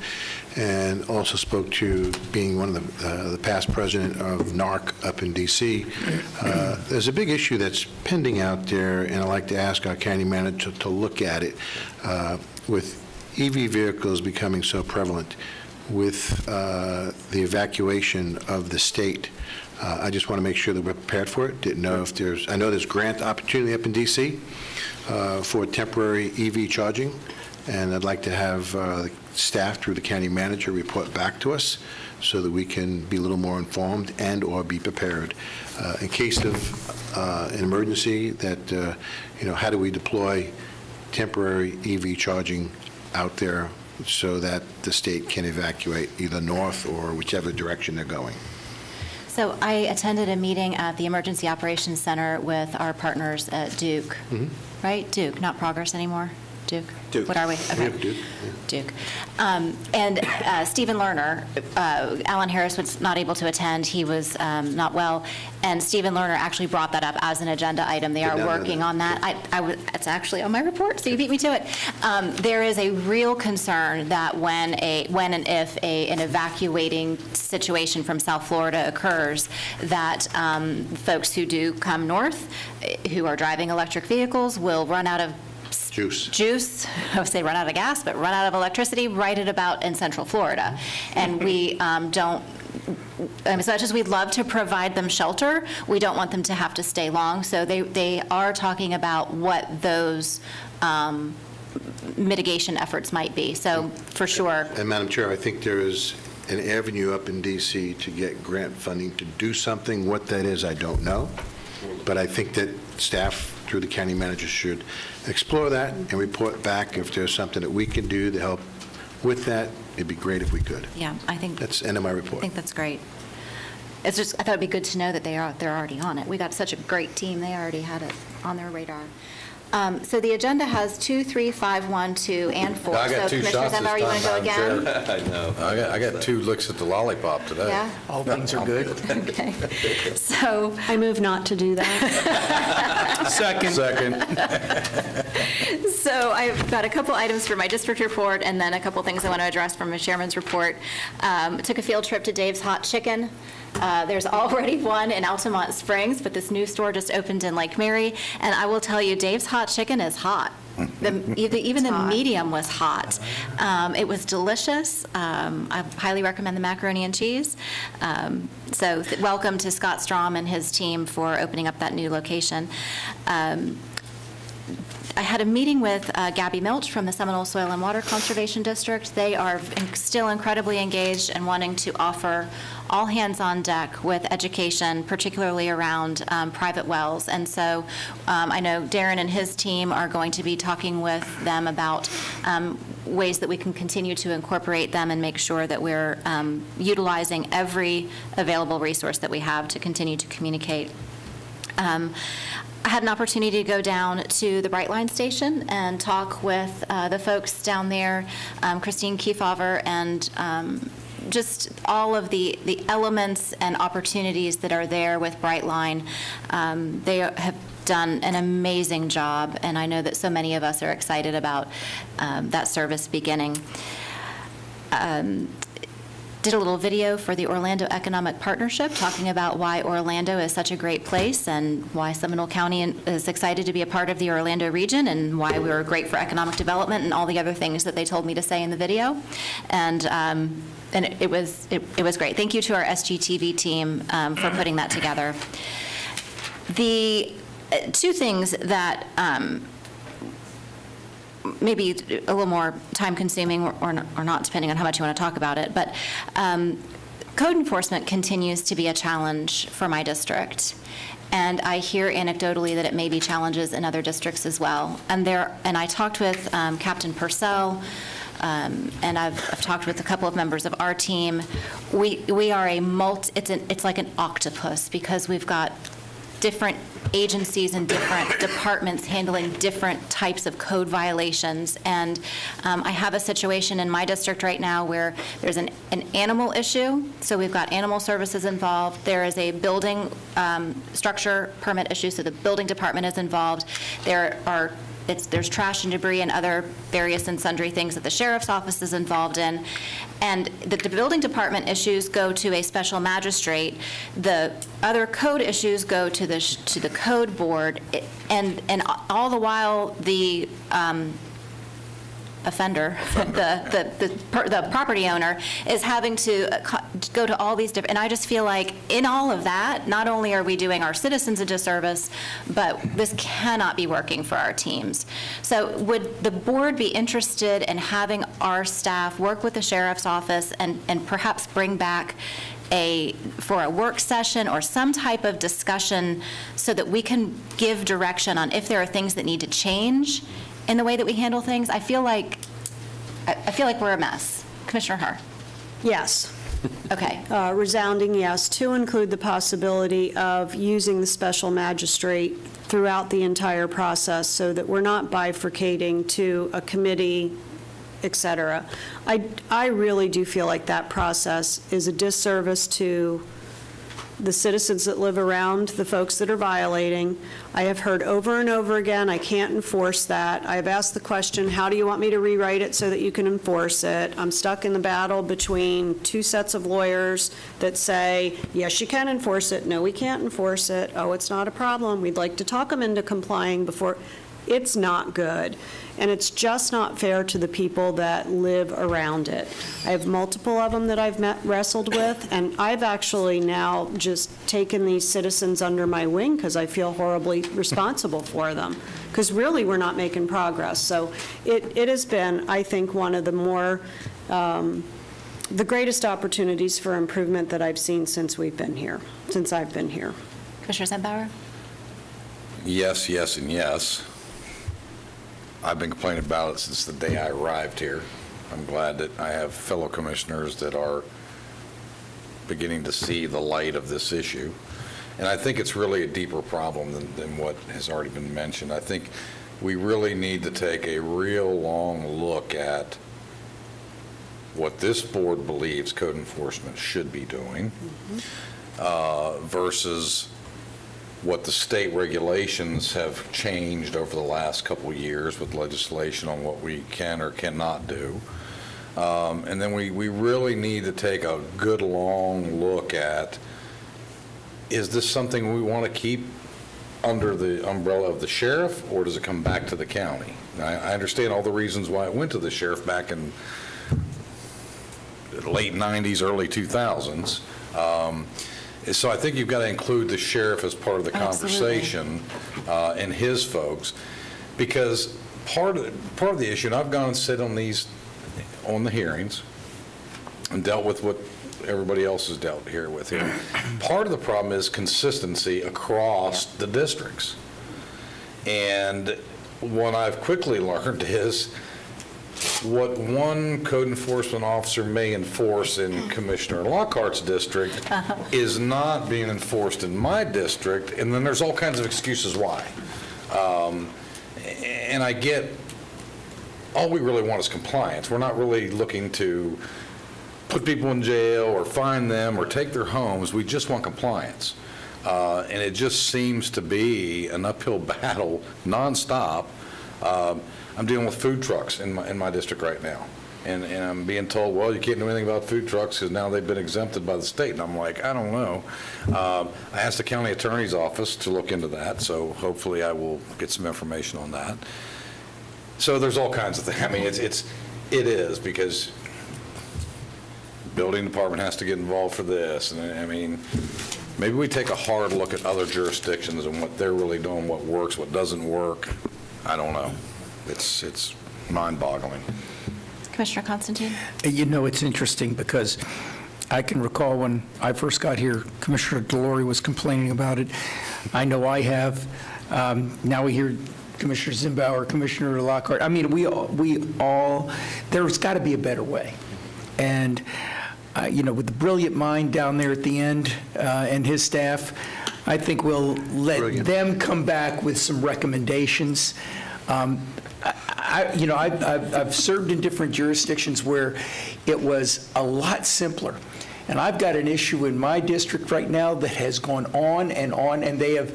and also spoke to being one of the past president of NARC up in D.C. There's a big issue that's pending out there, and I'd like to ask our county manager to look at it. With EV vehicles becoming so prevalent, with the evacuation of the state, I just want to make sure that we're prepared for it. Didn't know if I know there's grant opportunity up in D.C. For temporary EV charging, and I'd like to have staff through the county manager report back to us so that we can be a little more informed and or be prepared. In case of an emergency, how do we deploy temporary EV charging out there so that the state can evacuate either north or whichever direction they're going. So I attended a meeting at the Emergency Operations Center with our partners at Duke, right? Duke, not Progress anymore? Duke? Duke. What are we? We Okay. have Duke. Duke. And Stephen Lerner, Alan Harris was not able to attend. He was not well. And Stephen Lerner actually brought that up as an agenda item. They are working on that. It's actually on my report, so you beat me to it. There is a real concern that when and if an evacuating situation from South Florida occurs, that folks who do come north, who are driving electric vehicles, will run out of juice, I would say run out of gas, but run out of electricity right at about in Central Florida. And we don't, as much as we'd love to provide them shelter, we don't want them to have to stay long. So they are talking about what those mitigation efforts might be. So for sure. And Madam Chair, I think there is an avenue up in D.C. to get grant funding to do something. What that is, I don't know. But I think that staff, through the county manager, should explore that and report back if there's something that we can do to help with that. It'd be great if we could. Yeah, I think. That's the end of my I report. think that's great. It's just, I thought it'd be good to know that they're already on it. We got such a great team, they already had it on their radar. So the agenda has 2, 3, 5, 1, 2, and 4. I got So two Commissioner shots this Zembar, you want to go time, again? Madam Chair. I know. I got 2 licks at the lollipop today. Yeah? All things are good. Okay. So, I move not to do that. Second. so I've got a couple items for my district report, and then a couple things I want to address from the chairman's report. Took a field trip to Dave's Hot Chicken. There's already one in Altamont Springs, but this new store just opened in Lake Mary, and I will tell you, Dave's Hot Chicken is hot. Even the medium was hot. It was delicious. I highly recommend the macaroni and cheese. So welcome to Scott Strom and his team for opening up that new location. I had a meeting with Gabby Milch from the Seminole Soil and Water Conservation District. They are still incredibly engaged and wanting to offer all hands on deck with education, particularly around private wells. And so I know Darren and his team are going to be talking with them about ways that we can continue to incorporate them and make sure that we're utilizing every available resource that we have to continue to communicate. I had an opportunity to go down to the Brightline station and talk with the folks down there, Christine Kiefover, and just all of the elements and opportunities that are there with Brightline. They have done an amazing job, and I know that so many of us are excited about that service beginning. Did a little video for the Orlando Economic Partnership talking about why Orlando is such a great place and why Seminole County is excited to be a part of the Orlando region and why we were great for economic development and all the other things that they told me to say in the video. And it was great. Thank you to our SGTV team for putting that together. The two things that maybe a little more time-consuming or not, depending on how much you want to talk about it. But code enforcement continues to be a challenge for my district. And I hear anecdotally that it may be challenges in other districts as well. And I talked with Captain Purcell, and I've talked with a couple of members of our team. We are it's like an octopus because we've got different agencies and different departments handling different types of code violations. And I have a situation in my district right now where there's an animal issue. So we've got animal services involved. There is a building structure permit issue, so the building department is involved. There's trash and debris and other various and sundry things that the sheriff's office is involved in. And the building department issues go to a special magistrate. The other code issues go to the code board. And all the while, the offender, the property owner, is having to go to all these different, and I just feel like in all of that, not only are we doing our citizens a disservice, but this cannot be working for our teams. So would the board be interested in having our staff work with the sheriff's office and perhaps bring back for a work session or some type of discussion so that we can give direction on if there are things that need to change in the way that we handle things? I feel like I feel like we're a mess. Commissioner Herr? Yes. Okay. Resounding yes, to include the possibility of using the special magistrate throughout the entire process so that we're not bifurcating to a committee, et cetera. I really do feel like that process is a disservice to the citizens that live around the folks that are violating. I have heard over and over again, I can't enforce that. I have asked the question, how do you want me to rewrite it so that you can enforce it? I'm stuck in the battle between two sets of lawyers that say, yes, you can enforce it, no, we can't enforce it, oh, it's not a problem, we'd like to talk them into complying before. It's not good. And it's just not fair to the people that live around it. I have multiple of them that I've wrestled with, and I've actually now just taken these citizens under my wing because I feel horribly responsible for them, because really we're not making progress. So it has been, I think, one of the more, the greatest opportunities for improvement that I've seen since I've been here. Commissioner Sembauer? Yes, yes, and yes. I've been complaining about it since the day I arrived here. I'm glad that I have fellow commissioners that are beginning to see the light of this issue. And I think it's really a deeper problem than what has already been mentioned. I think we really need to take a real long look at what this board believes code enforcement should be doing versus what the state regulations have changed over the last couple of years with legislation on what we can or cannot do. And then we really need to take a good long look at, is this something we want to keep under the umbrella of the sheriff, or does it come back to the county? Now, I understand all the reasons why it went to the sheriff back in the late 90s, early 2000s. So I think you've got to include the sheriff as part of the conversation and his folks, because part of the issue, and I've gone and sit on the hearings and dealt with what everybody else has dealt with here. Part of the problem is consistency across the districts. And what I've quickly learned is what one code enforcement officer may enforce in Commissioner Lockhart's district is not being enforced in my district, and then there's all kinds of excuses why. And I get, all we really want is compliance. We're not really looking to put people in jail or fine them or take their homes. We just want compliance. And it just seems to be an uphill battle nonstop. I'm dealing with food trucks in my district right now. And I'm being told, well, you can't do anything about food trucks because now they've been exempted by the state. And I'm like, I don't know. I asked the county attorney's office to look into that, so hopefully I will get some information on that. So there's all kinds of things. I mean, it is because building department has to get involved for this. And I mean, maybe we take a hard look at other jurisdictions and what they're really doing, what works, what doesn't work. I don't know. It's mind-boggling. Commissioner Constantine? You know, it's interesting because I can recall when I first got here, Commissioner DeLore was complaining about it. I know I have. Now we hear Commissioner Zimbauer, Commissioner Lockhart. I mean, we all, there's got to be a better way. And, you know, with the brilliant mind down there at the end and his staff, I think we'll let them come back with some recommendations. I've served in different jurisdictions where it was a lot simpler. And I've got an issue in my district right now that has gone on, and they have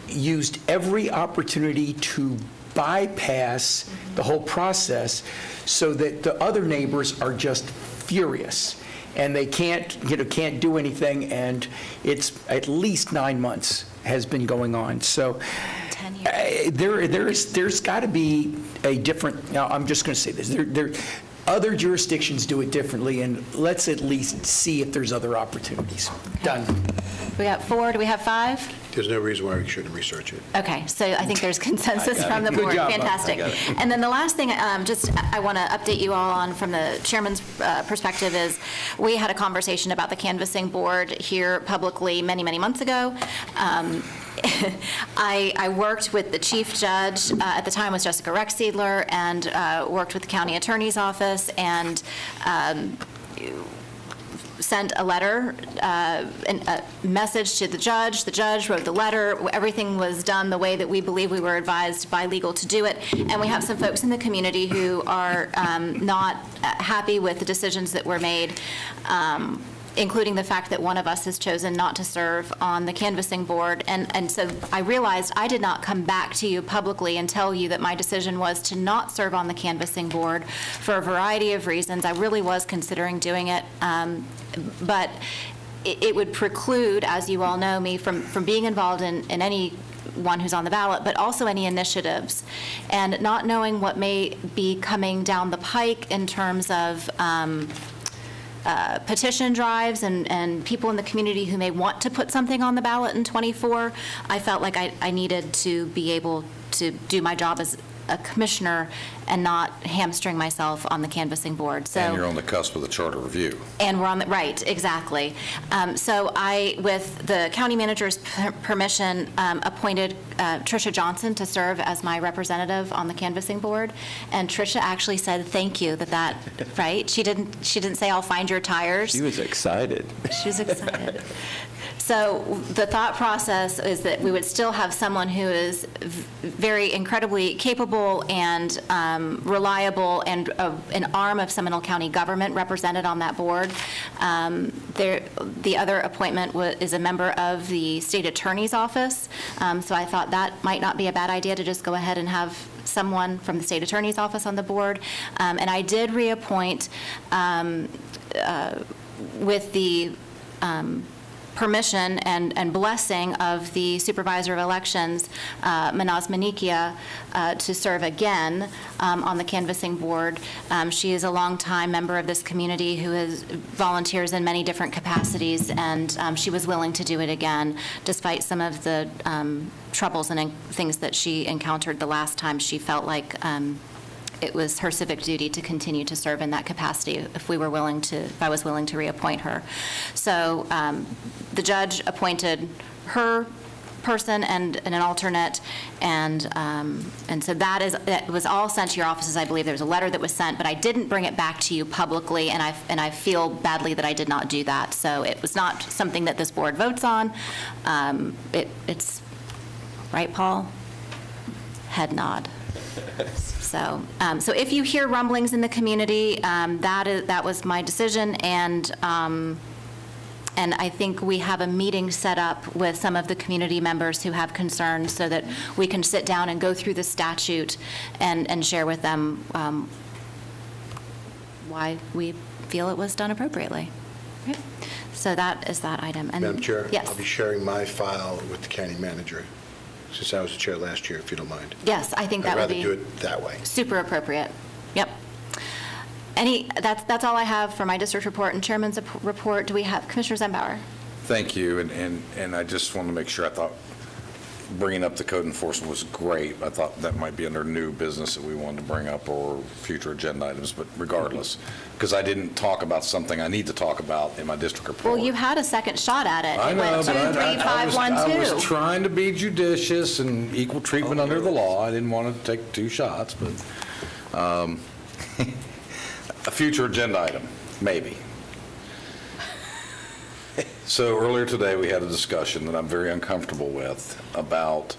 used every opportunity to bypass the whole process so that the other neighbors are just furious. And they can't do anything, and it's at least 9 months has been going on. So there's got to be a different, now I'm just going to say this, other jurisdictions do it differently, and let's at least see if there's other opportunities. Done. We got 4, do we have 5? There's no reason why we shouldn't research it. Okay, so I think there's consensus from the Good board. job, Fantastic. And then the last thing, I want to update you all on from the chairman's perspective is we had a conversation about the canvassing board here publicly many, many months ago. I worked with the chief judge, at the time was Jessica Rexedler, and worked with the county attorney's office, and sent a letter, a message to the judge. The judge wrote the letter. Everything was done the way that we believe we were advised by legal to do it. And we have some folks in the community who are not happy with the decisions that were made, including the fact that one of us has chosen not to serve on the canvassing board. And so I realized I did not come back to you publicly and tell you that my decision was to not serve on the canvassing board for a variety of reasons. I really was considering doing it, but it would preclude, as you all know, me from being involved in any one who's on the ballot, but also any initiatives. And not knowing what may be coming down the pike in terms of petition drives and people in the community who may want to put something on the ballot in '24, I felt like I needed to be able to do my job as a commissioner and not hamstring myself on the canvassing board. So, And you're on the cusp of the charter review. and we're on the, right, exactly. So I, with the county manager's permission, appointed Tricia Johnson to serve as my representative on the canvassing board. And Tricia actually said, thank you, right? She didn't say, I'll find your tires. She was excited. She was excited. So the thought process is that we would still have someone who is very incredibly capable and reliable and an arm of Seminole County government represented on that board. The other appointment is a member of the state attorney's office. So I thought that might not be a bad idea to just go ahead and have someone from the state attorney's office on the board. And I did reappoint with the permission and blessing of the supervisor of elections, Manaz Manikia, to serve again on the canvassing board. She is a longtime member of this community who volunteers in many different capacities, and she was willing to do it again, despite some of the troubles and things that she encountered the last time. She felt like it was her civic duty to continue to serve in that capacity if I was willing to reappoint her. So the judge appointed her person and an alternate, and so that was all sent to your offices. I believe there was a letter that was sent, but I didn't bring it back to you publicly, and I feel badly that I did not do that. So it was not something that this board votes on. It's right, Paul? Head nod. So if you hear rumblings in the community, that was my decision, and I think we have a meeting set up with some of the community members who have concerns so that we can sit down and go through the statute and share with them why we feel it was done appropriately. Okay. So that is that item. And Madam Chair? Yes. I'll be sharing my file with the county manager, since I was the chair last year, if you don't mind. Yes, I think that would be I'd rather do it that way. super appropriate. Yep. That's all I have for my district report and chairman's report. Do we have Commissioner Zembauer? Thank you, and I just wanted to make sure, I thought bringing up the code enforcement was great. I thought that might be under new business that we wanted to bring up or future agenda items, but regardless, because I didn't talk about something I need to talk about in my district report. Well, you had a second shot at it. I It know, went 2, but 3, 5, 1, 2. I was trying to be judicious and equal treatment under the law. I didn't want to take 2 shots, but a future agenda item, maybe. So earlier today, we had a discussion that I'm very uncomfortable with about,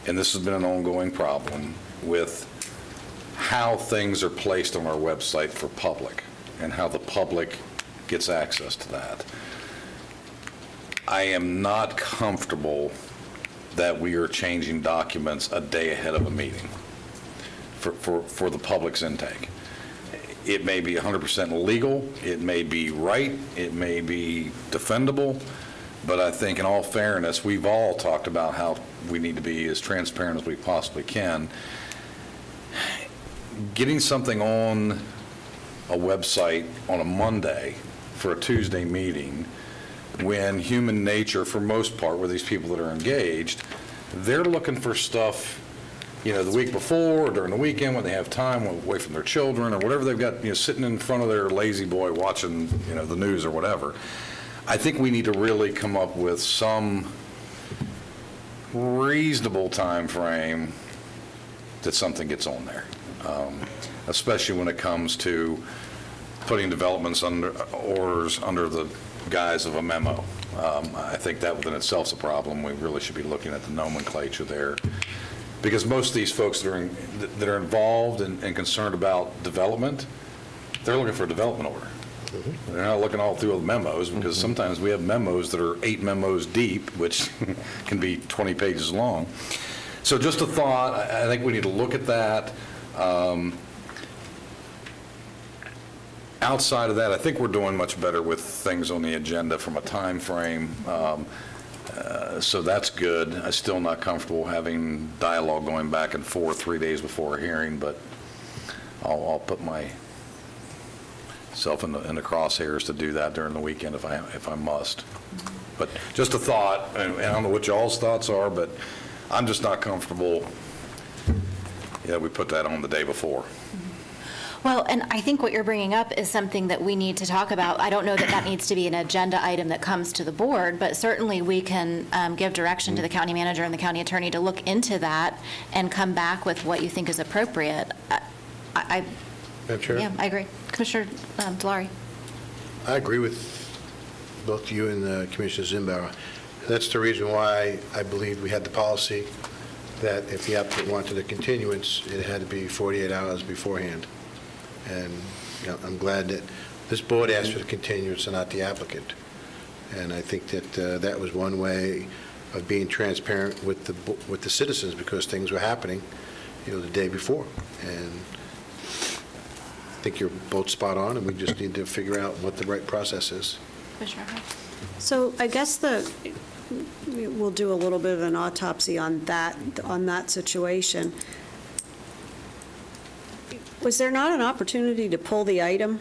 and this has been an ongoing problem, with how things are placed on our website for public and how the public gets access to that. I am not comfortable that we are changing documents a day ahead of a meeting for the public's intake. It may be 100% legal, it may be right, it may be defendable, but I think in all fairness, we've all talked about how we need to be as transparent as we possibly can. Getting something on a website on a Monday for a Tuesday meeting, when human nature, for most part, with these people that are engaged, they're looking for stuff the week before or during the weekend when they have time away from their children or whatever they've got, sitting in front of their lazy boy watching, the news or whatever. I think we need to really come up with some reasonable time frame that something gets on there, especially when it comes to putting developments under orders under the guise of a memo. I think that within itself is a problem. We really should be looking at the nomenclature there, because most of these folks that are involved and concerned about development, they're looking for a development order. They're not looking all through all the memos, because sometimes we have memos that are 8 memos deep, which can be 20 pages long. So just a thought, I think we need to look at that. Outside of that, I think we're doing much better with things on the agenda from a time frame. So that's good. I'm still not comfortable having dialogue going back and forth 3 days before a hearing, but I'll put myself in the crosshairs to do that during the weekend if I must. But just a thought, and I don't know what y'all's thoughts are, but I'm just not comfortable. Yeah, we put that on the day before. Well, and I think what you're bringing up is something that we need to talk about. I don't know that that needs to be an agenda item that comes to the board, but certainly we can give direction to the county manager and the county attorney to look into that and come back with what you think is appropriate. Madam Chair? Yeah, I agree. Commissioner Delary. I agree with both you and Commissioner Zimbauer. That's the reason why I believe we had the policy that if the applicant wanted a continuance, it had to be 48 hours beforehand. And I'm glad that this board asked for the continuance and not the applicant. And I think that that was one way of being transparent with the citizens, because things were happening, the day before. And I think you're both spot on, and we just need to figure out what the right process is. Commissioner Hart. So I guess we'll do a little bit of an autopsy on that situation. Was there not an opportunity to pull the item?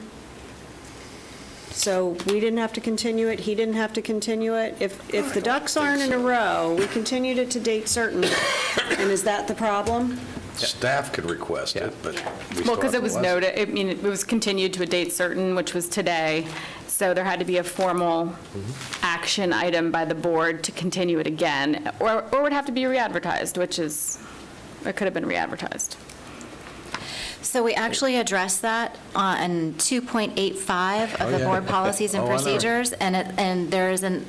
So we didn't have to continue it, he didn't have to continue it? If the ducks aren't in a row, we continued it to date certain, and is that the problem? Staff could request it, but we Well, because it was noted. noted, it was continued to a date certain, which was today, so there had to be a formal action item by the board to continue it again, or it would have to be re-advertised, it could have been re-advertised. So we actually addressed that on 2.85 of the board policies and Oh, I know. procedures, and there is in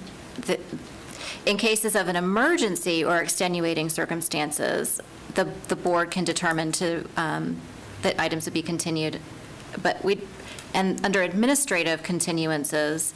cases of an emergency or extenuating circumstances, the board can determine that items would be continued. But and under administrative continuances,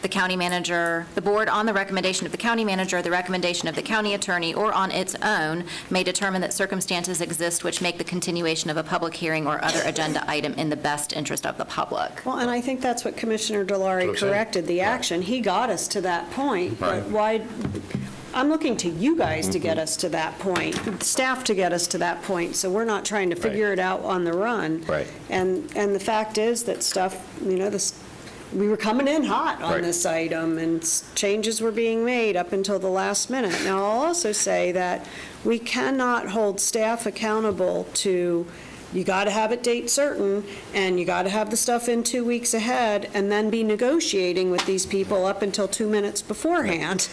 the county manager, the board, on the recommendation of the county manager, the recommendation of the county attorney, or on its own, may determine that circumstances exist which make the continuation of a public hearing or other agenda item in the best interest of the public. Well, and I think that's what Commissioner Delary corrected, the action. He got us to that point, but why, I'm looking to you guys to get us to that point, staff to get us to that point, so we're not trying to figure it out on the run. Right. And the fact is that stuff, we were coming in hot on this item, and changes were being made up until the last minute. Now, I'll also say that we cannot hold staff accountable to, you got to have it date certain, and you got to have the stuff in 2 weeks ahead, and then be negotiating with these people up until 2 minutes beforehand.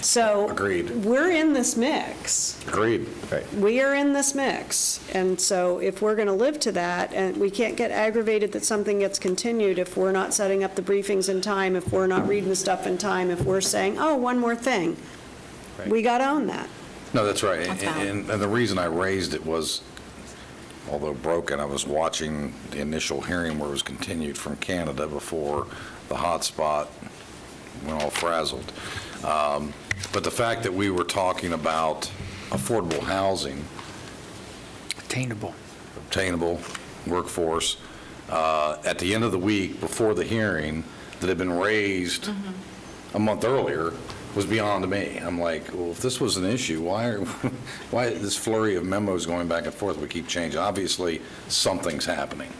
So Agreed. we're in this mix. Agreed. Right. We are in this mix, and so if we're going to live to that, and we can't get aggravated that something gets continued if we're not setting up the briefings in time, if we're not reading the stuff in time, if we're saying, oh, one more thing. Right. We got to own that. No, that's right. That's valid. And the reason I raised it was, although broken, I was watching the initial hearing where it was continued from Canada before the hotspot went all frazzled. But the fact that we were talking about affordable housing, obtainable workforce, at the end of the week before the hearing that had been raised a month earlier was beyond me. I'm like, well, if this was an issue, why this flurry of memos going back and forth? We keep changing. Obviously, something's happening.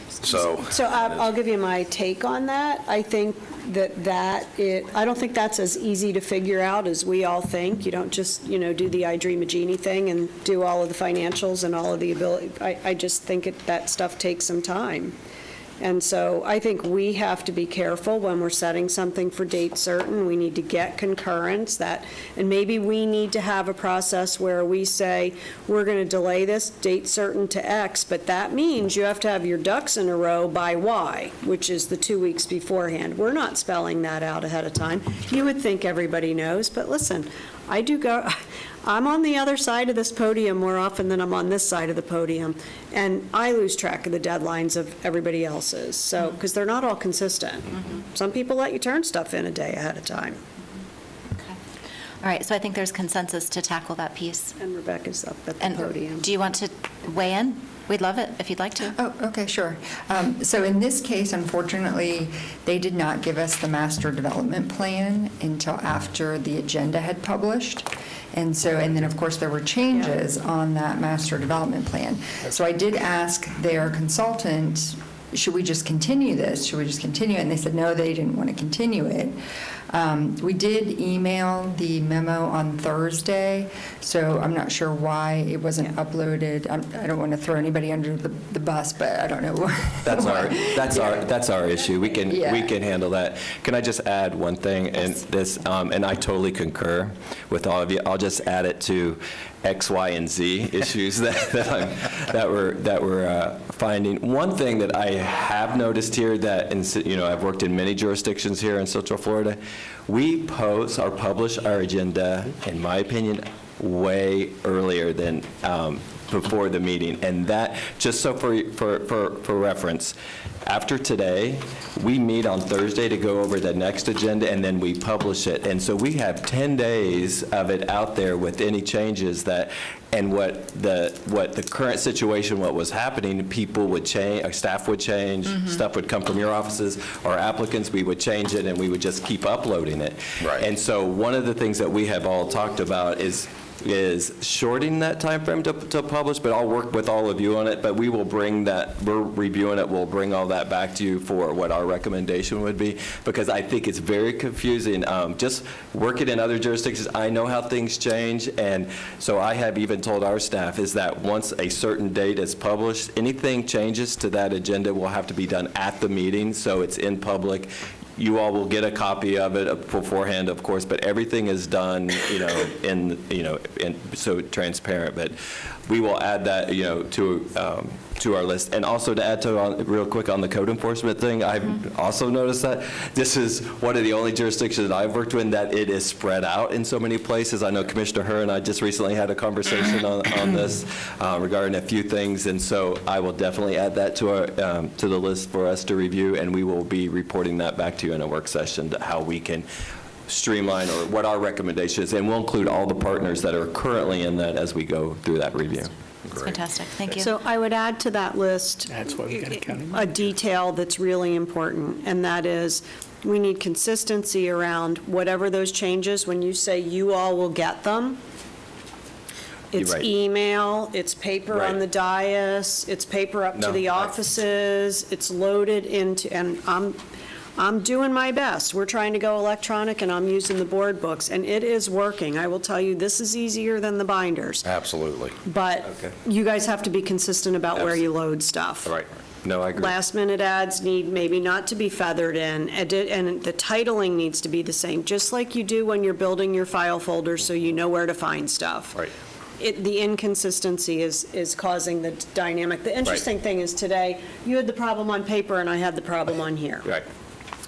So I'll give you my take on that. I think I don't think that's as easy to figure out as we all think. You don't just, do the I Dream of Jeannie thing and do all of the financials and all of the ability. I just think that stuff takes some time. And so I think we have to be careful when we're setting something for date certain. We need to get concurrence and maybe we need to have a process where we say, we're going to delay this date certain to X, but that means you have to have your ducks in a row by Y, which is the 2 weeks beforehand. We're not spelling that out ahead of time. You would think everybody knows, but listen, I'm on the other side of this podium more often than I'm on this side of the podium, and I lose track of the deadlines of everybody else's, so, because they're not all consistent. Some people let you turn stuff in a day ahead of time. All right, so I think there's consensus to tackle that piece. And Rebecca's up at the podium. Do you want to weigh in? We'd love it if you'd like to. Oh, okay, sure. So in this case, unfortunately, they did not give us the master development plan until after the agenda had published. And then, of course, there were changes on that master development plan. So I did ask their consultant, should we just continue this? Should we just continue it? And they said, no, they didn't want to continue it. We did email the memo on Thursday, so I'm not sure why it wasn't uploaded. I don't want to throw anybody under the bus, but I don't know. That's our issue. We can handle that. Can I just add one thing? And this, and I totally concur with all of you. I'll just add it to X, Y, and Z issues that we're finding. One thing that I have noticed here that, I've worked in many jurisdictions here in Central Florida, we publish our agenda, in my opinion, way earlier than before the meeting. And that, just so for reference, after today, we meet on Thursday to go over the next agenda, and then we publish it. And so we have 10 days of it out there with any changes and what the current situation, what was happening, people would change, our staff would change, stuff would come from your offices, or applicants, we would change it, and we would just keep uploading it. Right. And so one of the things that we have all talked about is shorting that time frame to publish, but I'll work with all of you on it. But we will bring that, we're reviewing it, we'll bring all that back to you for what our recommendation would be, because I think it's very confusing. Just working in other jurisdictions, I know how things change, and so I have even told our staff is that once a certain date is published, anything changes to that agenda will have to be done at the meeting, so it's in public. You all will get a copy of it beforehand, of course, but everything is done, so transparent. But we will add that, to our list. And also to add to, real quick, on the code enforcement thing, I've also noticed that this is one of the only jurisdictions that I've worked with that it is spread out in so many places. I know Commissioner Herr and I just recently had a conversation on this regarding a few things, and so I will definitely add that to our to the list for us to review, and we will be reporting that back to you in a work session to how we can streamline or what our recommendation is, and we'll include all the partners that are currently in that as we go through that review. That's fantastic. Thank you. So I would add to that list a detail that's really important, and that is we need consistency around whatever those changes. When you say you all will get them, it's You're right. email, it's paper on the dais, it's paper up to the offices, it's loaded into, and I'm doing my best. We're trying to go electronic, and I'm using the board books, and it is working. I will tell you, this is easier than the binders. Absolutely. But you guys have to be consistent about where you load stuff. Right. No, I agree. Last-minute ads need maybe not to be feathered in, and the titling needs to be the same, just like you do when you're building your file folder so you know where to find stuff. Right. The inconsistency is causing the dynamic. The interesting thing is today, you had the problem on paper, and I had the problem on here. Right.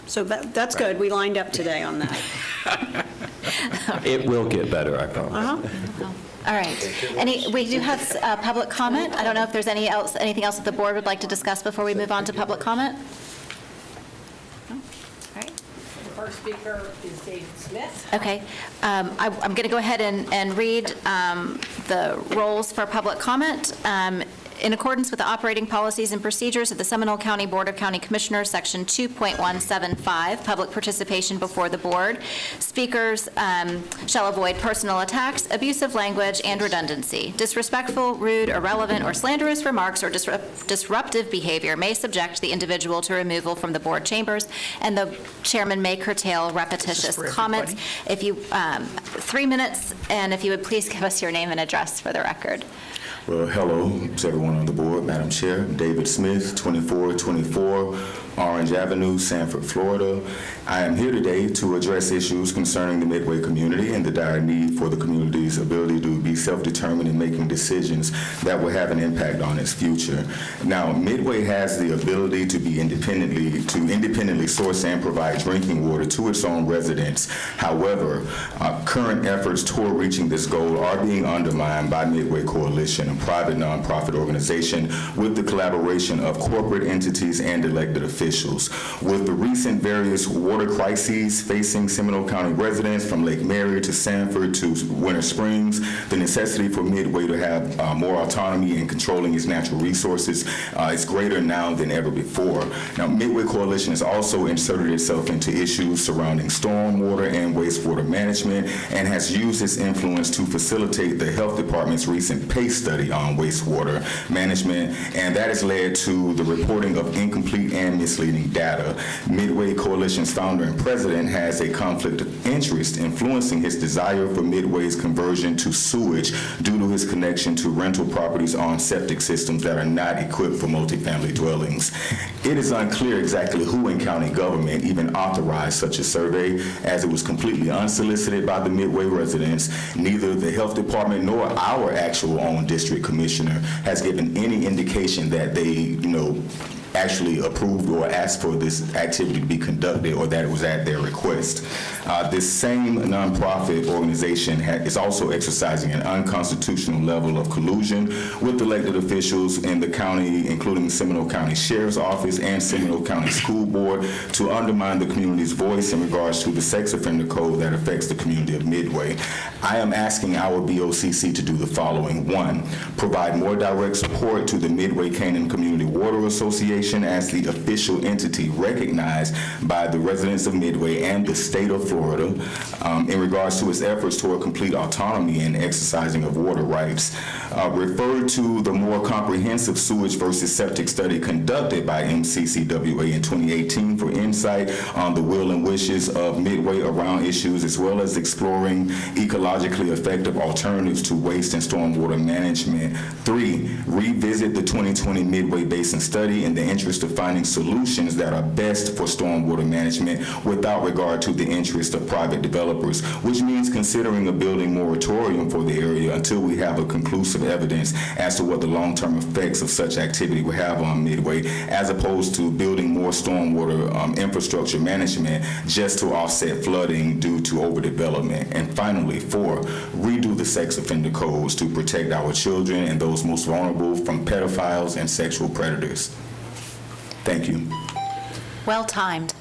So that's good. We lined up today on that. It will get better, I promise. All right. We do have public comment. I don't know if there's anything else that the board would like to discuss before we move on to public comment? No? All right. The first speaker is David Smith. Okay. I'm going to go ahead and read the roles for public comment. In accordance with the operating policies and procedures of the Seminole County Board of County Commissioners, Section 2.175, public participation before the board, speakers shall avoid personal attacks, abusive language, and redundancy. Disrespectful, rude, irrelevant, or slanderous remarks or disruptive behavior may subject the individual to removal from the board chambers, and the chairman may curtail repetitious comments. If you, 3 minutes, and if you would please give us your name and address for the record. Well, hello to everyone on the board, Madam Chair. David Smith, 2424 Orange Avenue, Sanford, Florida. I am here today to address issues concerning the Midway community and the dire need for the community's ability to be self-determined in making decisions that will have an impact on its future. Now, Midway has the ability to be independently source and provide drinking water to its own residents. However, current efforts toward reaching this goal are being undermined by Midway Coalition, a private nonprofit organization with the collaboration of corporate entities and elected officials. With the recent various water crises facing Seminole County residents from Lake Mary to Sanford to Winter Springs, the necessity for Midway to have more autonomy in controlling its natural resources is greater now than ever before. Now, Midway Coalition has also inserted itself into issues surrounding stormwater and wastewater management and has used its influence to facilitate the Health Department's recent PACE study on wastewater management, and that has led to the reporting of incomplete and misleading data. Midway Coalition's founder and president has a conflict of interest influencing his desire for Midway's conversion to sewage due to his connection to rental properties on septic systems that are not equipped for multifamily dwellings. It is unclear exactly who in county government even authorized such a survey, as it was completely unsolicited by the Midway residents. Neither the Health Department nor our actual own district commissioner has given any indication that they, actually approved or asked for this activity to be conducted or that it was at their request. This same nonprofit organization is also exercising an unconstitutional level of collusion with elected officials in the county, including Seminole County Sheriff's Office and Seminole County School Board, to undermine the community's voice in regards to the sex offender code that affects the community of Midway. I am asking our BOCC to do the following. 1, provide more direct support to the Midway Canaan Community Water Association as the official entity recognized by the residents of Midway and the state of Florida in regards to its efforts toward complete autonomy and exercising of water rights. Refer to the more comprehensive sewage versus septic study conducted by MCCWA in 2018 for insight on the will and wishes of Midway around issues, as well as exploring ecologically effective alternatives to waste and stormwater management. 3, revisit the 2020 Midway Basin Study in the interest of finding solutions that are best for stormwater management without regard to the interest of private developers, which means considering a building moratorium for the area until we have a conclusive evidence as to what the long-term effects of such activity will have on Midway, as opposed to building more stormwater infrastructure management just to offset flooding due to overdevelopment. And finally, 4, redo the sex offender codes to protect our children and those most vulnerable from pedophiles and sexual predators. Thank you. Well timed.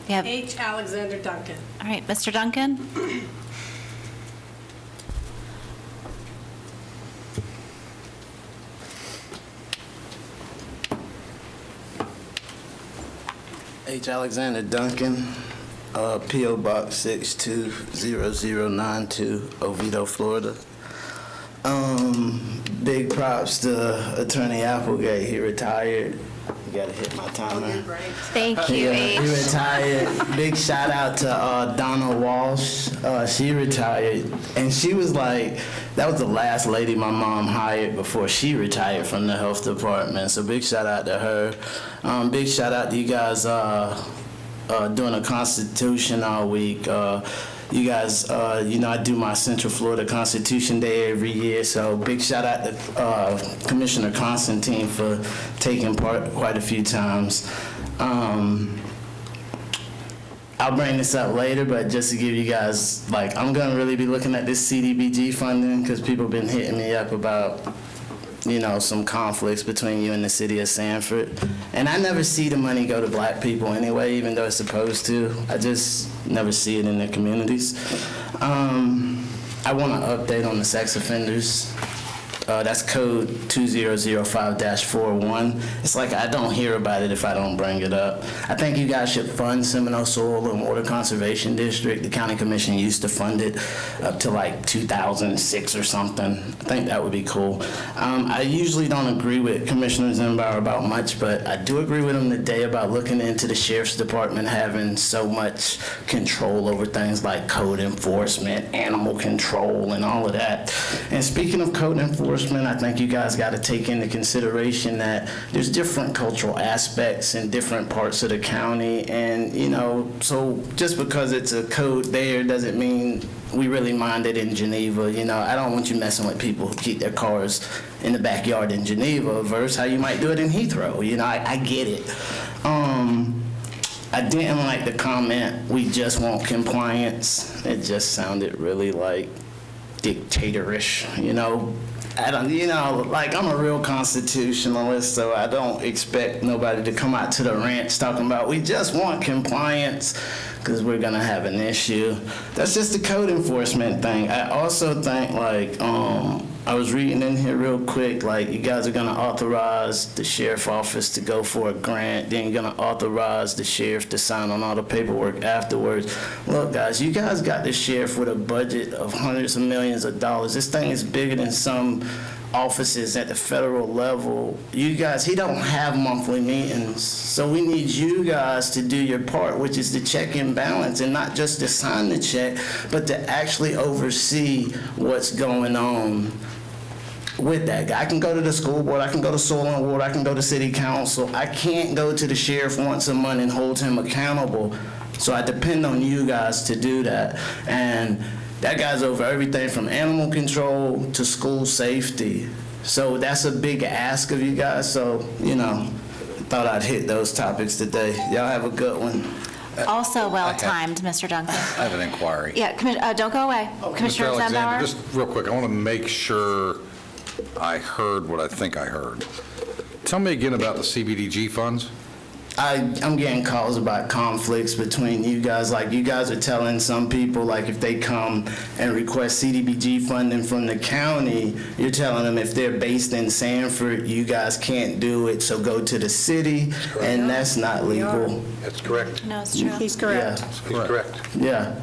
H. Alexander Duncan. All right, Mr. Duncan? H. Alexander Duncan, P.O. Box 620092, Oviedo, Florida. Big props to Attorney Applegate. He retired. You gotta hit my timer. Thank you, He H. retired. Big shout out to Donna Walsh. She retired, and she was like, that was the last lady my mom hired before she retired from the health department. So big shout out to her. Big shout out to you guys doing a Constitution all week. You guys, I do my Central Florida Constitution Day every year, so big shout out to Commissioner Constantine for taking part quite a few times. I'll bring this up later, but just to give you guys, I'm gonna really be looking at this CDBG funding because people have been hitting me up about some conflicts between you and the city of Sanford. And I never see the money go to black people anyway, even though it's supposed to. I just never see it in their communities. I want an update on the sex offenders. That's code 2005-41. It's like I don't hear about it if I don't bring it up. I think you guys should fund Seminole Soil and Water Conservation District. The county commission used to fund it up to like 2006 or something. I think that would be cool. I usually don't agree with Commissioner Zimbauer about much, but I do agree with him today about looking into the Sheriff's Department having so much control over things like code enforcement, animal control, and all of that. And speaking of code enforcement, I think you guys got to take into consideration that there's different cultural aspects in different parts of the county, and so just because it's a code there doesn't mean we really mind it in Geneva. I don't want you messing with people who keep their cars in the backyard in Geneva versus how you might do it in Heathrow. I get it. I didn't like the comment, we just want compliance. It just sounded really like dictatorish, I don't, like I'm a real constitutionalist, so I don't expect nobody to come out to the ranch talking about we just want compliance because we're gonna have an issue. That's just a code enforcement thing. I also think I was reading in here real quick, like you guys are gonna authorize the sheriff office to go for a grant, then you're gonna authorize the sheriff to sign on all the paperwork afterwards. Look guys, you guys got the sheriff with a budget of hundreds of millions of dollars. This thing is bigger than some offices at the federal level. You guys, he don't have monthly meetings, so we need you guys to do your part, which is to check and balance, and not just to sign the check, but to actually oversee what's going on with that guy. I can go to the school board, I can go to Soil and Water, I can go to city council. I can't go to the sheriff once a month and hold him accountable, so I depend on you guys to do that. And that guy's over everything from animal control to school safety. So that's a big ask of you guys. So, thought I'd hit those topics today. Y'all have a good one. Also well-timed, Mr. Duncan. I have an inquiry. Yeah, don't go away. Commissioner Mr. Alexander, Zimbauer? just real quick, I want to make sure I heard what I think I heard. Tell me again about the CBDG funds. I'm getting calls about conflicts between you guys. Like, you guys are telling some people, like, if they come and request CDBG funding from the county, you're telling them if they're based in Sanford, you guys can't do it, so go to the city, and that's not legal. That's correct. No, it's true. He's correct. Yeah. He's correct. Yeah.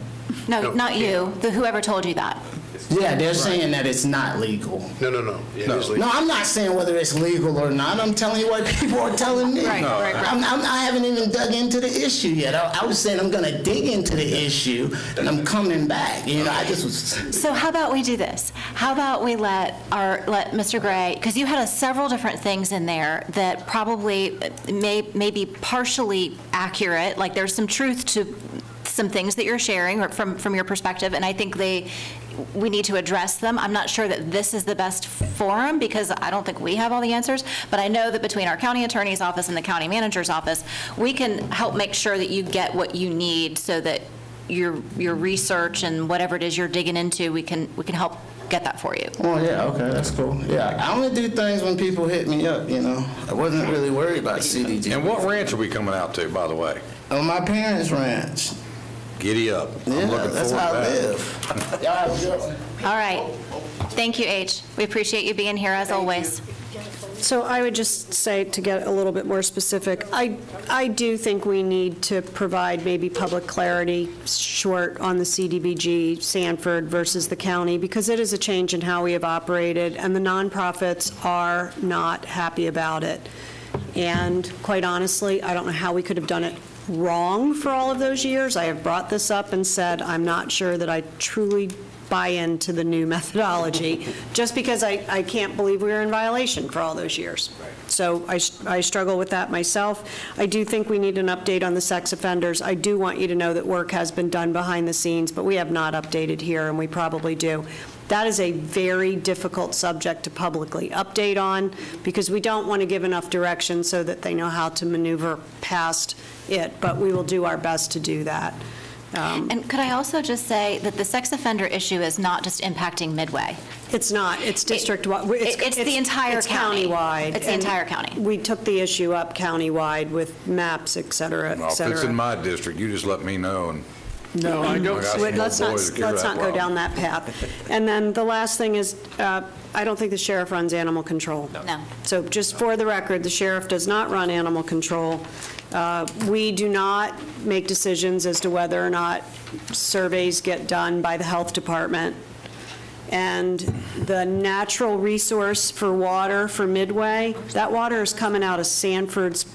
No, not you, whoever told you that. Yeah, they're saying that it's not legal. No. It is legal. No, I'm not saying whether it's legal or not. I'm telling you what people are telling me. Right. I haven't even dug into the issue yet. I was saying I'm going to dig into the issue, and I'm coming back. I just was. So how about we do this? How about we let Mr. Gray, because you had several different things in there that probably may be partially accurate, like there's some truth to some things that you're sharing from your perspective, and I think we need to address them. I'm not sure that this is the best forum because I don't think we have all the answers, but I know that between our county attorney's office and the county manager's office, we can help make sure that you get what you need so that your research and whatever it is you're digging into, we can help get that for you. Oh, yeah, okay, that's cool. Yeah, I only do things when people hit me up, I wasn't really worried about CDG. And what ranch are we coming out to, by the way? On my parents' ranch. Giddy up. Yeah, I'm looking that's forward how to I that. live. Y'all have a good one. All right. Thank you, H. We appreciate you being here as always. So I would just say, to get a little bit more specific, I do think we need to provide maybe public clarity short on the CDBG, Sanford versus the county, because it is a change in how we have operated, and the nonprofits are not happy about it. And quite honestly, I don't know how we could have done it wrong for all of those years. I have brought this up and said I'm not sure that I truly buy into the new methodology, just because I can't believe we were in violation for all those years. So I struggle with that myself. I do think we need an update on the sex offenders. I do want you to know that work has been done behind the scenes, but we have not updated here, and we probably do. That is a very difficult subject to publicly update on, because we don't want to give enough direction so that they know how to maneuver past it, but we will do our best to do that. And could I also just say that the sex offender issue is not just impacting Midway? It's not. It's district-wide. It's the entire county. It's countywide. It's the entire county. We took the issue up countywide with maps, et cetera, et Well, if cetera. it's in my district, you just let me know, and No, I don't. Let's not go down that path. And then the last thing is, I don't think the sheriff runs animal control. No. So just for the record, the sheriff does not run animal control. We do not make decisions as to whether or not surveys get done by the health department. And the natural resource for water for Midway, that water is coming out of Sanford's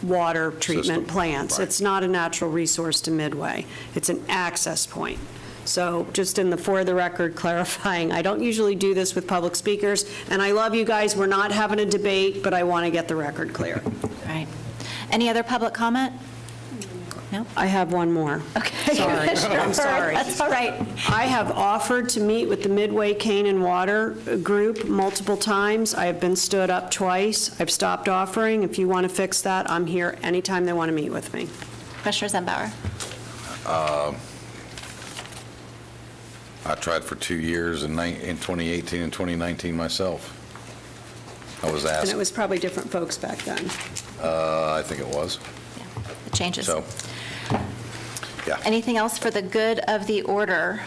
water treatment plants. It's not a natural resource to Midway. It's an access point. So just in the for the record clarifying, I don't usually do this with public speakers, and I love you guys. We're not having a debate, but I want to get the record clear. Right. Any other public comment? No? I have one more. Okay. Sorry. Sure. I'm sorry. That's all right. I have offered to meet with the Midway Cane and Water group multiple times. I have been stood up twice. I've stopped offering. If you want to fix that, I'm here anytime they want to meet with me. Commissioner Zembauer. I tried for 2 years in 2018 and 2019 myself. I was And asked. it was probably different folks back then. I think it was. It changes. So, yeah. Anything else for the good of the order?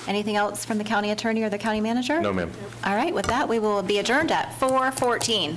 Anything else from the county attorney or the county manager? No, ma'am. All right, with that, we will be adjourned at 4:14.